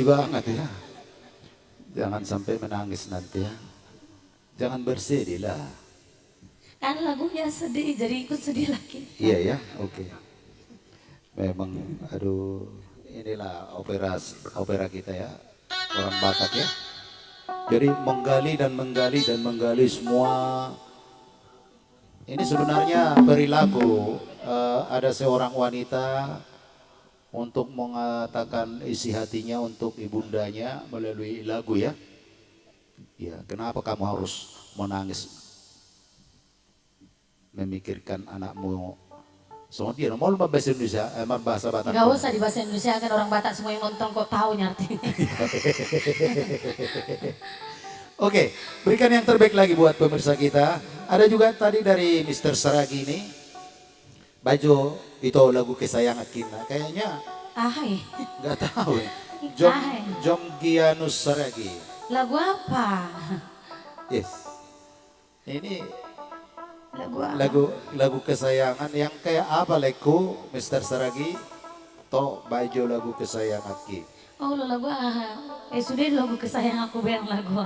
sedih banget ya. Jangan sampai menangis nanti ya. Jangan bersedih lah. Kan lagunya sedih, jadi ikut sedih lagi. Iya ya, oke. Memang, aduh, inilah opera kita ya, orang Batak ya. Jadi menggali dan menggali dan menggali semua. Ini sebenarnya perilaku ada seorang wanita untuk mengatakan isi hatinya untuk ibundanya melalui lagu ya. Ya, kenapa kamu harus menangis memikirkan anakmu? Soalnya dia mau bahasa Indonesia, bahasa Batak. Gak usah di bahasa Indonesia, kan orang Batak semua yang nonton kok tahu artinya. Oke, berikan yang terbaik lagi buat pemirsa kita. Ada juga tadi dari Mr. Saragi ini. Baju itu lagu kesayangan kita. Kayaknya Ahai, nggak tahu ya. Ahai. Jonggianus Saragi. Lagu apa? Yes. Ini Lagu apa? lagu kesayangan yang kayak apa leku Mr. Saragi? To baju lagu kesayangan ki. Oh lo lagu ah. Sudah lagu kesayangan aku bilang lagu.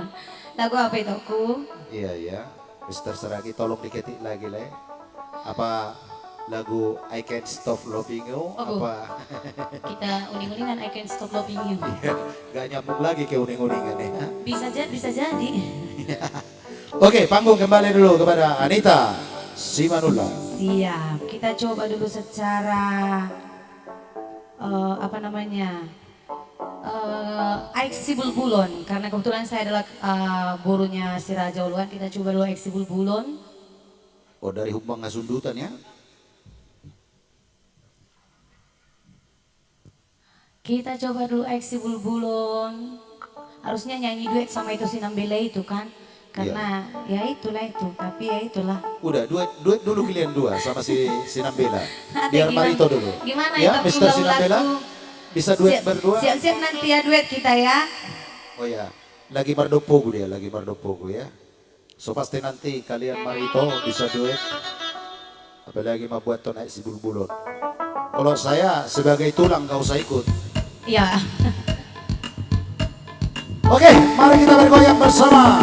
Lagu apa itu aku? Iya ya. Mr. Saragi tolong diketik lagi le. Apa lagu I Can't Stop Loving You? Apa? Kita uning-uningan I Can't Stop Loving You. Gak nyambung lagi ke uning-uningan ya. Bisa jadi. Oke, panggung kembali dulu kepada Anita Simanullah. Siap. Kita coba dulu secara apa namanya? Aiksi Bulbulon, karena kebetulan saya adalah burunya si Raja Uluan. Kita coba dulu Aiksi Bulbulon. Oh, dari Humbang Ngasundutan ya. Kita coba dulu Aiksi Bulbulon. Harusnya nyanyi duet sama itu Sinambele itu kan. Karena ya itulah itu, tapi ya itulah. Udah, duet dulu kalian dua sama si Sinambela. Nanti Biar Marito dulu. Gimana ya, itu Mr. Sinambela? Bisa duet berdua? Siap-siap nanti ya duet kita ya. Oh ya, lagi Mardopogo dia, lagi Mardopogo ya. So pasti nanti kalian Marito bisa duet. Apalagi membuat tonaik si Bulbulon. Kalau saya sebagai tulang gak usah ikut. Iya. Oke, mari kita bergoyang bersama.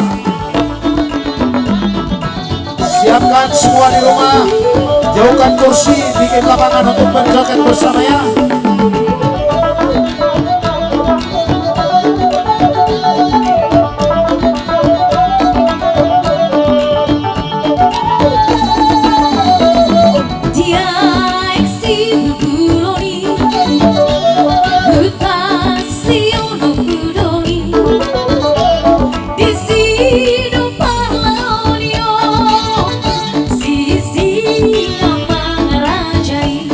Siapkan semua di rumah, jauhkan kursi, bikin lapangan untuk berjoget bersama ya. Dia eksi bulbuloni Utasi ono budoni Desido parlaonio Sisi amang rajai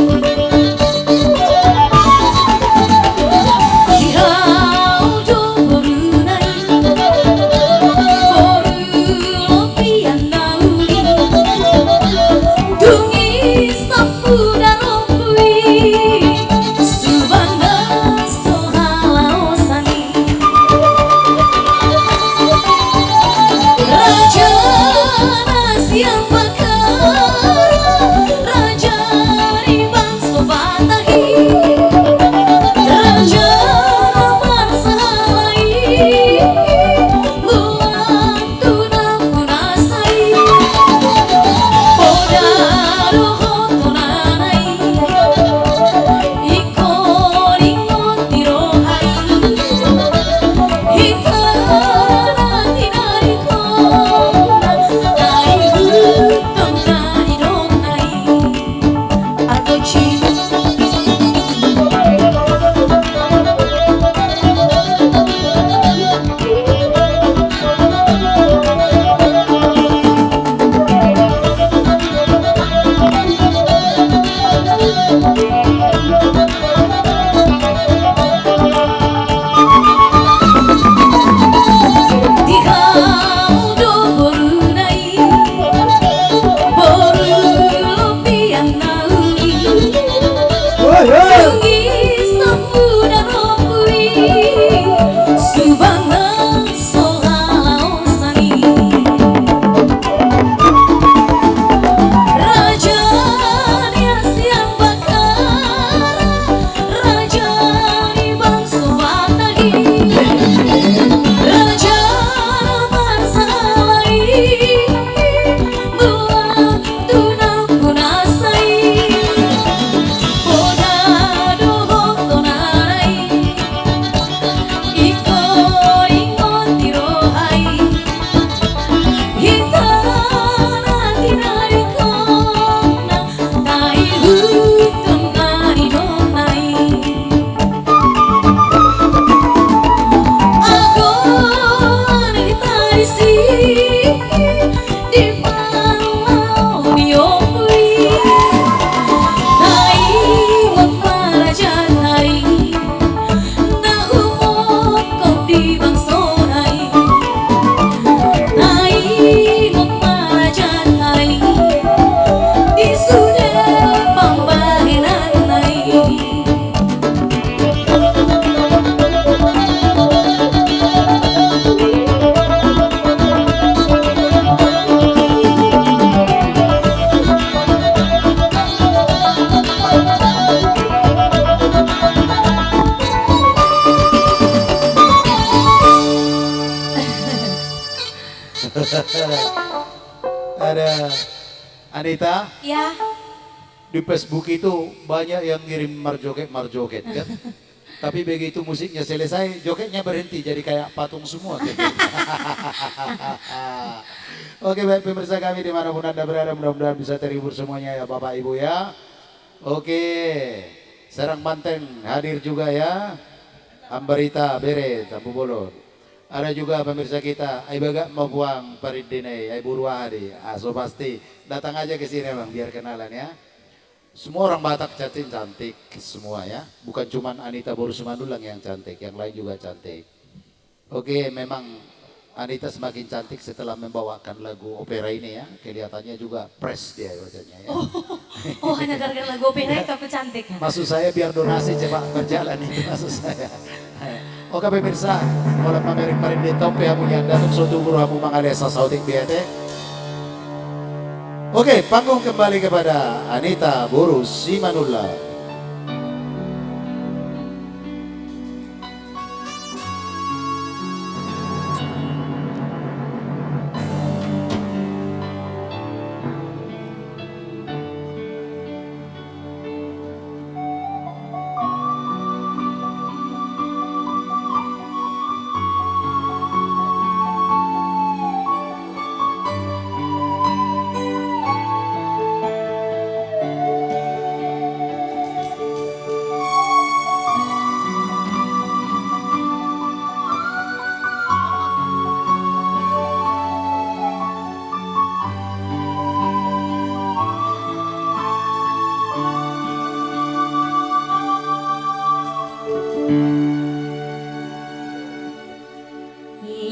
Ada Anita. Ya, Di Facebook itu banyak yang ngirim marjoket kan. Tapi begitu musiknya selesai, jogetnya berhenti jadi kayak patung semua. Kan? Oke baik pemirsa kami dimanapun Anda berada, mudah-mudahan bisa terhibur semuanya ya Bapak Ibu ya. Oke, Serang Banten hadir juga ya. Ambarita Bere, Tampu Bolon. Ada juga pemirsa kita, ai baga mau buang paridine, ai buruadi. So pasti datang aja ke sini Bang biar kenalan ya. Semua orang Batak cantik semua ya. Bukan cuma Anita Boru Sumandulang yang cantik, yang lain juga cantik. Oke, memang Anita semakin cantik setelah membawakan lagu opera ini ya. Kelihatannya juga fresh dia wajahnya ya. oh hanya gara-gara lagu opera kamu cantik. Maksud saya biar donasi cepat berjalan itu maksud saya. Oke pemirsa, mulai pamerin parin di top ya punya datuk suatu guru hamu mangalesa sautik biate. Oke, panggung kembali kepada Anita Boru Simanullah.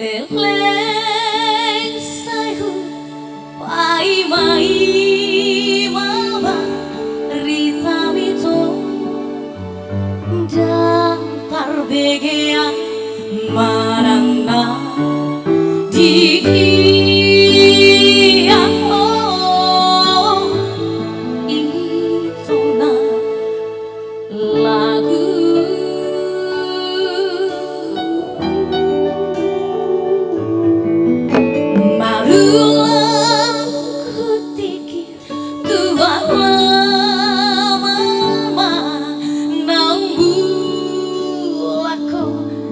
Leleng sayu pai mai mama rita mito dampar begean marana dia oh itu na lagu Marulah kutikir tua mama nambulako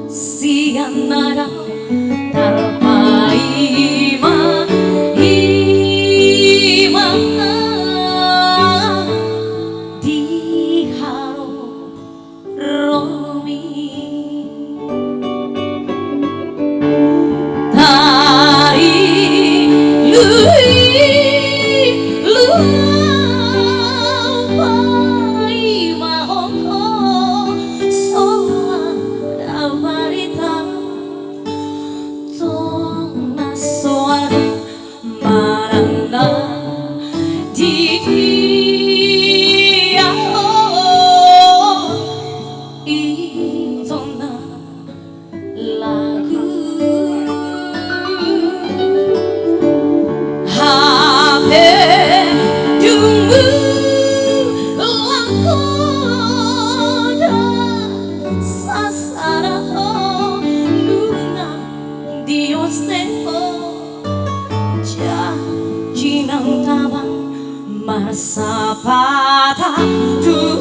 sianara tarpaima ima diharo romi Masa pada tuh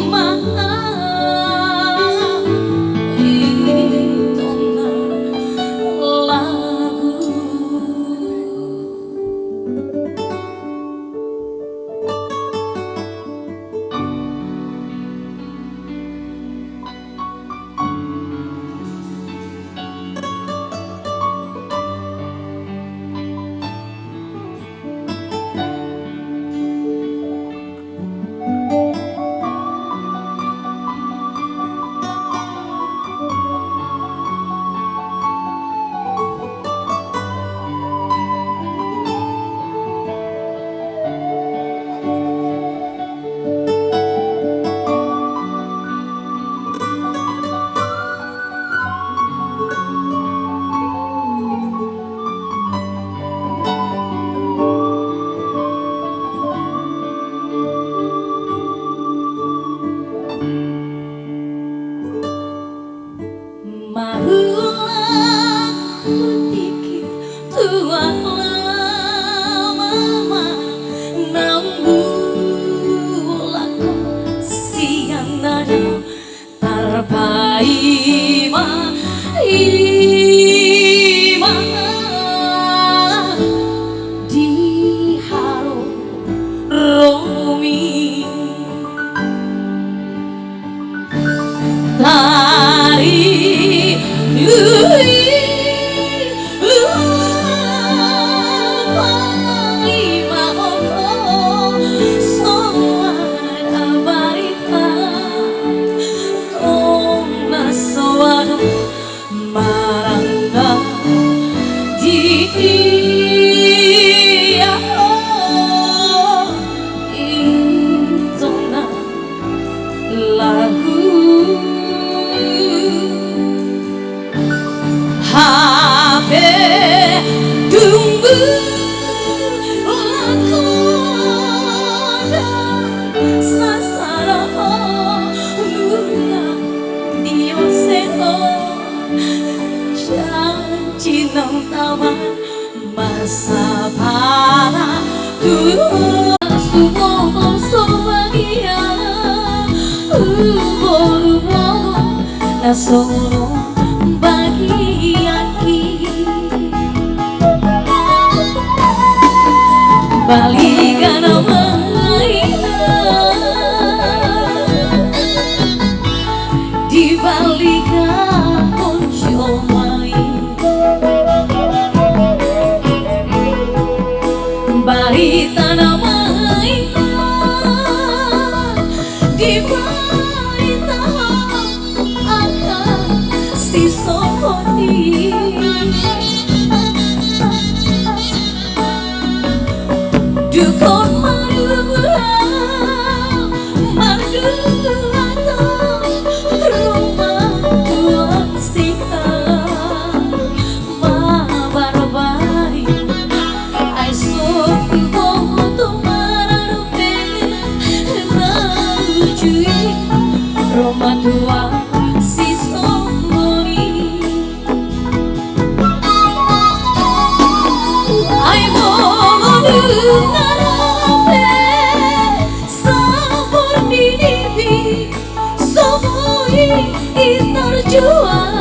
mana itu lagu Marulah kutikir tua Itona lagu Habe dumbu lakoda sasara luna dioseo janji nang taman masa para tuh sumo sobagia borumo nasono bagi aki balikan mainan di balikan ponco main barita mainan di barita akan si sopoti dukun madu atau rumah tuan siang mabar baik ai sok foto mararupe na ujui rumah tuan si somoni ai mau dengar sabor dinibi somoi interjuang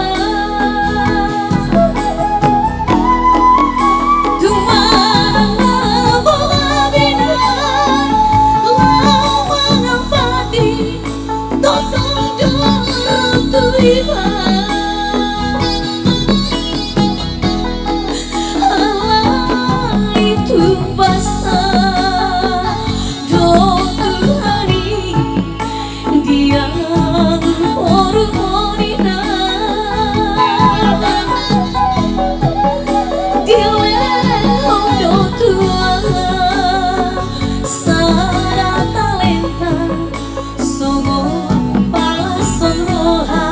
tumanang bola binan lawang pati totong dalam tuiban itu basah dotu hari dia hormonina dia dotu sada talenta songo palason roha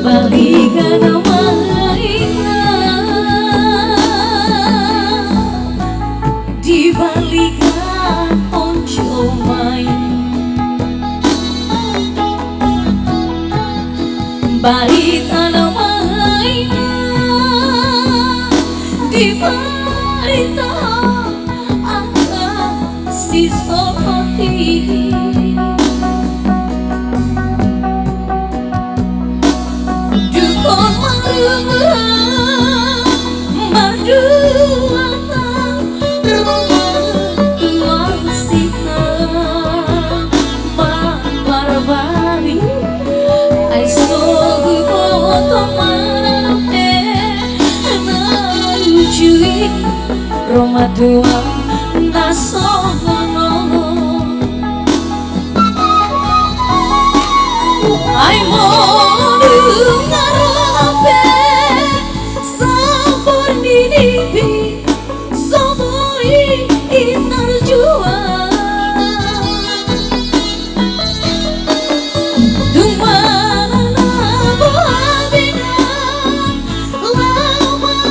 balikan mainan di balikan ponco main barita mainan di barita akan si sopoti dukun madu atau rumah tuan siang mabar bari ai sogu foto marape na ujui rumah tuan nasono ai mau dengar sabor dinibi somoi interjuang tumana bola binan lama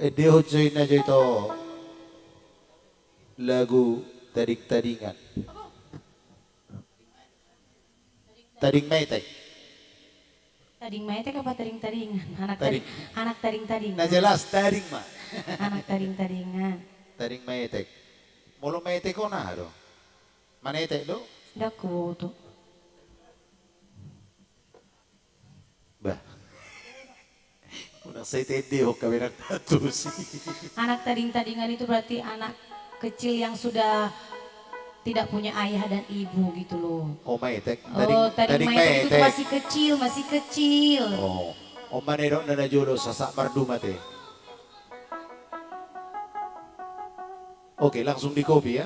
Dehojoy na jo ito lagu tadig-tadingan. Tading Maytek. Tading Maytek apa taring-taringan? Taring. Anak taring-taringan. Na jelas tading ma. Anak taring-taringan. Tading Maytek. Mulu Maytek ko na do. Manetek do? Daku tuh. Bah. Unang sa itedeo kami nagtatusi. Anak taring-taringan itu berarti anak kecil yang sudah tidak punya ayah dan ibu gitu loh. O Maytek. Oh, taring Maytek itu masih kecil, masih kecil. Oh. O manero na najulo sa Mardumate. Oke, langsung di copy ya.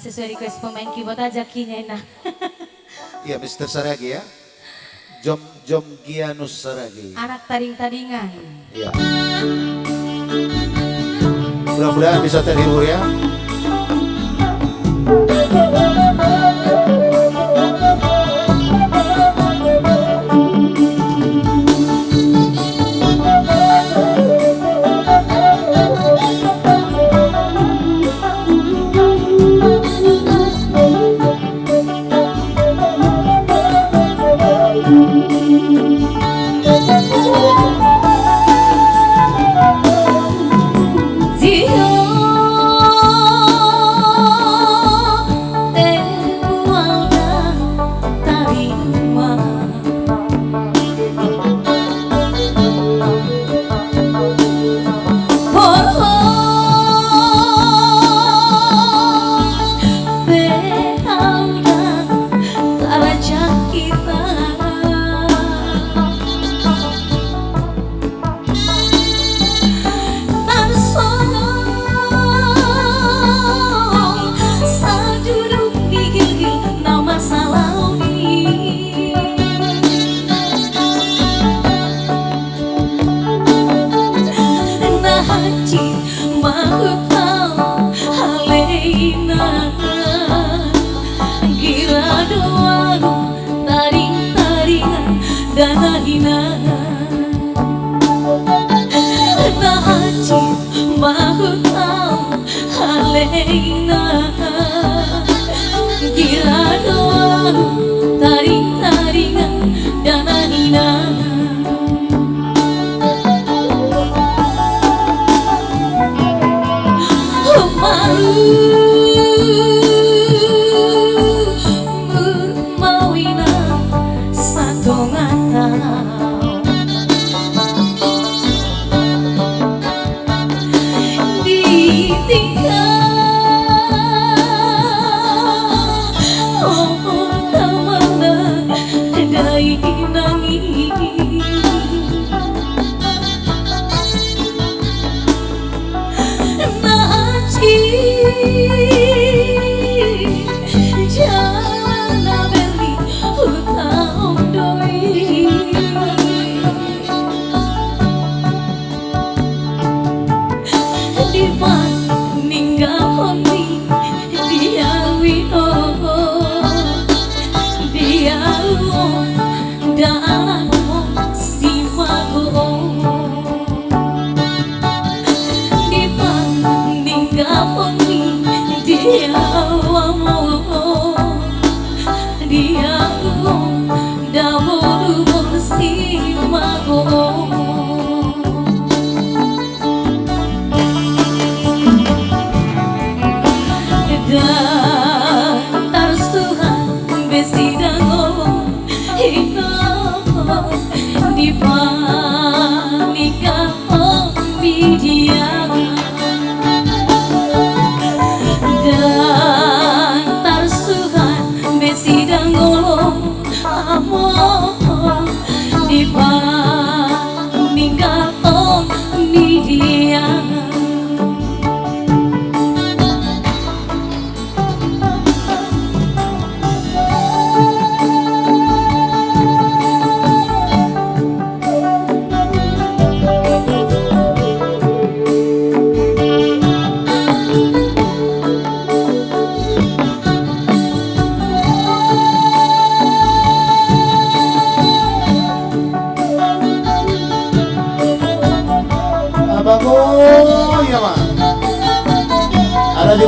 Sesuai request pemain keyboard aja kinya nah. Iya, Mr. Saragi ya. Jom Gianus Saragi. Anak taring-taringan. Iya. Mudah-mudahan bisa terhibur ya.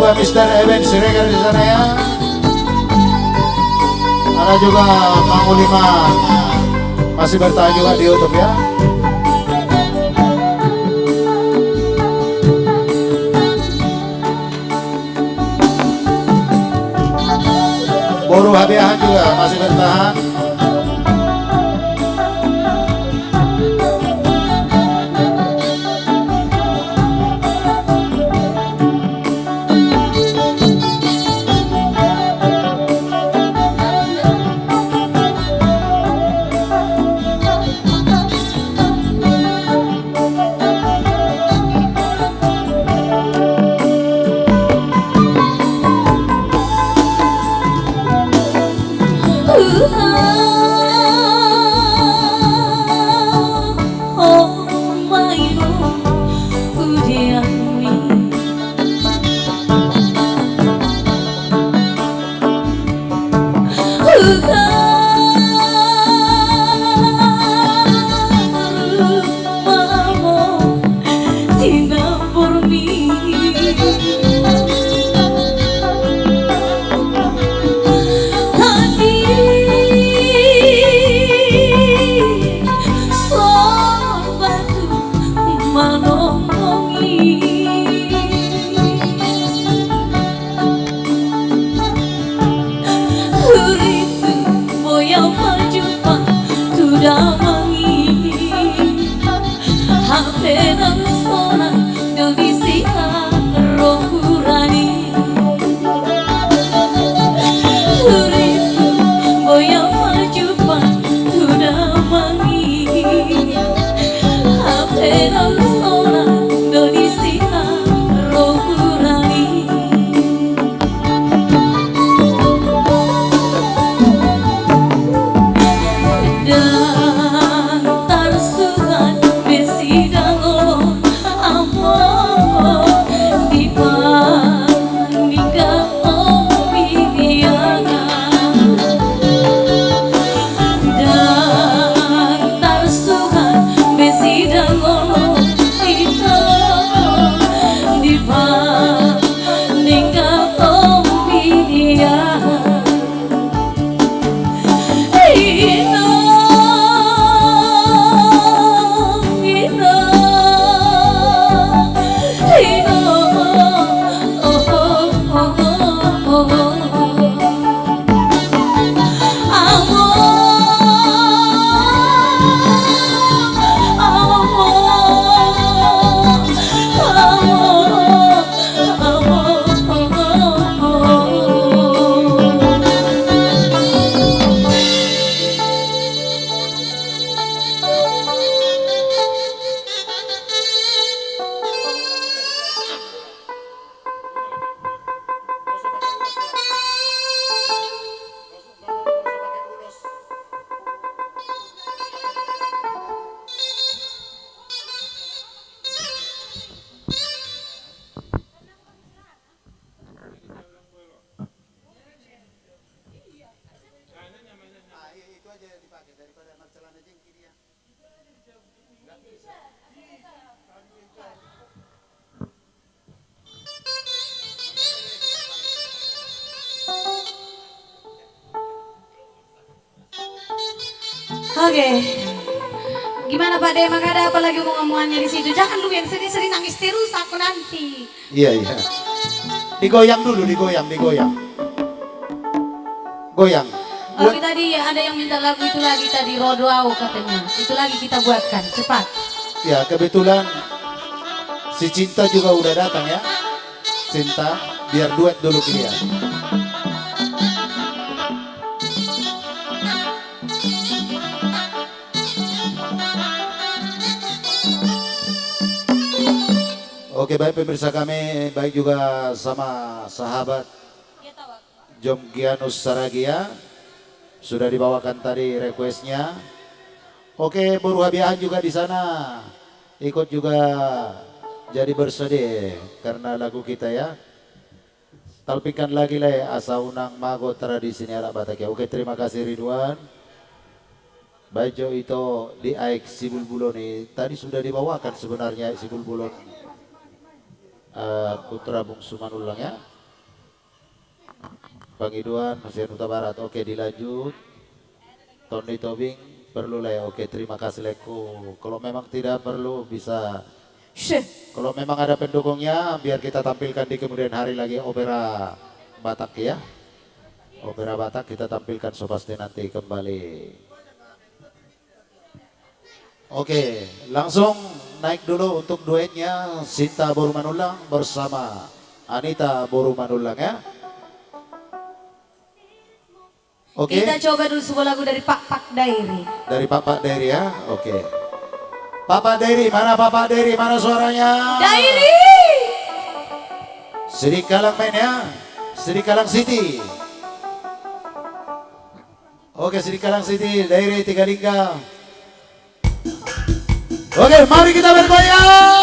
juga Mr. Eben Siregar di sana ya. Ada juga Mang Uliman masih bertahan juga di YouTube ya. Boru Habiahan juga masih bertahan. Oke. Gimana Pak Demang, ada apa lagi ngomong-ngomongannya di situ? Jangan lu yang sedih-sedih nangis terus aku nanti. Iya, iya. Digoyang dulu, digoyang. Goyang. Oke, tadi ada yang minta lagu itu lagi tadi, Rodoau katanya. Itu lagi kita buatkan, cepat. Ya, kebetulan si Cinta juga udah datang ya. Cinta, biar duet dulu dia. Oke, baik pemirsa kami, baik juga sama sahabat Jomgianus Saragia. Sudah dibawakan tadi requestnya. Oke, Boru Habiahan juga di sana ikut juga jadi bersedih karena lagu kita ya. Talpikan lagi le asa unang mago tradisi ala Batak ya. Oke, terima kasih Ridwan. Baik Jo itu di Aik Sibulbulon nih. Tadi sudah dibawakan sebenarnya Sibulbulon putra bungsu Manulang ya. Bang Iduan, Hussein Huta Barat. Oke, dilanjut. Tony Tobing perlu lah ya. Oke, terima kasih Leko. Kalau memang tidak perlu bisa. Kalau memang ada pendukungnya, biar kita tampilkan di kemudian hari lagi opera Batak ya. Opera Batak kita tampilkan so pasti nanti kembali. Oke, langsung naik dulu untuk duetnya Sinta Boru Manulang bersama Anita Boru Manulang ya. Oke. Kita coba dulu sebuah lagu dari Pak Pak Dairi. Dari Pak Dairi ya. Oke. Pak Dairi, mana Pak Dairi? Mana suaranya? Dairi. Sidikalang main ya. Sidikalang City. Oke, Sidikalang City, Dairi Tiga Lingga. Oke, mari kita bergoyang.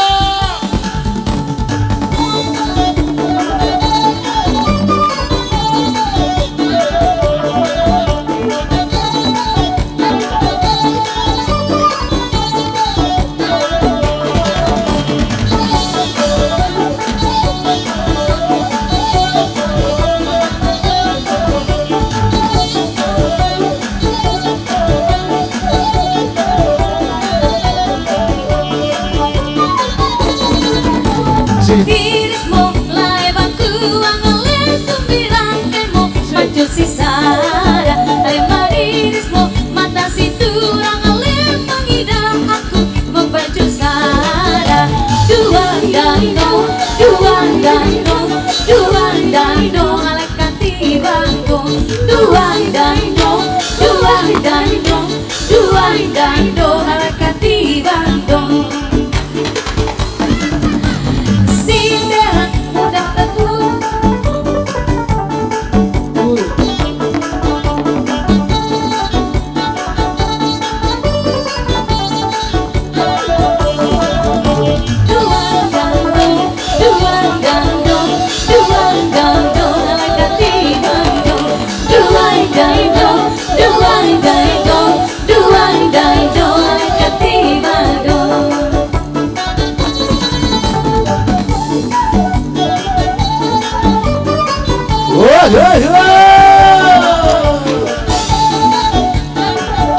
Dirimu lai bangku angale sumbirang kemo maju sisara lema dirimu mata situ angale mengidam aku membaju sara dua dino alekan tibango dua dino alekan tibango.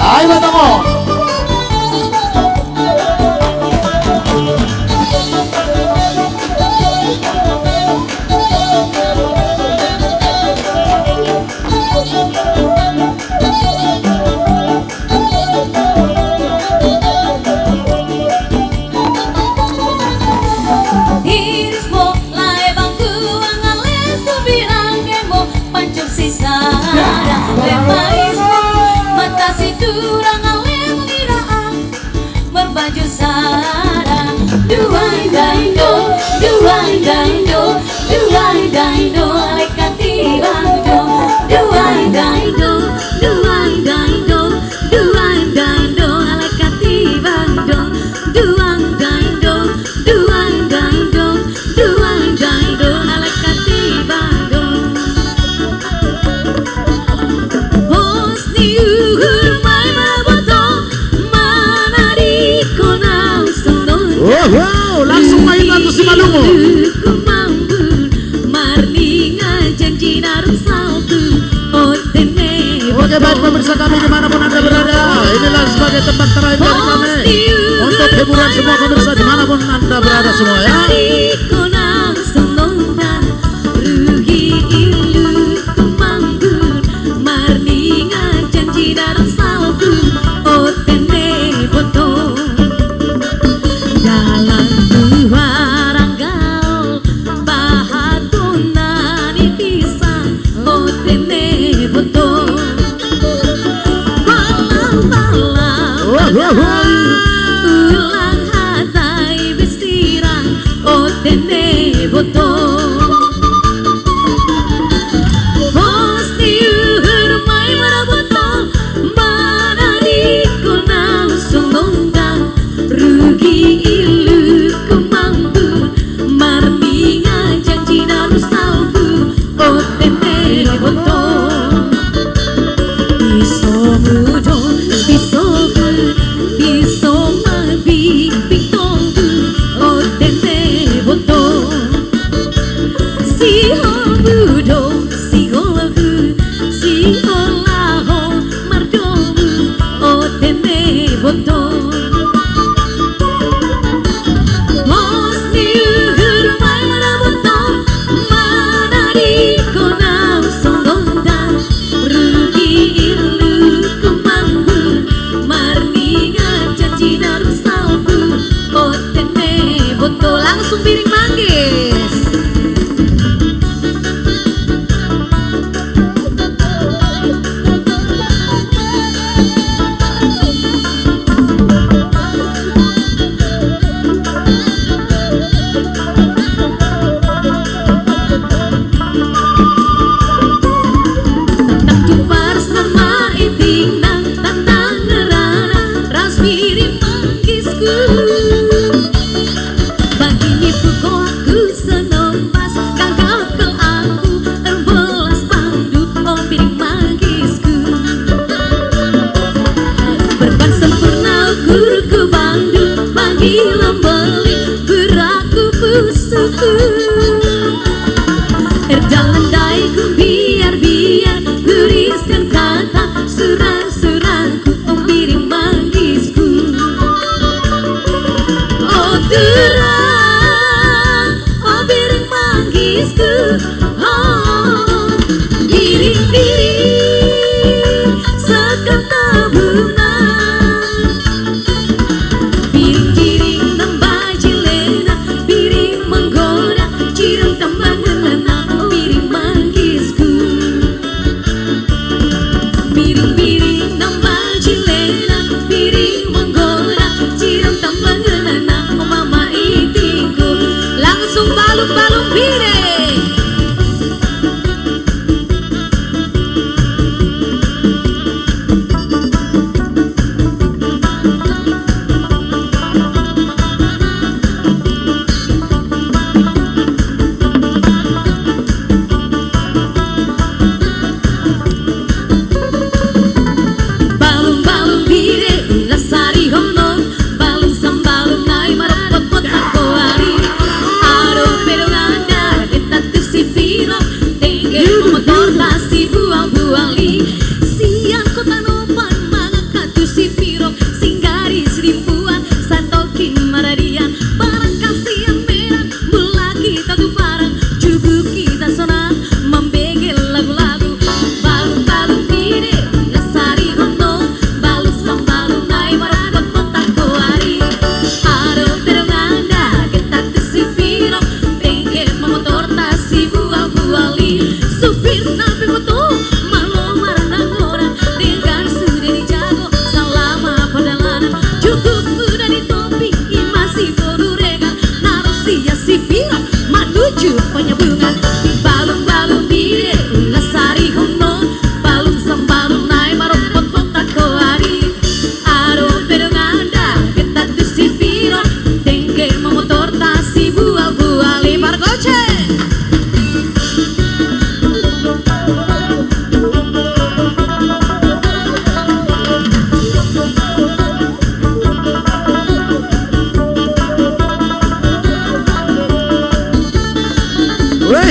Ayo bertemu. Dirimu lai bangku angale sumbirang kemo pancur sisara lemaismu mata situ angale mengiraan berbaju sara duai daido alekan tibango duai daido alekan tibango duai daido alekan tibango. Hosni uhur mai maboto mana di konau sono. Langsung main lagu si Malungu. Marninga janji naruh saltu otene. Oke, baik pemirsa kami dimanapun Anda berada, inilah sebagai tempat terakhir dari kami untuk hiburan semua pemirsa dimanapun Anda berada semua ya. Ulang hatai besirang otene boto. Hosti uhur mai maraboto mana di konau sononggang rugi ilu kemampu marninga janji darus salbu otene boto. Biso mabi pitonggu otene boto. Si ho budo si ho lagu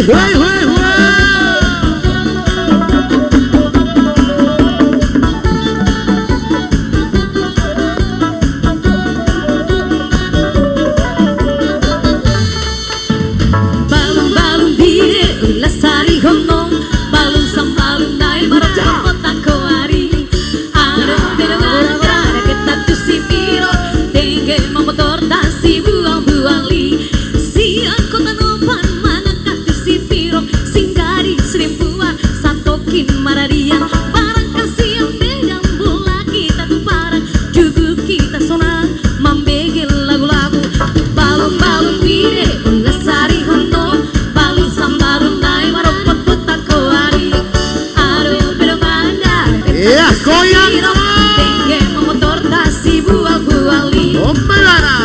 Woi, woi, woi. Balung-balung bire ulas sari hono, balung sambalung nai marata kota koari. Ada ada kita tu si piro, tenge memotor dan si buang-buang li. Siang kota nopan mana katu si piro, singgari serimpuan santokin maradia. Barang kasih yang bedang bola kita tu parang, juga kita sonang membegel lagu-lagu. Balung-balung bire ulas sari hono, balung sambalung nai marata kota koari. Aduh bedang mana Iya, goyang. tenge memotor dan si buang-buang li. Ombelara.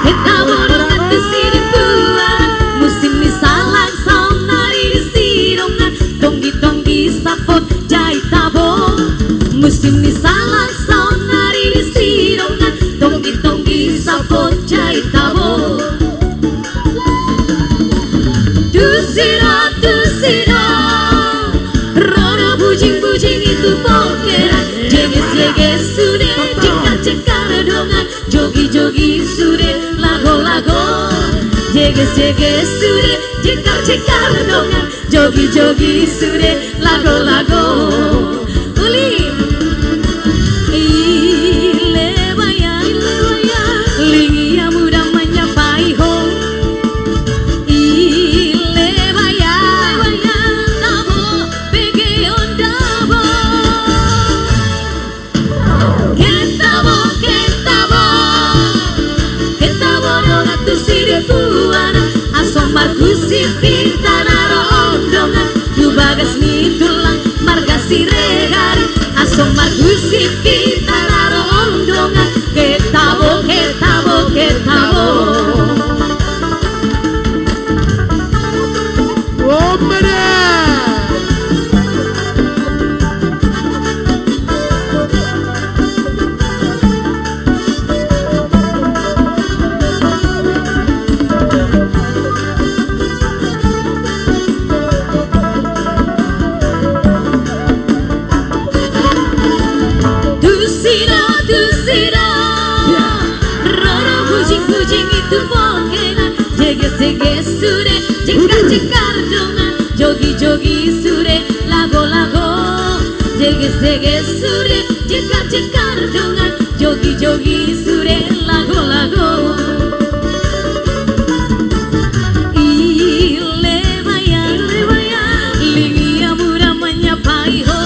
Ketabo dengan kesini buan, musim misalang saung nari di sirongan, tonggi-tonggi sapot jahit tabo. Musim misalang saung nari di sirongan, tonggi-tonggi sapot jahit tabo. Dusira, roda bujing-bujing itu pokeran, jeges-jeges sudah, cekar-cekar dongan, jogi-jogi sudah, lago-lago. Jeges-jeges sudah, cekar-cekar dongan, jogi-jogi sudah, lago-lago. Uli, ilebaya, lingi yang mudah menyapai home. Ilebaya, tabo, pegeon dabo. Ketabo dongan tu siripuan, asom margusi pintanaro ondongan, tu bagas ni tulang margasi regari, asom margusi pintanaro ondongan, ketabo. Ombera. Dusira, roda bujing-bujing itu pokenan, jeges-jeges sudah, cekar-cekar dongan, jogi-jogi sudah, lago-lago. Jeges-jeges sudah, cekar-cekar dongan, jogi-jogi sudah, lago-lago. Ilebaya, lingi yang mudah menyapai ho.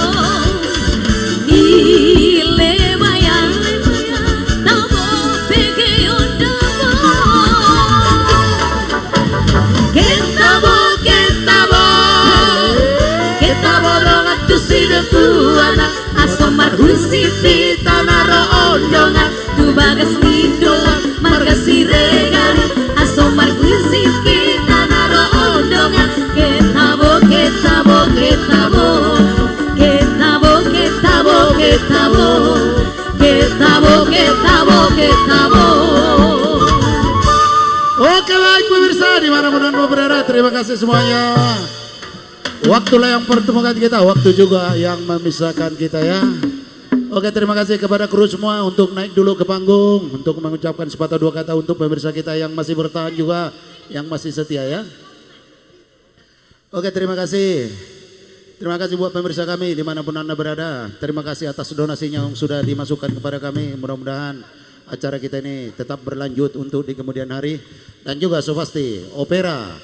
Ilebaya, tabo, pegeon dabo. Ketabo dongan tu siripuan, asom margusi pintanaro ondongan, tu bagas ni dolang margasi regari, asom margusi pintanaro ondongan, ketabo. Oke, baik pemirsa dimanapun anda berada, terima kasih semuanya. Waktulah yang pertemukan kita, waktu juga yang memisahkan kita ya. Oke, terima kasih kepada kru semua untuk naik dulu ke panggung, untuk mengucapkan sepatah dua kata untuk pemirsa kita yang masih bertahan juga, yang masih setia ya. Oke, terima kasih. Terima kasih buat pemirsa kami dimanapun anda berada. Terima kasih atas donasinya yang sudah dimasukkan kepada kami. Mudah-mudahan acara kita ini tetap berlanjut untuk di kemudian hari. Dan juga so pasti opera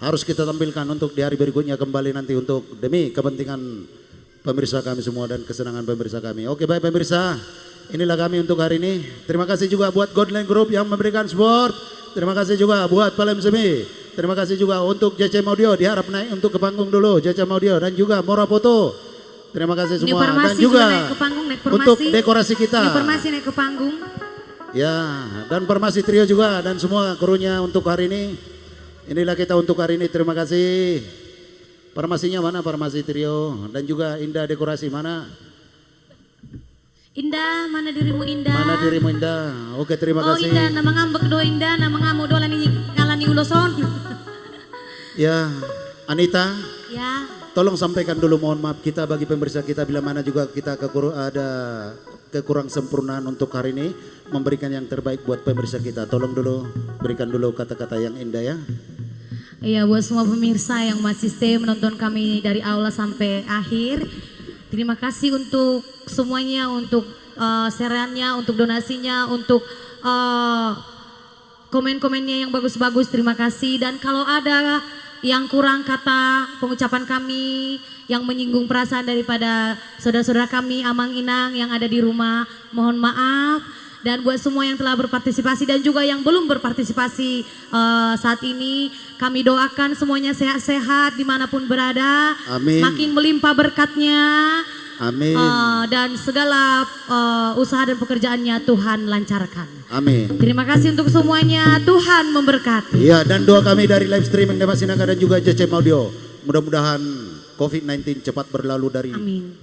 harus kita tampilkan untuk di hari berikutnya kembali nanti untuk demi kepentingan pemirsa kami semua dan kesenangan pemirsa kami. Oke, baik pemirsa, inilah kami untuk hari ini. Terima kasih juga buat Godland Group yang memberikan support. Terima kasih juga buat Palem Semi. Terima kasih juga untuk JCM Audio, diharap naik untuk ke panggung dulu JCM Audio, dan juga Mora Foto. Terima kasih New semua, dan Farmasi juga naik ke panggung, naik untuk Farmasi. dekorasi kita. New Farmasi naik ke panggung. Ya, dan Farmasi Trio juga dan semua krunya untuk hari ini. Inilah kita untuk hari ini. Terima kasih. Farmasinya mana, Farmasi Trio, dan juga Indah Dekorasi mana? Indah, mana dirimu Indah? Mana dirimu Indah? Oke, terima Oh kasih. Indah, nama ngambek do Indah, nama ngamu do lani ngalani uloson. Ya, Anita, Ya, tolong sampaikan dulu mohon maaf kita bagi pemirsa kita bila mana juga kita ada kekurang sempurnaan untuk hari ini, memberikan yang terbaik buat pemirsa kita. Tolong dulu berikan dulu kata-kata yang indah ya. iya buat semua pemirsa yang masih stay menonton kami dari awal sampai akhir. Terima kasih untuk semuanya, untuk shareannya, untuk donasinya, untuk komen-komennya yang bagus-bagus. Terima kasih. Dan kalau ada yang kurang kata pengucapan kami yang menyinggung perasaan daripada saudara-saudara kami Amang Inang yang ada di rumah, mohon maaf. Dan buat semua yang telah berpartisipasi dan juga yang belum berpartisipasi saat ini, kami doakan semuanya sehat-sehat dimanapun berada. Amin. Makin melimpah berkatnya. Amin. Dan segala usaha dan pekerjaannya Tuhan lancarkan. Amin. Terima kasih untuk semuanya, Tuhan memberkati. Iya, dan doa kami dari live streaming Demak Sinaga dan juga JCM Audio, mudah-mudahan COVID-19 cepat berlalu dari Amin.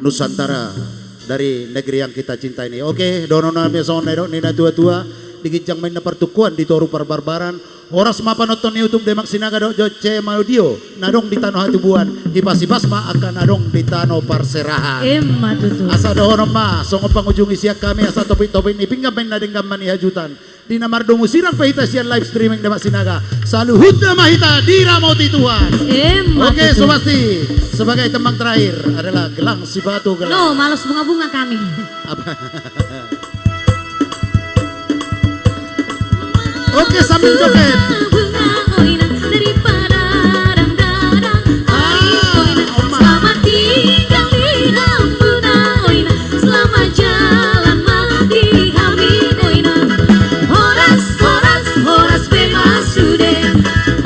Nusantara, dari negeri yang kita cinta ini. Oke, donona meson nina tua-tua digincang main na pertukuan di toru perbarbaran. Horas mapa nonton YouTube Demak Sinaga do JCM Audio, nadong di tanah hatubuan, di pasibasma akan nadong di tanah parserahan. Emma tutu. Asa dohono ma, songo pangujung isiak kami asa topik-topik ni pinggam main na denggam mani hajutan. Di namardo musirang pahita sian live streaming Demak Sinaga. Saluhut na mahita dira mauti Tuhan. Emma Oke, tutu. Subasti, sebagai tembang terakhir adalah gelang si batu gelang. No, malas bunga-bunga kami. Oke, sambil joget. Bunga oina daripada dadang-dadang. Oina, selamat tinggal di Rampuna oina, selamat jalan di Hamin oina. Horas, horas, horas bemasude.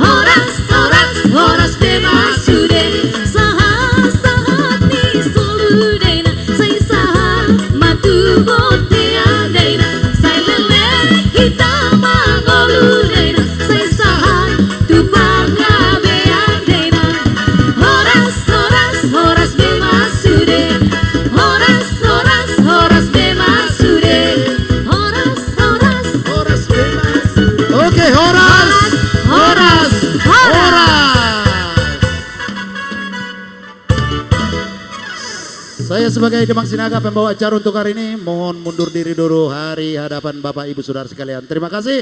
Horas, horas, horas bemasude. Sahat, sahat ni soludena. Say sahat matu botea dena. Say lele hitam agoludena. Say sahat tu parla beandena. Horas, horas, horas bemasude. Horas, horas, horas bemasude. Horas, horas, Horas bebas. Oke, horas. Horas. Horas. Saya sebagai Demak Sinaga pembawa acara untuk hari ini mohon mundur diri dulu hari hadapan Bapak Ibu Saudara sekalian. Terima kasih.